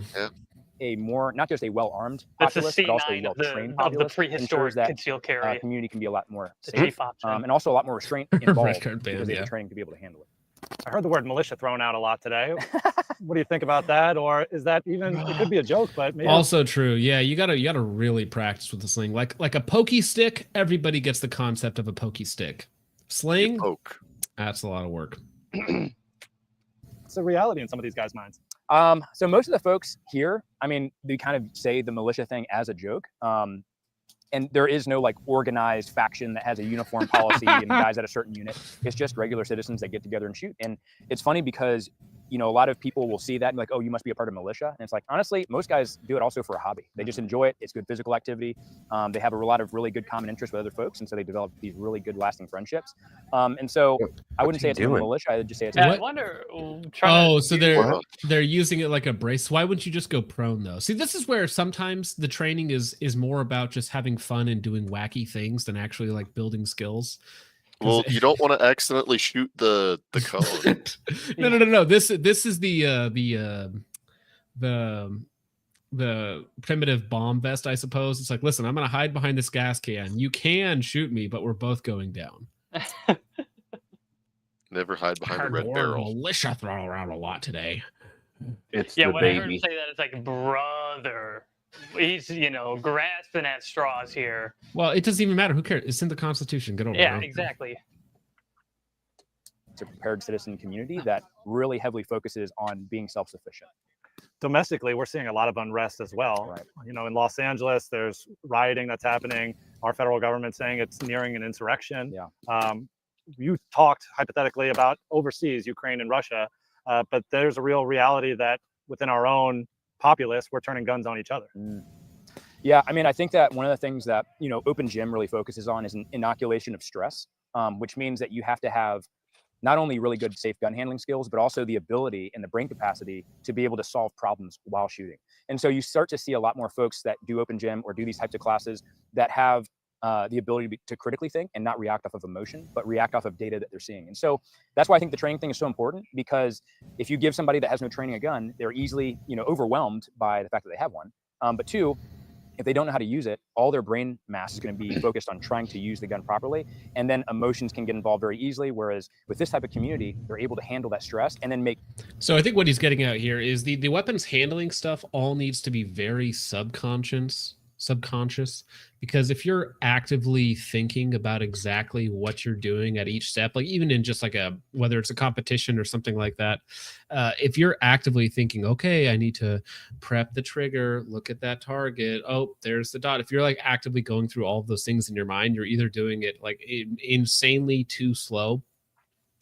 A more, not just a well-armed That's the populace, but also a C9 well-trained of the populace prehistoric ensures that concealed carry. community can be a lot more The safe, chief option. and also a lot more restraint involved Record band, because they yeah. have training to be able to handle it. I heard the word militia thrown out a lot today. What do you think about that? Or is that even? It could be a joke, but maybe. Also true. Yeah, you gotta really practice with the sling. Like a pokey stick. Everybody gets the concept of a pokey stick. Sling. Poke. That's a lot of work. It's a reality in some of these guys' minds. So most of the folks here, I mean, they kind of say the militia thing as a joke. And there is no like organized faction that has a uniform policy and guys at a certain unit. It's just regular citizens that get together and shoot. And it's funny because, you know, a lot of people will see that and be like, oh, you must be a part of militia. And it's like, honestly, most guys do it also for a hobby. They just enjoy it. It's good physical activity. They have a lot of really good common interests with other folks. And so they develop these really good lasting friendships. And so I wouldn't say it's a militia. I would just say it's I wonder. So they're using it like a brace. Why wouldn't you just go prone though? See, this is where sometimes the training is more about just having fun and doing wacky things than actually like building skills. Well, you don't want to accidentally shoot the cone. No. This is the primitive bomb vest, I suppose. It's like, listen, I'm gonna hide behind this gas can. You can shoot me, but we're both going down. Never hide behind a red barrel. Militia thrown around a lot today. It's Yeah, the when I heard him baby. say that, it's like, brother, he's grasping at straws here. Well, it doesn't even matter. Who cares? It's in the Constitution. Get over it. Yeah, exactly. a prepared citizen community that really heavily focuses on being self-sufficient. Domestically, we're seeing a lot of unrest as well. Right. You know, in Los Angeles, there's rioting that's happening. Our federal government saying it's nearing an insurrection. Yeah. You talked hypothetically about overseas, Ukraine and Russia, but there's a real reality that within our own populace, we're turning guns on each other. Yeah, I mean, I think that one of the things that, you know, Open Gym really focuses on is an inoculation of stress, which means that you have to have not only really good safe gun handling skills, but also the ability and the brain capacity to be able to solve problems while shooting. And so you start to see a lot more folks that do Open Gym or do these types of classes that have the ability to critically think and not react off of emotion, but react off of data that they're seeing. And so that's why I think the training thing is so important, because if you give somebody that has no training a gun, they're easily, you know, overwhelmed by the fact that they have one. But two, if they don't know how to use it, all their brain mass is going to be focused on trying to use the gun properly. And then emotions can get involved very easily. Whereas with this type of community, they're able to handle that stress and then make. So I think what he's getting at here is the weapons handling stuff all needs to be very subconscious, because if you're actively thinking about exactly what you're doing at each step, like even in just like whether it's a competition or something like that, if you're actively thinking, okay, I need to prep the trigger, look at that target, oh, there's the dot. If you're like actively going through all of those things in your mind, you're either doing it like insanely too slow,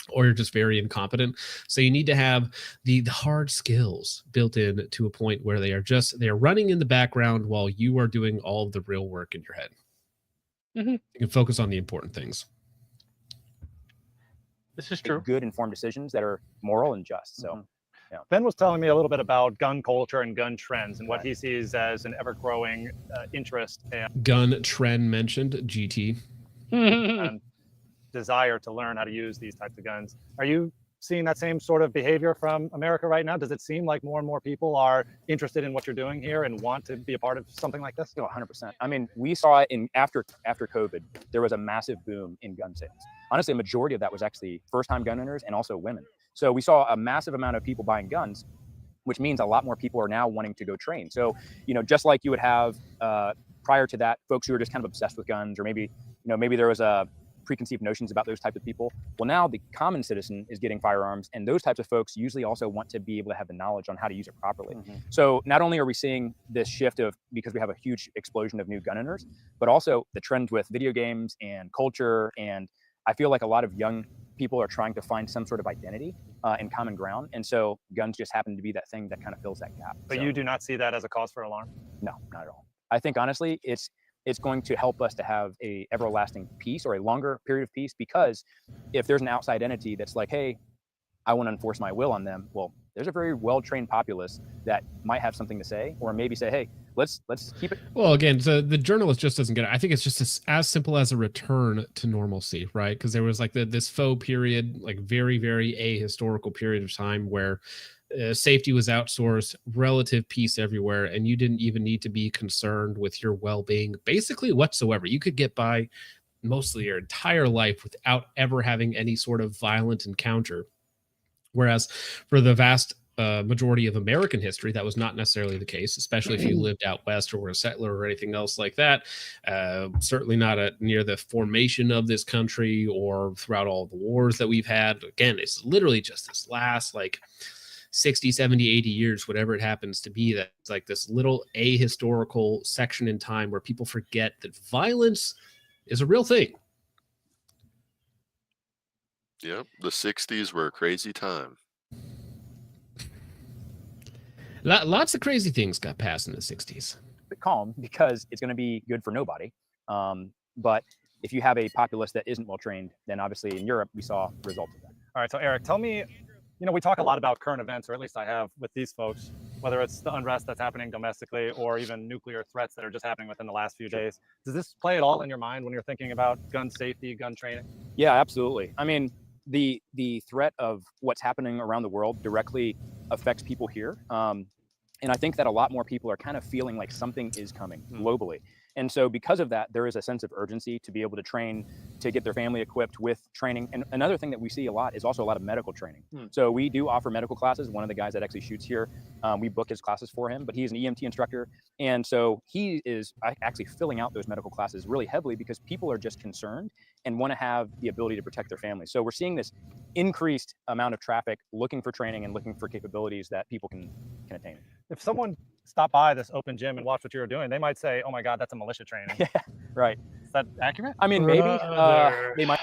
or you're just very incompetent. So you need to have the hard skills built in to a point where they're running in the background while you are doing all of the real work in your head. Mm-hmm. You can focus on the important things. This is true. Good informed decisions that are moral and just. So, yeah. Ben was telling me a little bit about gun culture and gun trends and what he sees as an ever-growing interest and gun trend mentioned, GT. and desire to learn how to use these types of guns. Are you seeing that same sort of behavior from America right now? Does it seem like more and more people are interested in what you're doing here and want to be a part of something like this? 100%. I mean, we saw it after COVID, there was a massive boom in gun sales. Honestly, a majority of that was actually first-time gun owners and also women. So we saw a massive amount of people buying guns, which means a lot more people are now wanting to go train. So, just like you would have prior to that, folks who were just kind of obsessed with guns, or maybe there was a preconceived notions about those types of people. Well, now the common citizen is getting firearms, and those types of folks usually also want to be able to have the knowledge on how to use it properly. So not only are we seeing this shift because we have a huge explosion of new gun owners, but also the trend with video games and culture. And I feel like a lot of young people are trying to find some sort of identity and common ground. And so guns just happen to be that thing that kind of fills that gap. But you do not see that as a cause for alarm? No, not at all. I think honestly, it's going to help us to have a everlasting peace, or a longer period of peace, because if there's an outside entity that's like, hey, I want to enforce my will on them, well, there's a very well-trained populace that might have something to say, or maybe say, hey, let's keep it. Well, again, so the journalist just doesn't get it. I think it's just as simple as a return to normalcy, right? Because there was like this faux period, like very, very ahistorical period of time where safety was outsourced, relative peace everywhere, and you didn't even need to be concerned with your well-being basically whatsoever. You could get by most of your entire life without ever having any sort of violent encounter. Whereas for the vast majority of American history, that was not necessarily the case, especially if you lived out west or were a settler or anything else like that. Certainly not near the formation of this country or throughout all the wars that we've had. Again, it's literally just this last 60, 70, 80 years, whatever it happens to be, that's like this little ahistorical section in time where people forget that violence is a real thing. Yep, the 60s were a crazy time. Lots of crazy things got passed in the 60s. Calm, because it's going to be good for nobody. But if you have a populace that isn't well trained, then obviously in Europe we saw results of that. All right, so Eric, tell me, we talk a lot about current events, or at least I have with these folks, whether it's the unrest that's happening domestically or even nuclear threats that are just happening within the last few days. Does this play at all in your mind when you're thinking about gun safety, gun training? Yeah, absolutely. I mean, the threat of what's happening around the world directly affects people here. And I think that a lot more people are kind of feeling like something is coming globally. And so because of that, there is a sense of urgency to be able to train, to get their family equipped with training. And another thing that we see a lot is also a lot of medical training. So we do offer medical classes. One of the guys that actually shoots here, we book his classes for him, but he's an EMT instructor. And so he is actually filling out those medical classes really heavily because people are just concerned and want to have the ability to protect their families. So we're seeing this increased amount of traffic looking for training and looking for capabilities that people can attain. If someone stopped by this open gym and watched what you were doing, they might say, oh my God, that's a militia training. Yeah, right. Is that accurate? I mean, maybe they might.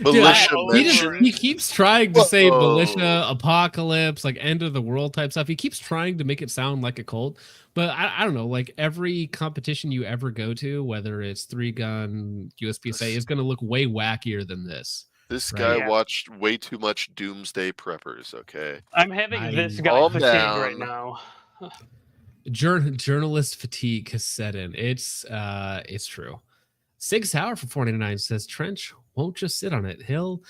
Militia he keeps trying to say militia, apocalypse, like end of the world type stuff. He keeps trying to make it sound like a cult, but I don't know, like every competition you ever go to, whether it's 3-gun, USPSA, is going to look way wackier than this. This guy watched way too much Doomsday Preppers, okay? I'm having this guy fatigue right now. Journalist fatigue has set in. It's true. Sig Sauer for 499 says Trench won't just sit on it. He'll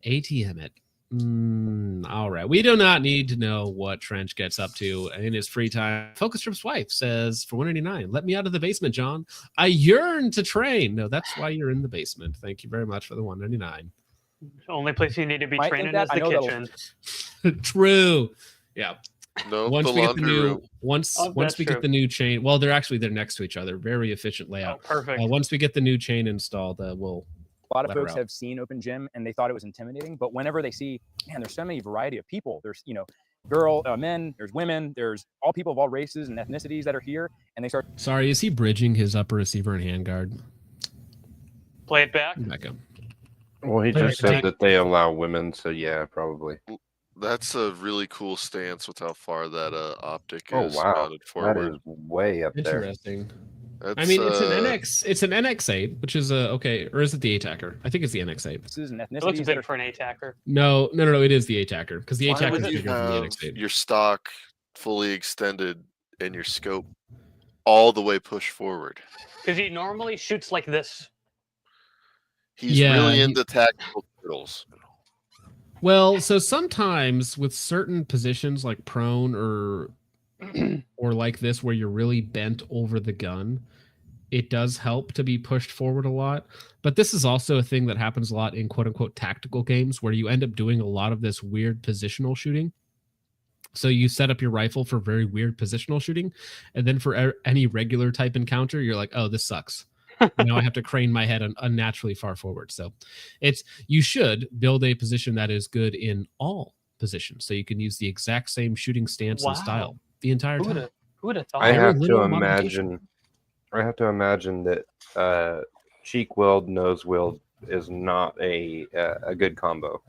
ATM it. All right. We do not need to know what Trench gets up to in his free time. Focus Trip's wife says for 189, let me out of the basement, John. I yearn to train. No, that's why you're in the basement. Thank you very much for the 199. The only place you need to be training is the kitchen. True. Yeah. No, once the we get the laundry new room. once we get the new chain, well, they're next to each other. Very efficient layout. Oh, perfect. Once we get the new chain installed, we'll. A lot of folks have seen Open Gym and they thought it was intimidating, but whenever they see, man, there's so many variety of people. There's men, there's women, there's all people of all races and ethnicities that are here, and they start. Sorry, is he bridging his upper receiver and handguard? Play it back. Back up. Well, he just said that they allow women, so yeah, probably. That's a really cool stance with how far that optic is. Oh wow, mounted forward. that is way up there. Interesting. That's, I mean, it's an NX8, which is okay, or is it the ATACR? I think it's the NX8. This is an It looks big for an ATACR. No, it is the ATACR because the Why ATACR would is you bigger than the have NX8. your stock fully extended and your scope all the way pushed forward? Because he normally shoots like this. He's really into tactical turtles. Well, so sometimes with certain positions like prone or like this where you're really bent over the gun, it does help to be pushed forward a lot. But this is also a thing that happens a lot in quote unquote tactical games where you end up doing a lot of this weird positional shooting. So you set up your rifle for very weird positional shooting, and then for any regular type encounter, you're like, oh, this sucks. Now I have to crane my head unnaturally far forward. So you should build a position that is good in all positions, so you can use the exact same shooting stance and style the entire time. Who would have thought? I have to imagine that cheek weld, nose weld is not a good combo,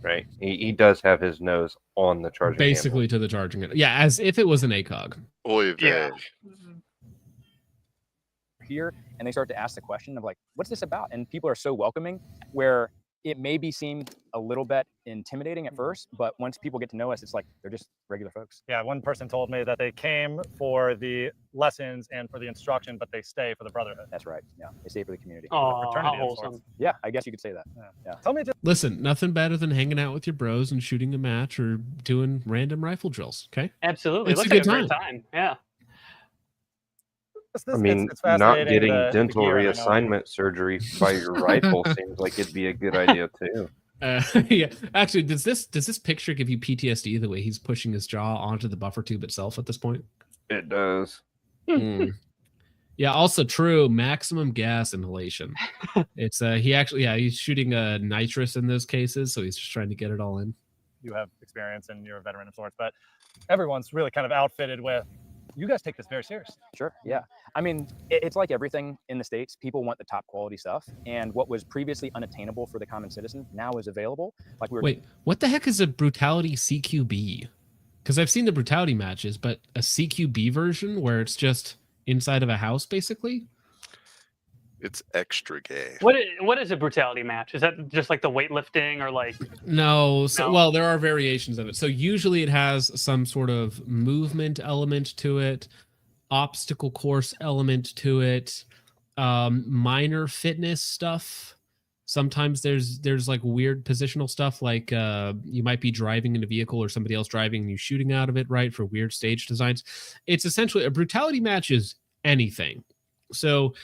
right? He does have his nose on the charging basically handle. to the charging handle. Yeah, as if it was an ACOG. Oy vey. Here, and they start to ask the question of like, what's this about? And people are so welcoming where it maybe seem a little bit intimidating at first, but once people get to know us, it's like they're just regular folks. Yeah, one person told me that they came for the lessons and for the instruction, but they stay for the brotherhood. That's right. Yeah, they stay for the community. Oh, Fraternity how of sorts. wholesome. Yeah, I guess you could say that. Yeah. Tell me, Listen, nothing better than hanging out with your bros and shooting a match or doing random rifle drills. Okay, Absolutely. It's Looks a like good a great time. Yeah. I mean, it's not fascinating, getting the dental gear, I know. reassignment surgery by your rifle seems like it'd be a good idea too. Yeah, actually, does this picture give you PTSD the way he's pushing his jaw onto the buffer tube itself at this point? It does. Yeah, also true. Maximum gas inhalation. It's he's shooting nitrous in those cases, so he's just trying to get it all in. You have experience and you're a veteran of sorts, but everyone's really kind of outfitted with, you guys take this very seriously. Sure. Yeah. I mean, it's like everything in the States. People want the top quality stuff. And what was previously unattainable for the common citizen now is available. Like Wait, what the heck is a brutality CQB? Because I've seen the brutality matches, but a CQB version where it's just inside of a house, basically? It's extra gay. What is a brutality match? Is that just like the weightlifting or like? No. So, well, there are variations of it. So usually it has some sort of movement element to it, obstacle course element to it, minor fitness stuff. Sometimes there's like weird positional stuff, like you might be driving in a vehicle or somebody else driving and you shooting out of it, right, for weird stage designs. It's essentially a brutality match is anything. So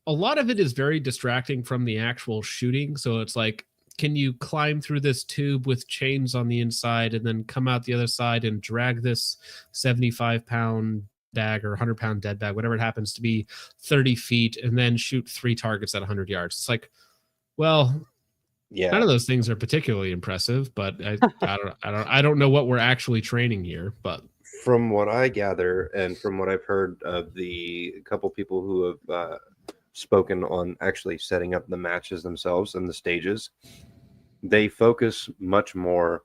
a lot of it is very distracting from the actual shooting. So it's like, can you climb through this tube with chains on the inside and then come out the other side and drag this 75-pound bag or 100-pound dead bag, whatever it happens to be, 30 feet and then shoot 3 targets at 100 yards? It's like, well, yeah, none of those things are particularly impressive, but I don't know what we're actually training here. But from what I gather and from what I've heard of the couple people who have spoken on actually setting up the matches themselves and the stages, they focus much more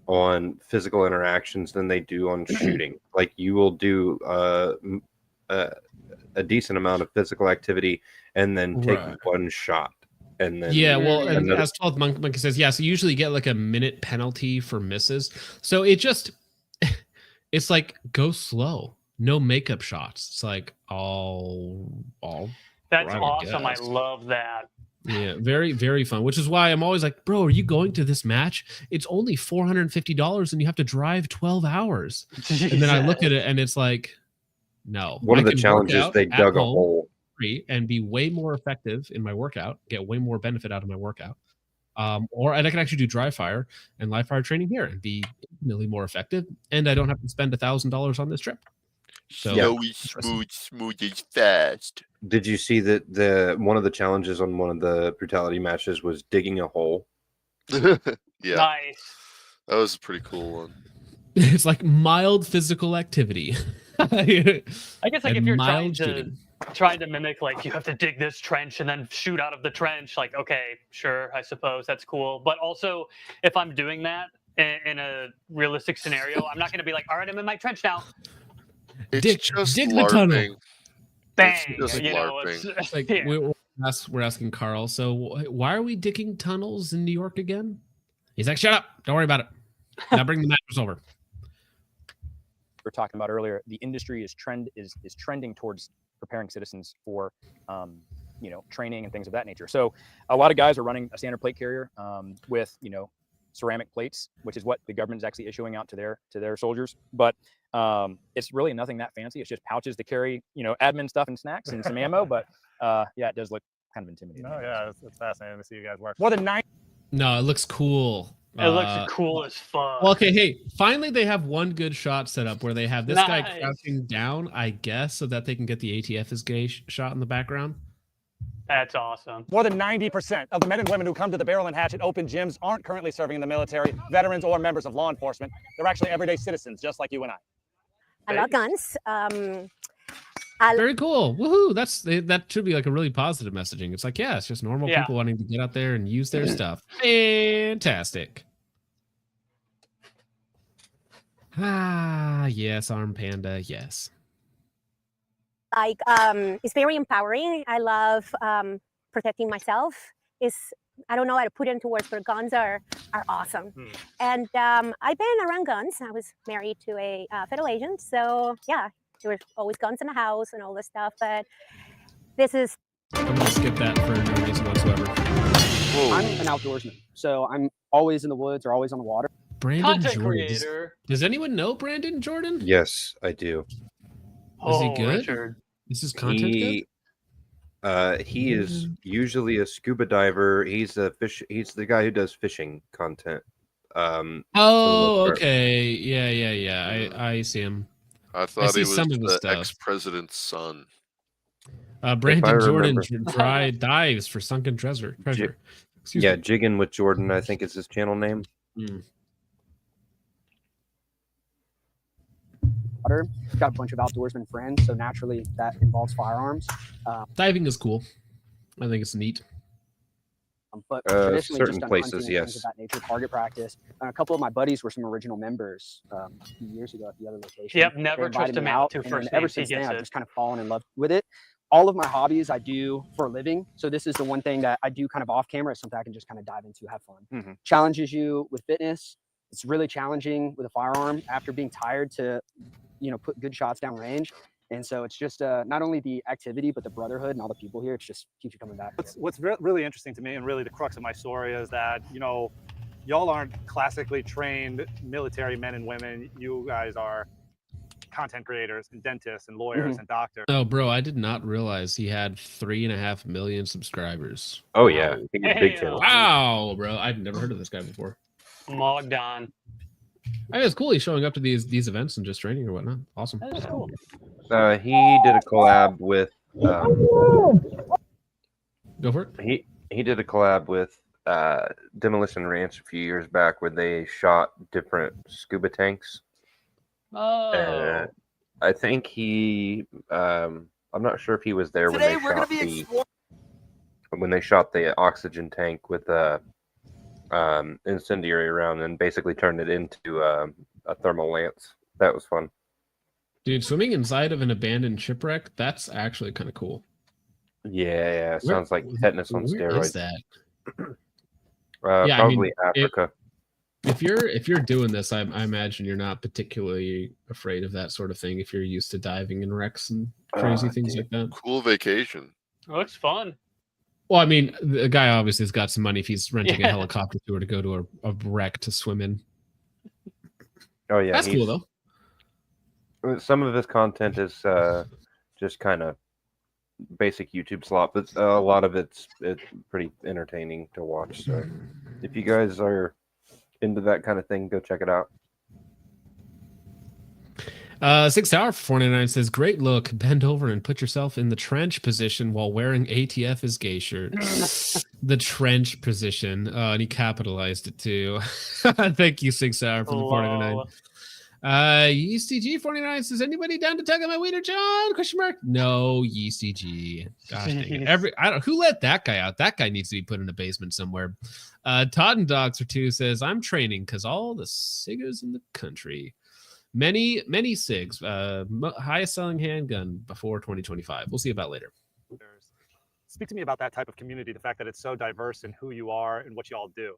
on physical interactions than they do on shooting. Like you will do a decent amount of physical activity and then take one shot. And then and as 12 Monkey says, so usually you get like a minute penalty for misses. So it's like go slow, no makeup shots. It's like all that's right, awesome. I love that. Yeah, very, very fun, which is why I'm always like, bro, are you going to this match? It's only $450 and you have to drive 12 hours. And then I look at it and it's like, no. One of the challenges, they dug a hole and be way more effective in my workout, get way more benefit out of my workout. And I can actually do dry fire and live fire training here and be infinitely more effective. And I don't have to spend $1,000 on this trip. So smooth is fast. Did you see that one of the challenges on one of the brutality matches was digging a hole? Yeah. Nice. That was a pretty cool one. It's like mild physical activity. I guess like if you're trying to mimic, like you have to dig this trench and then shoot out of the trench, like, okay, sure, I suppose that's cool. But also if I'm doing that in a realistic scenario, I'm not going to be like, all right, I'm in my trench now. It's just dig LARPing. the tunnel. Bang. It's just You know, LARPing. it's, Like yeah. we're asking Carl, so why are we digging tunnels in New York again? He's like, shut up, don't worry about it. Now bring the mattress over. We're talking about earlier, the industry is trending towards preparing citizens for training and things of that nature. So a lot of guys are running a standard plate carrier with ceramic plates, which is what the government is actually issuing out to their soldiers. But it's really nothing that fancy. It's just pouches to carry, admin stuff and snacks and some ammo. But yeah, it does look kind of intimidating. Oh yeah, it's fascinating to see you guys work. More than 9. No, it looks cool. It looks cool as fuck. Well, okay, hey, finally they have one good shot set up where they have this guy Nice. crouching down, I guess, so that they can get the ATF is gay shot in the background. That's awesome. More than 90% of the men and women who come to the Barrel and Hatchet open gyms aren't currently serving in the military, veterans, or members of law enforcement. They're actually everyday citizens, just like you and I. I love guns. Very cool. Woohoo. That should be like a really positive messaging. It's like, yeah, it's just normal people wanting to get out there and use their stuff. Fantastic. Ah, yes, Arm Panda, yes. Like, it's very empowering. I love protecting myself. I don't know how to put it into words, but guns are awesome. And I've been around guns. I was married to a federal agent, so yeah, there were always guns in the house and all this stuff. But this is. I'm gonna skip that for no reason whatsoever. I'm an outdoorsman, so I'm always in the woods or always on the water. Brandon Content Jordan. creator. Does anyone know Brandon Jordan? Yes, I do. Is he good? Richard. Is his content good? He is usually a scuba diver. He's the guy who does fishing content. Oh, okay. Yeah. I see him. I thought he was some of his the stuff. ex-president's son. Brandon Jordan dives for sunken treasure. Excuse me. Jigging with Jordan, I think is his channel name. Got a bunch of outdoorsman friends, so naturally that involves firearms. Diving is cool. I think it's neat. But traditionally certain just done places, hunting and yes. things of that nature, target practice. And a couple of my buddies were some original members a few years ago at the other location. Yep, never They invited trust a me man out, with two and first then ever names. He since then, gets I've it. just kind of fallen in love with it. All of my hobbies I do for a living. So this is the one thing that I do kind of off camera. It's something I can just kind of dive into, have fun. Challenges you with fitness. It's really challenging with a firearm after being tired to, put good shots down range. And so it's just not only the activity, but the brotherhood and all the people here. It just keeps you coming back. What's really interesting to me, and really the crux of my story, is that y'all aren't classically trained military men and women. You guys are content creators and dentists and lawyers and doctors. Oh, bro, I did not realize he had 3.5 million subscribers. Oh yeah, I think it's a big channel. Wow, bro, I've never heard of this guy before. Mogged on. I mean, it's cool he's showing up to these events and just training or whatnot. Awesome. That is cool. He did a collab with. Go for it. He did a collab with Demolition Ranch a few years back where they shot different scuba tanks. Oh. I think he. I'm not sure if he was there Today when we're gonna they be shot when they shot the oxygen tank with a incendiary round and basically turned it into a thermal lance. That was fun. Dude, swimming inside of an abandoned shipwreck, that's actually kind of cool. Yeah. Sounds like tetanus on Where steroids. is that? Probably Africa. If you're doing this, I imagine you're not particularly afraid of that sort of thing if you're used to diving in wrecks and crazy things like that. Cool vacation. It looks fun. Well, I mean, the guy obviously has got some money if he's renting a helicopter tour to go to a wreck to swim in. Oh yeah, that's cool though. Some of his content is just kind of basic YouTube slop, but a lot of it's pretty entertaining to watch. So if you guys are into that kind of thing, go check it out. 6 Tower for 499 says, great look. Bend over and put yourself in the trench position while wearing ATF is gay shirt. The trench position. And he capitalized it too. Thank you, 6 Tower for the 499. YeastyG 49 says, anybody down to tug on my wiener, John? Question mark. No, YeastyG. Gosh dang it. Who let that guy out? That guy needs to be put in a basement somewhere. Todd and Dogs for 2 says, I'm training because all the siggers in the country. Many SIGs. Highest selling handgun before 2025. We'll see about later. Speak to me about that type of community, the fact that it's so diverse in who you are and what you all do.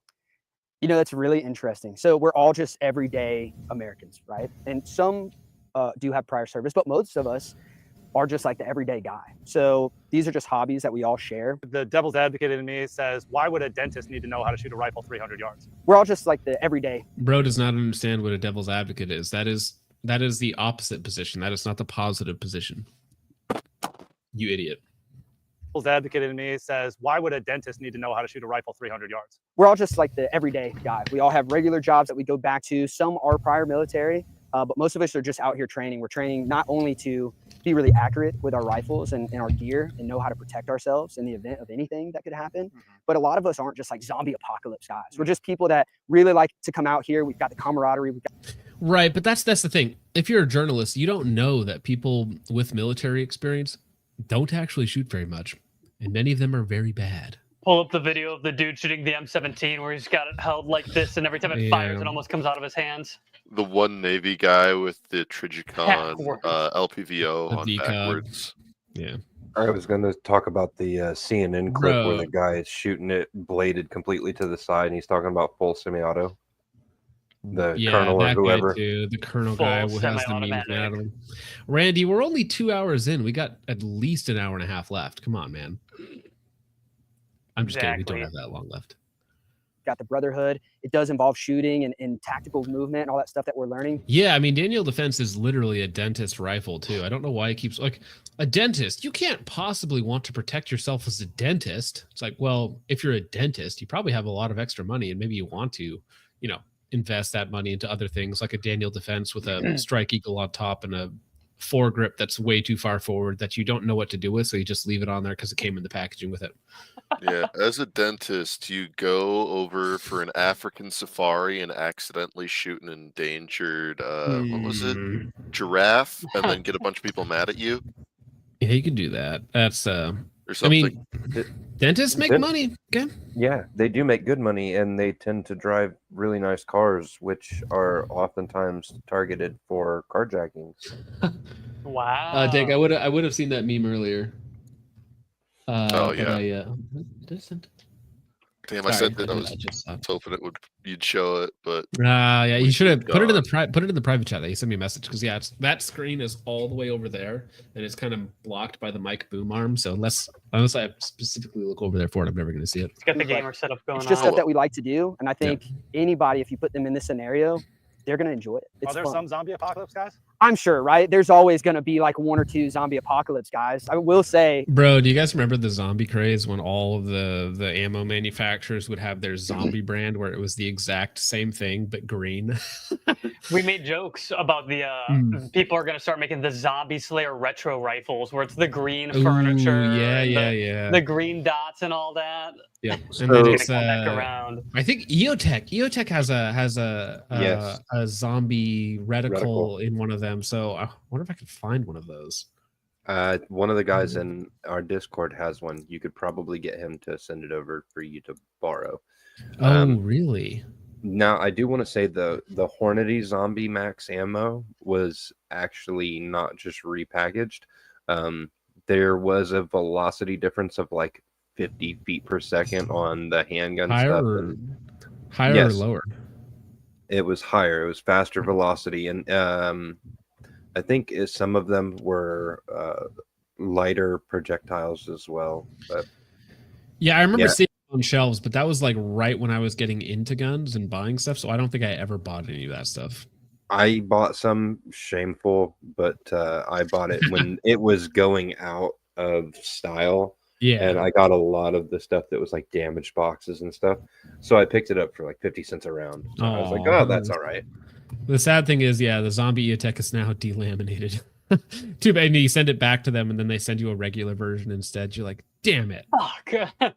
That's really interesting. So we're all just everyday Americans, right? And some do have prior service, but most of us are just like the everyday guy. So these are just hobbies that we all share. The devil's advocate in me says, why would a dentist need to know how to shoot a rifle 300 yards? We're all just like the everyday. Bro does not understand what a devil's advocate is. That is the opposite position. That is not the positive position. You idiot. Devil's advocate in me says, why would a dentist need to know how to shoot a rifle 300 yards? We're all just like the everyday guy. We all have regular jobs that we go back to. Some are prior military, but most of us are just out here training. We're training not only to be really accurate with our rifles and our gear and know how to protect ourselves in the event of anything that could happen, but a lot of us aren't just like zombie apocalypse guys. We're just people that really like to come out here. We've got the camaraderie. Right, but that's the thing. If you're a journalist, you don't know that people with military experience don't actually shoot very much, and many of them are very bad. Pull up the video of the dude shooting the M17 where he's got it held like this, and every time it fires, it almost comes out of his hands. The one Navy guy with the Trigicon LPVO on backwards. Yeah. I was going to talk about the CNN clip where the guy is shooting it bladed completely to the side, and he's talking about full semi-auto. The colonel or whoever. Guy too, the colonel guy who has the means out of him. Randy, we're only 2 hours in. We got at least an hour and a half left. Come on, man. I'm just kidding. We don't have that long left. Got the brotherhood. It does involve shooting and tactical movement and all that stuff that we're learning. Yeah, I mean, Daniel Defense is literally a dentist rifle too. I don't know why he keeps like a dentist. You can't possibly want to protect yourself as a dentist. It's like, well, if you're a dentist, you probably have a lot of extra money, and maybe you want to, invest that money into other things like a Daniel Defense with a Strike Eagle on top and a foregrip that's way too far forward that you don't know what to do with, so you just leave it on there because it came in the packaging with it. Yeah, as a dentist, you go over for an African safari and accidentally shoot an endangered, what was it? Giraffe, and then get a bunch of people mad at you. Yeah, you can do that. That's or something. I mean, dentists make money. Okay. Yeah, they do make good money, and they tend to drive really nice cars, which are oftentimes targeted for carjackings. Wow. Dick, I would have seen that meme earlier. Oh yeah. Damn, I Sorry, said that I was hoping you'd show it, but yeah, you should have put it in the private chat. That you sent me a message because that screen is all the way over there and it's kind of blocked by the mic boom arm. So unless I specifically look over there for it, I'm never going to see it. It's got the gamer setup going on. It's just stuff that we like to do, and I think anybody, if you put them in this scenario, they're going to enjoy it. It's Are there fun. some zombie apocalypse guys? I'm sure, right? There's always going to be like one or two zombie apocalypse guys. I will say, bro, do you guys remember the zombie craze when all of the ammo manufacturers would have their zombie brand where it was the exact same thing but green? We made jokes about the people are going to start making the Zombie Slayer retro rifles where it's the green furniture, the green dots and all that. Yeah, So, and then it's around. I think EOTech has a zombie reticle in one of them. So I wonder if I could find one of those. One of the guys in our Discord has one. You could probably get him to send it over for you to borrow. Oh, really? Now, I do want to say the Hornady Zombie Max ammo was actually not just repackaged. There was a velocity difference of like 50 feet per second on the handgun stuff. Higher or lower? It was higher. It was faster velocity. And I think some of them were lighter projectiles as well. But yeah, I remember seeing it on shelves, but that was like right when I was getting into guns and buying stuff. So I don't think I ever bought any of that stuff. I bought some, shameful, but I bought it when it was going out of style. Yeah. And I got a lot of the stuff that was like damaged boxes and stuff. So I picked it up for like 50 cents a round. So I was like, oh, that's all right. The sad thing is, the zombie EOTech is now delaminated. Too bad. And you send it back to them and then they send you a regular version instead. You're like, damn it. Oh, God.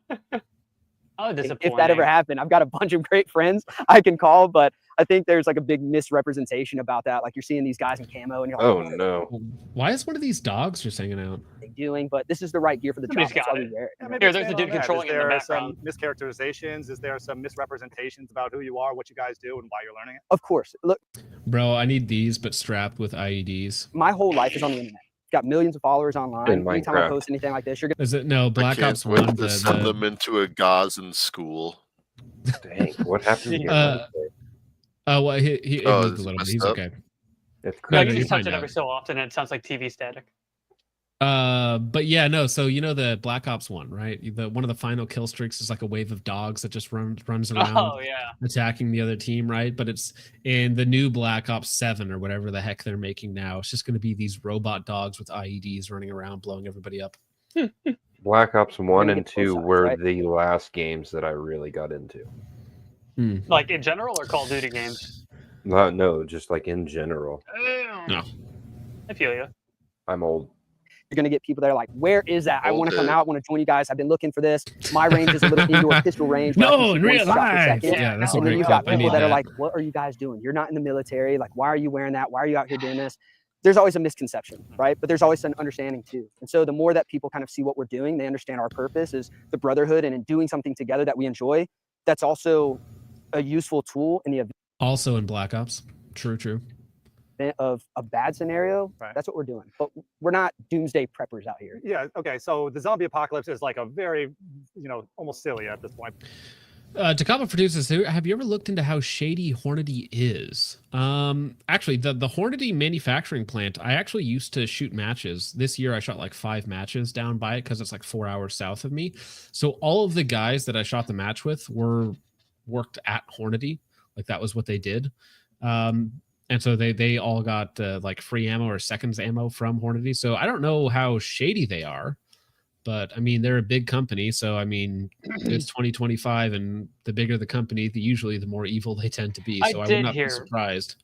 Oh, disappointing. if that ever happened, I've got a bunch of great friends I can call, but I think there's like a big misrepresentation about that. Like you're seeing these guys in camo and you're like, oh no. Why is one of these dogs just hanging out? Doing, but this is the right gear for the job. Somebody's got it. Yeah, Here, there's the dude controlling it in the background. Is there some mischaracterizations? Is there some misrepresentations about who you are, what you guys do, and why you're learning it? Of course. Look, bro, I need these, but strapped with IEDs. My whole life is on the internet. Got millions of followers online. In Anytime I Minecraft. post anything like this, you're gonna. Is it no Black Ops Wait 1? to send them into a Gazan school. Dang, what happened here? Well, he moved a little bit. He's okay. It's No, crazy. you just touch it fine every so often and it sounds like TV static. But yeah, no. So you know the Black Ops 1, right? One of the final kill streaks is like a wave of dogs that just runs around, Oh yeah, attacking the other team, right? But it's in the new Black Ops 7 or whatever the heck they're making now. It's just going to be these robot dogs with IEDs running around, blowing everybody up. Black Ops 1 and 2 sides, were right? the last games that I really got into. Like in general or Call of Duty games? No, just like in general. No, I feel you. I'm old. You're going to get people that are like, where is that? I want to come Okay. out. I want to join you guys. I've been looking for this. My range is a little indoor pistol range. No, in real life. Yeah, Yeah, that's a and then great you've got clip. I people need that are that. like, what are you guys doing? You're not in the military. Like, why are you wearing that? Why are you out here doing this? There's always a misconception, right? But there's always an understanding too. And so the more that people kind of see what we're doing, they understand our purpose is the brotherhood and in doing something together that we enjoy. That's also a useful tool in the event Also in Black Ops. True. of a bad scenario. Right. That's what we're doing. But we're not doomsday preppers out here. Yeah. Okay. So the zombie apocalypse is like a very, almost silly at this point. Takaba produces. Have you ever looked into how shady Hornady is? Actually, the Hornady manufacturing plant. I actually used to shoot matches. This year, I shot like 5 matches down by it because it's like 4 hours south of me. So all of the guys that I shot the match with worked at Hornady. Like that was what they did. And so they all got like free ammo or seconds ammo from Hornady. So I don't know how shady they are. But I mean, they're a big company, so I mean, it's 2025, and the bigger the company, usually the more evil they tend to be. So I would not be surprised.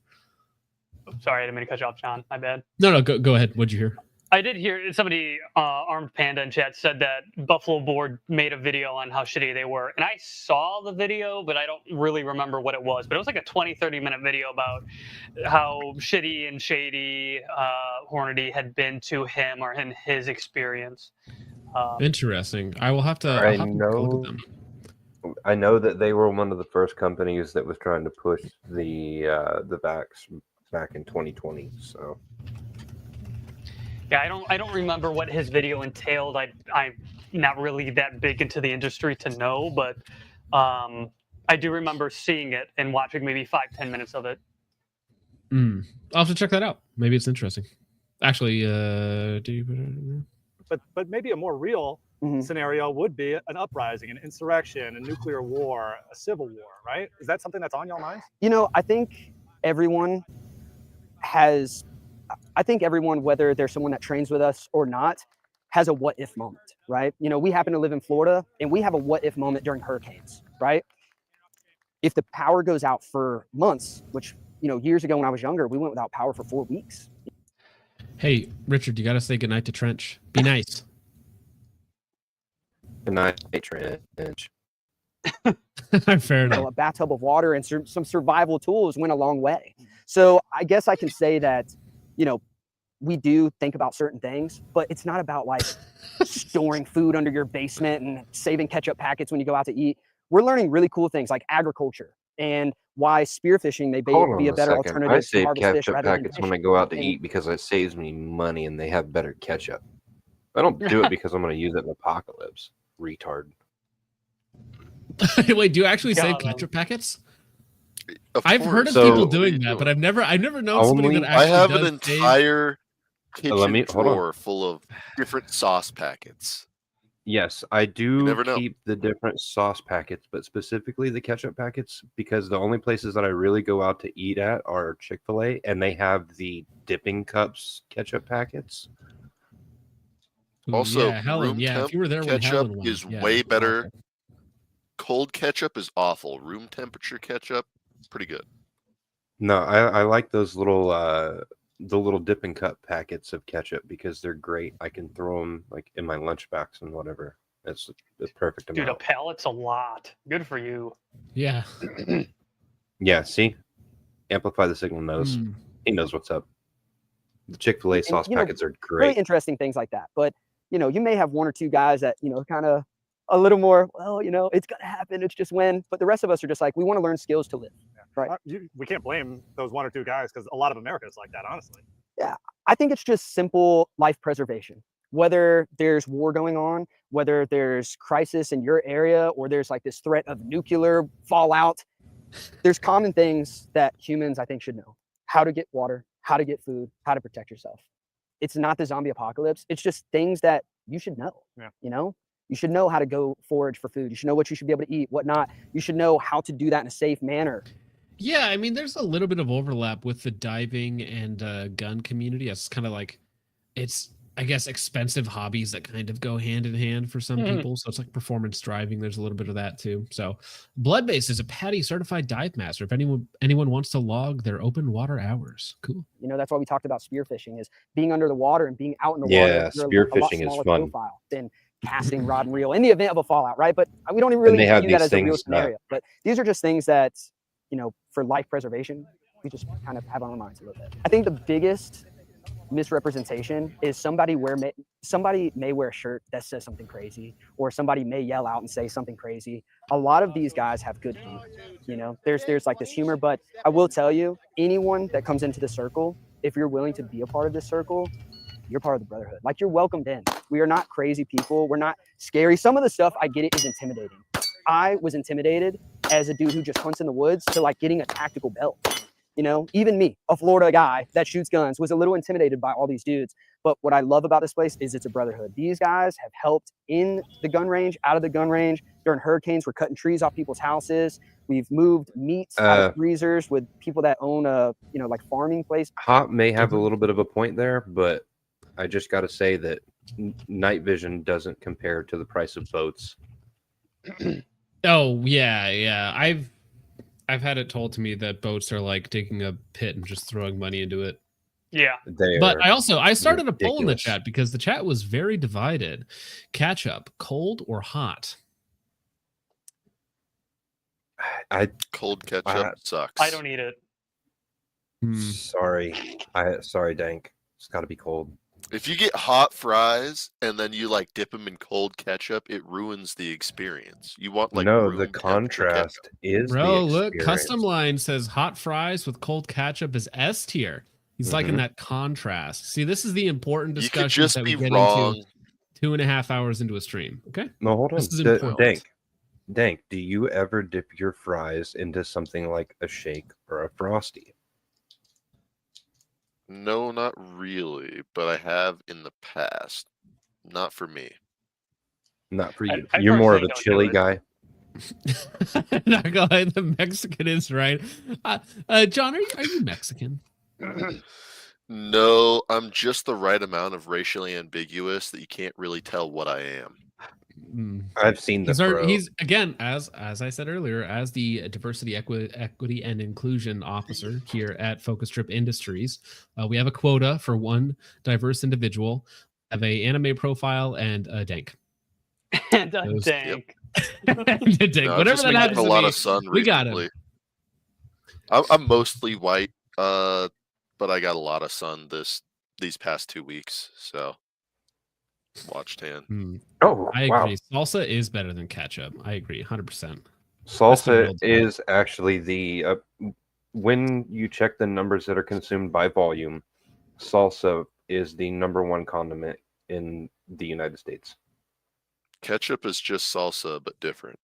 Sorry, I didn't mean to cut you off, John. My bad. No, go ahead. What'd you hear? I did hear somebody, Armed Panda in chat, said that Buffalo Board made a video on how shitty they were. And I saw the video, but I don't really remember what it was. But it was like a 20-30 minute video about how shitty and shady Hornady had been to him or in his experience. Interesting. I will have to. I know that they were one of the first companies that was trying to push the vax back in 2020. So yeah, I don't remember what his video entailed. I'm not really that big into the industry to know, but I do remember seeing it and watching maybe 5-10 minutes of it. I'll have to check that out. Maybe it's interesting. Actually, But maybe a more real scenario would be an uprising, an insurrection, a nuclear war, a civil war, right? Is that something that's on your minds? I think everyone, whether they're someone that trains with us or not, has a what if moment, right? We happen to live in Florida and we have a what if moment during hurricanes, right? If the power goes out for months, which, years ago when I was younger, we went without power for 4 weeks. Hey, Richard, you got to say goodnight to Trench. Be nice. Good night, Trench. Fair enough. A bathtub of water and some survival tools went a long way. So I guess I can say that, we do think about certain things, but it's not about like storing food under your basement and saving ketchup packets when you go out to eat. We're learning really cool things like agriculture and why spearfishing may be a better alternative. I save to harvest ketchup packets when I go out to eat because it saves me money and they have better ketchup. I don't do it because I'm going to use it in the apocalypse. Retard. Wait, do you actually save ketchup packets? Of I've heard of people doing that, but I've never known somebody that actually I have does an entire kitchen hold on. drawer full of different sauce packets. Yes, I do never know. keep the different sauce packets, but specifically the ketchup packets, because the only places that I really go out to eat at are Chick-fil-A, and they have the dipping cups ketchup packets. Also, yeah, Helen, room yeah, temp if you were there when ketchup Helen went, is yeah, way it's better. awful. Cold ketchup is awful. Room temperature ketchup, pretty good. No, I like those little the little dipping cup packets of ketchup because they're great. I can throw them like in my lunchbox and whatever. It's the perfect amount. Dude, a pallet's a lot. Good for you. Yeah. Yeah, see? Amplify the Signal knows. He knows what's up. The Chick-fil-A sauce packets are great. Really interesting things like that. But, you may have one or two guys that, kind of a little more, well, it's going to happen. It's just when. But the rest of us are just like, we want to learn skills to live. Right. We can't blame those one or two guys because a lot of America is like that, honestly. Yeah. I think it's just simple life preservation. Whether there's war going on, whether there's crisis in your area, or there's like this threat of nuclear fallout, there's common things that humans, I think, should know. How to get water, how to get food, how to protect yourself. It's not the zombie apocalypse. It's just things that you should know. Yeah. You know, you should know how to go forage for food. You should know what you should be able to eat, what not. You should know how to do that in a safe manner. Yeah, I mean, there's a little bit of overlap with the diving and gun community. It's kind of like, it's, I guess, expensive hobbies that kind of go hand in hand for some people. So it's like performance driving. There's a little bit of that too. So Bloodbase is a PADI certified dive master. If anyone wants to log their open water hours, cool. You know, that's why we talked about spearfishing, is being under the water and being out in the Yeah, water. spearfishing is fun. Than casting rod and reel in the event of a fallout, right? But we don't even really they have view that these as a real things that- scenario. But these are just things that, you know, for life preservation, we just kind of have on our minds a little bit. I think the biggest misrepresentation is somebody may wear a shirt that says something crazy, or somebody may yell out and say something crazy. A lot of these guys have good heat. You know, there's like this humor, but I will tell you, anyone that comes into the circle, if you're willing to be a part of this circle, you're part of the brotherhood. Like, you're welcomed in. We are not crazy people. We're not scary. Some of the stuff, I get it, is intimidating. I was intimidated as a dude who just hunts in the woods to like getting a tactical belt. You know, even me, a Florida guy that shoots guns, was a little intimidated by all these dudes. But what I love about this place is it's a brotherhood. These guys have helped in the gun range, out of the gun range. During hurricanes, we're cutting trees off people's houses. We've moved meats out of freezers with people that own a, you know, like farming place. Hop may have a little bit of a point there, but I just got to say that night vision doesn't compare to the price of boats. Oh yeah. I've had it told to me that boats are like digging a pit and just throwing money into it. Yeah. But I started a poll in the chat because the chat was very divided. Ketchup, cold or hot? Cold ketchup sucks. I don't eat it. Sorry, Dank. It's got to be cold. If you get hot fries and then you like dip them in cold ketchup, it ruins the experience. You want like the contrast is Bro, the look, experience. Custom Line says hot fries with cold ketchup is S tier. He's liking that contrast. See, this is the important discussion that we get into 2.5 hours into a stream. Okay. No, hold on. This is important. Dank, do you ever dip your fries into something like a shake or a Frosty? No, not really, but I have in the past. Not for me. Not for you. You're more of a chili guy. Not gonna lie, the Mexican is right. John, are you Mexican? No, I'm just the right amount of racially ambiguous that you can't really tell what I am. I've seen the He's again, as I said earlier, as the diversity, equity, and inclusion officer here at Focus Trip Industries. We have a quota for one diverse individual. Have a anime profile and a dank. And a dank. Whatever that happens a to lot be, of sun we got recently. him. I'm mostly white, but I got a lot of sun these past 2 weeks, so watch tan. Oh, I wow. agree. Salsa is better than ketchup. I agree, 100%. Salsa is actually the when you check the numbers that are consumed by volume, salsa is the #1 condiment in the United States. Ketchup is just salsa, but different.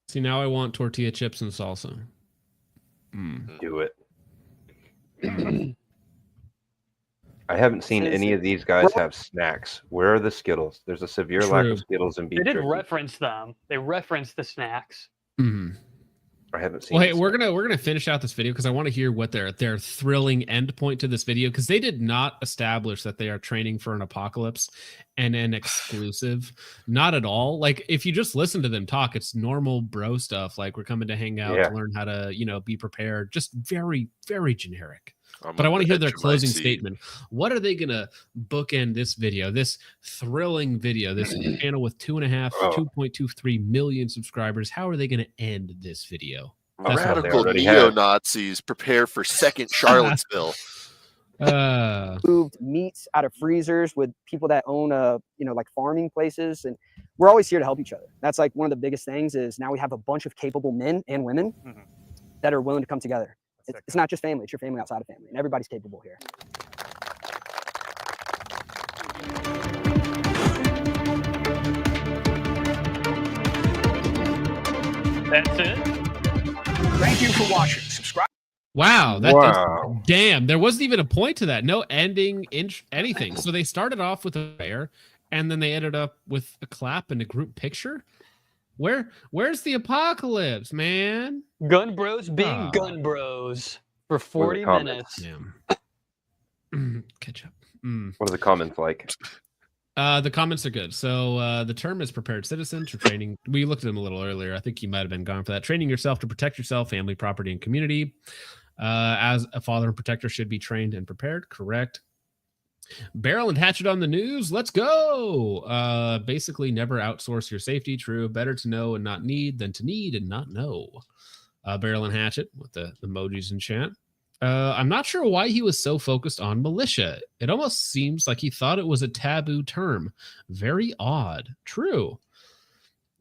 See, now I want tortilla chips and salsa. Do it. I haven't seen any of these guys have snacks. Where are the Skittles? There's a severe lack of Skittles in beef They did jerky. reference them. They referenced the snacks. I haven't seen. Well, hey, we're gonna finish out this video because I want to hear what their thrilling endpoint to this video, because they did not establish that they are training for an apocalypse and an exclusive. Not at all. Like, if you just listen to them talk, it's normal bro stuff. Like, we're coming to hang out to learn how to, be prepared. Just very, very generic. But I want to hear their closing statement. What are they going to bookend this video, this thrilling video, this channel with 2.23 million subscribers? How are they going to end this video? Radical neo-Nazis prepare for second Charlottesville. Moved meats out of freezers with people that own like farming places, and we're always here to help each other. That's like one of the biggest things is now we have a bunch of capable men and women that are willing to come together. It's not just family, it's your family outside of family, and everybody's capable here. That's it. Thank you for watching. Subscribe. Wow. Wow. Damn. There wasn't even a point to that. No ending, anything. So they started off with a prayer, and then they ended up with a clap and a group picture. Where's the apocalypse, man? Gun bros being gun bros for 40 minutes. Catch up. What are the comments like? The comments are good. So the term is prepared citizens for training. We looked at them a little earlier. I think you might have been gone for that. Training yourself to protect yourself, family, property, and community. As a father and protector should be trained and prepared. Correct. Barrel and hatchet on the news. Let's go. Basically, never outsource your safety. True. Better to know and not need than to need and not know. Barrel and hatchet with the emojis in chat. I'm not sure why he was so focused on militia. It almost seems like he thought it was a taboo term. Very odd. True.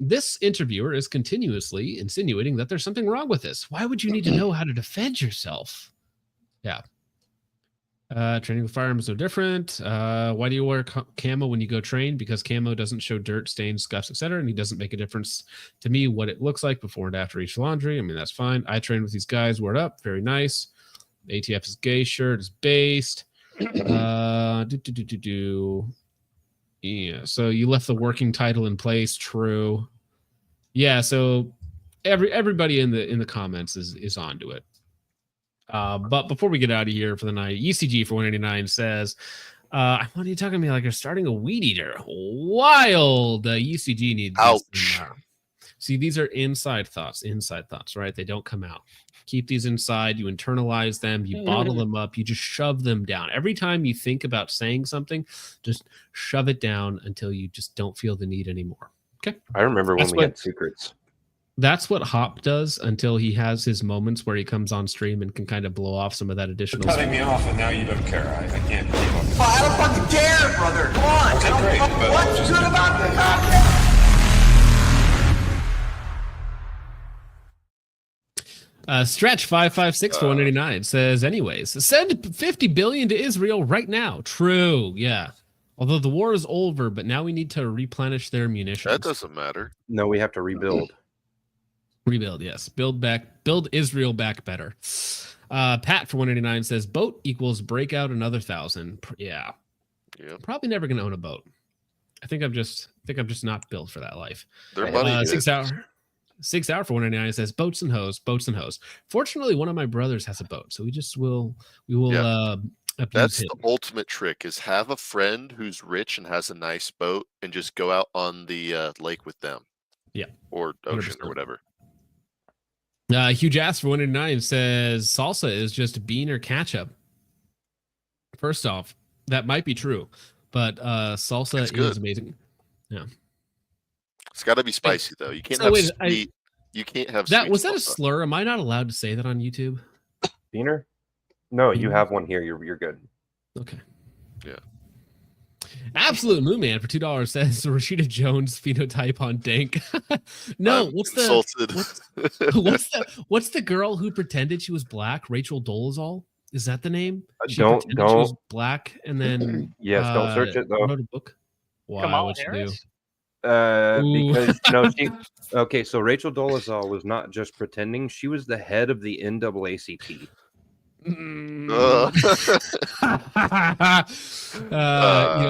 This interviewer is continuously insinuating that there's something wrong with this. Why would you need to know how to defend yourself? Yeah. Training with firearms is no different. Why do you wear camo when you go train? Because camo doesn't show dirt, stains, scuffs, etc., and it doesn't make a difference to me what it looks like before and after each laundry. I mean, that's fine. I train with these guys. Word up. Very nice. ATF is gay. Shirt is based. Yeah. So you left the working title in place. True. Yeah. So everybody in the comments is onto it. But before we get out of here for the night, ECG for 189 says, what are you talking to me like you're starting a weed eater? Wild. ECG needs. Ouch. See, these are inside thoughts, right? They don't come out. Keep these inside. You internalize them. You bottle them up. You just shove them down. Every time you think about saying something, just shove it down until you just don't feel the need anymore. Okay. I remember when we had secrets. That's what Hop does until he has his moments where he comes on stream and can kind of blow off some of that additional You're cutting me off, and now you don't care. I can't keep up. I don't fucking care, brother. Come on. Okay, great. But What's just good about the Stretch 556 for 189 says, anyways, send 50 billion to Israel right now. True. Yeah. Although the war is over, but now we need to replenish their munitions. That doesn't matter. No, we have to rebuild. Rebuild, yes. Build Israel back better. Pat for 189 says, boat equals breakout another 1,000. Yeah. Probably never gonna own a boat. I think I'm just not built for that life. Their money 6 hour. 6 hour for 199 says boats and hoes. Fortunately, one of my brothers has a boat, so we will that's the ultimate trick is have a friend who's rich and has a nice boat and just go out on the lake with them. Yeah. Or ocean 100%. or whatever. Huge ass for 109 says salsa is just bean or ketchup. First off, that might be true, but salsa is amazing. Yeah. It's got to be spicy though. You can't have sweet. You can't have that. Sweet Was that a salsa. slur? Am I not allowed to say that on YouTube? Beaner? No, you have one here. You're good. Okay. Yeah. Absolute Moon Man for $2 says Rashida Jones phenotype on Dank. No, what's the girl who pretended she was black? Rachel Dolezal? Is that the name? Don't she was black and then yes, don't search it though. Wrote a book. Why? Kamala What'd she do? Harris? Because no, okay. So Rachel Dolezal was not just pretending; she was the head of the NAACP.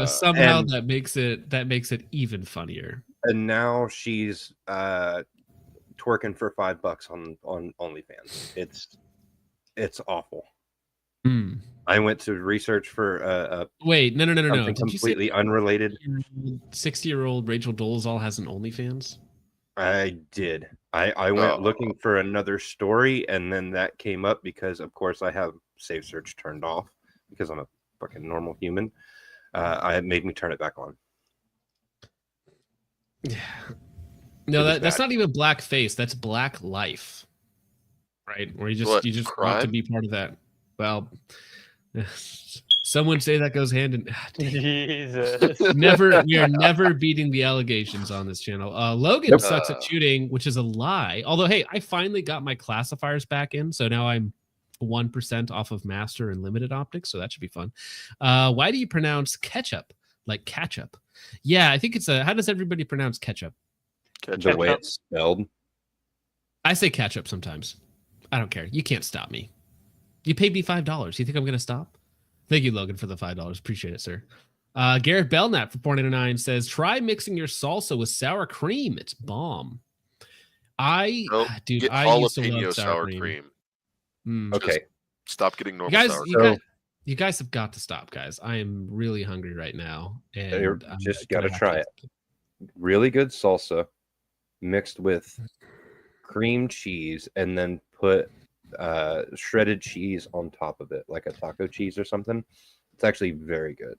Somehow that makes it even funnier. And now she's twerking for $5 on OnlyFans. It's awful. I went to research for wait, no. Something completely unrelated. 60-year-old Rachel Dolezal has an OnlyFans? I did. I went looking for another story, and then that came up because, of course, I have Save Search turned off because I'm a fucking normal human. It made me turn it back on. Yeah. No, that's not even black face. That's black life, right? Where you just want to be part of that. Well, some would say that goes hand in. Jesus. We are never beating the allegations on this channel. Logan sucks at shooting, which is a lie. Although, hey, I finally got my classifiers back in, so now I'm 1% off of master and limited optics, so that should be fun. Why do you pronounce ketchup like ketchup? Yeah, I think it's how does everybody pronounce ketchup? The way it's spelled. I say ketchup sometimes. I don't care. You can't stop me. You paid me $5. You think I'm going to stop? Thank you, Logan, for the $5. Appreciate it, sir. Garrett Belknap for 499 says, try mixing your salsa with sour cream. It's bomb. I used to love sour cream. Okay. Stop getting normal sour cream. You guys have got to stop, guys. I am really hungry right now. And just got to try it. Really good salsa mixed with cream cheese and then put shredded cheese on top of it, like a taco cheese or something. It's actually very good.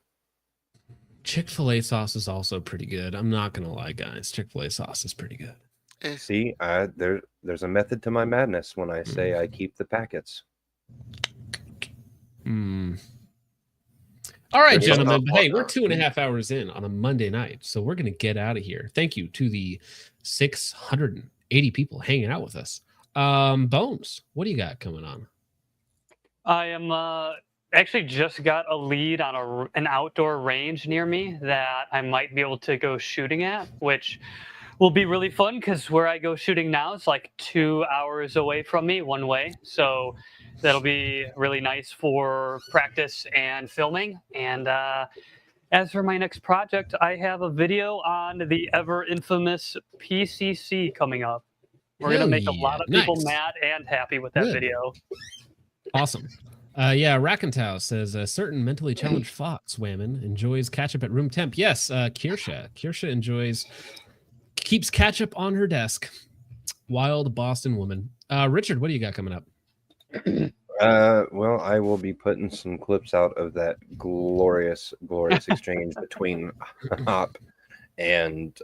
Chick-fil-A sauce is also pretty good. I'm not going to lie, guys. Chick-fil-A sauce is pretty good. See, there's a method to my madness when I say I keep the packets. All right, gentlemen. But hey, we're 2.5 hours in on a Monday night, so we're going to get out of here. Thank you to the 680 people hanging out with us. Bones, what do you got coming on? I am actually just got a lead on an outdoor range near me that I might be able to go shooting at, which will be really fun because where I go shooting now is like 2 hours away from me one way. So that'll be really nice for practice and filming. And as for my next project, I have a video on the ever infamous PCC coming up. We're going to make a lot of people mad and happy with that video. Awesome. Rackentau says a certain mentally challenged fox Whammon enjoys ketchup at room temp. Yes, Kirsha keeps ketchup on her desk. Wild Boston woman. Richard, what do you got coming up? Well, I will be putting some clips out of that glorious exchange between Hop and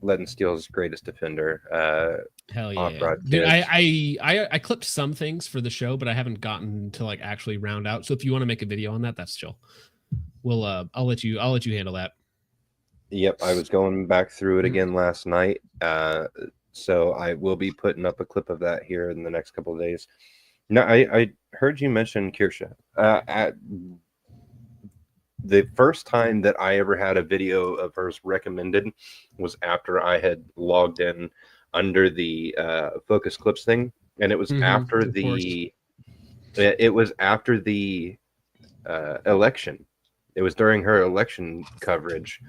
Letting Steel's greatest defender. Hell yeah. Dude, I clipped some things for the show, but I haven't gotten to like actually round out. So if you want to make a video on that, that's chill. I'll let you handle that. Yep, I was going back through it again last night. So I will be putting up a clip of that here in the next couple of days. Now, I heard you mention Kirsha. At the first time that I ever had a video of hers recommended was after I had logged in under the Focus Clips thing, and it was after the election. It was during her election coverage,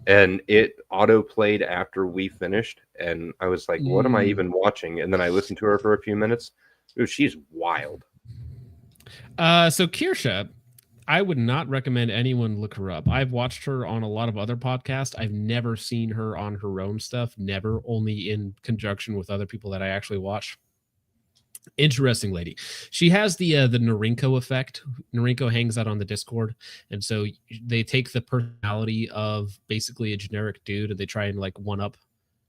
and it auto played after we finished, and I was like, "What am I even watching?" And then I listened to her for a few minutes. Dude, she's wild. So Kirsha, I would not recommend anyone look her up. I've watched her on a lot of other podcasts. I've never seen her on her own stuff. Never, only in conjunction with other people that I actually watch. Interesting lady. She has the Norinco effect. Norinco hangs out on the Discord, and so they take the personality of basically a generic dude and they try and like one up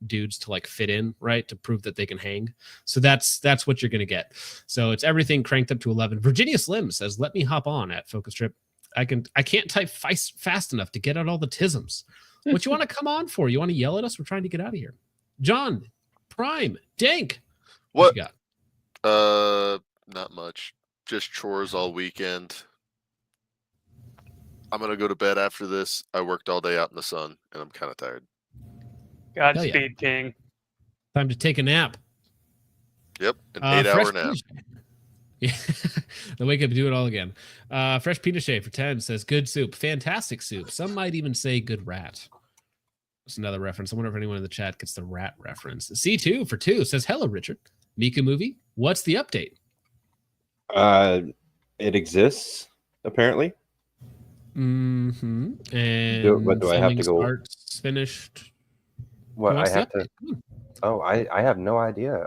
dudes to like fit in, right, to prove that they can hang. So that's what you're gonna get. So it's everything cranked up to 11. Virginia Slim says, "Let me hop on at Focus Trip. I can't type fast enough to get out all the tisms. What you want to come on for? You want to yell at us? We're trying to get out of here." John Prime Dank, what you got? Not much. Just chores all weekend. I'm gonna go to bed after this. I worked all day out in the sun, and I'm kind of tired. Godspeed, King. Time to take a nap. Yep, an 8-hour nap. Yeah, then wake up and do it all again. Fresh Pinochet for 10 says, "Good soup, fantastic soup. Some might even say good rat." That's another reference. I wonder if anyone in the chat gets the rat reference. C2 for 2 says, "Hello, Richard. Mika movie. What's the update?" It exists apparently. And what do I have to go? Art's finished. What I have to? Oh, I have no idea.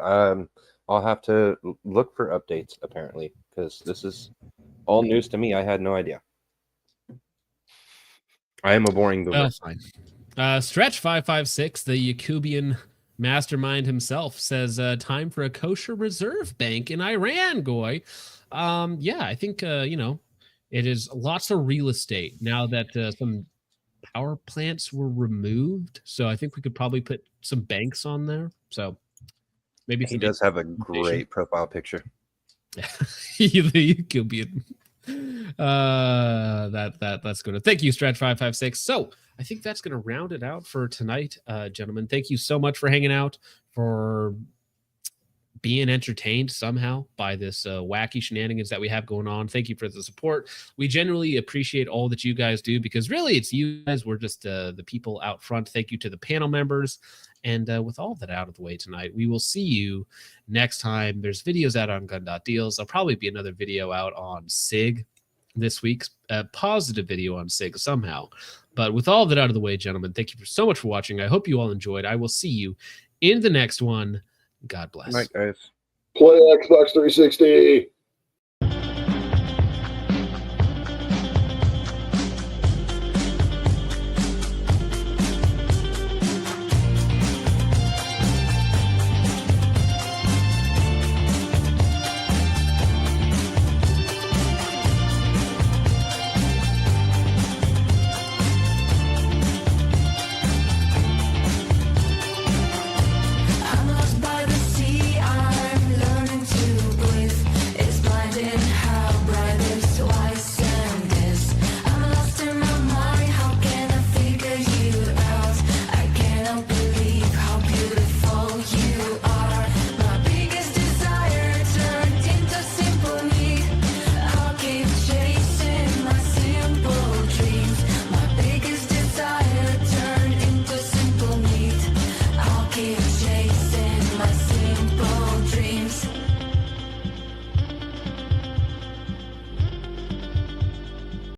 I'll have to look for updates apparently because this is all news to me. I had no idea. I am a boring boomer. That's fine. Stretch 556, the Yakubian mastermind himself, says, "Time for a kosher reserve bank in Iran, Goy." Yeah, I think it is lots of real estate now that some power plants were removed. So I think we could probably put some banks on there. So maybe he does have a great profile picture. The Yakubian. That's good. Thank you, Stretch 556. So I think that's going to round it out for tonight, gentlemen. Thank you so much for hanging out, for being entertained somehow by this wacky shenanigans that we have going on. Thank you for the support. We genuinely appreciate all that you guys do, because really it's you guys. We're just the people out front. Thank you to the panel members. And with all that out of the way tonight, we will see you next time. There's videos out on gun.deals. There'll probably be another video out on SIG this week, a positive video on SIG somehow. But with all that out of the way, gentlemen, thank you so much for watching. I hope you all enjoyed. I will see you in the next one. God bless. Good night, guys. Play Xbox 360.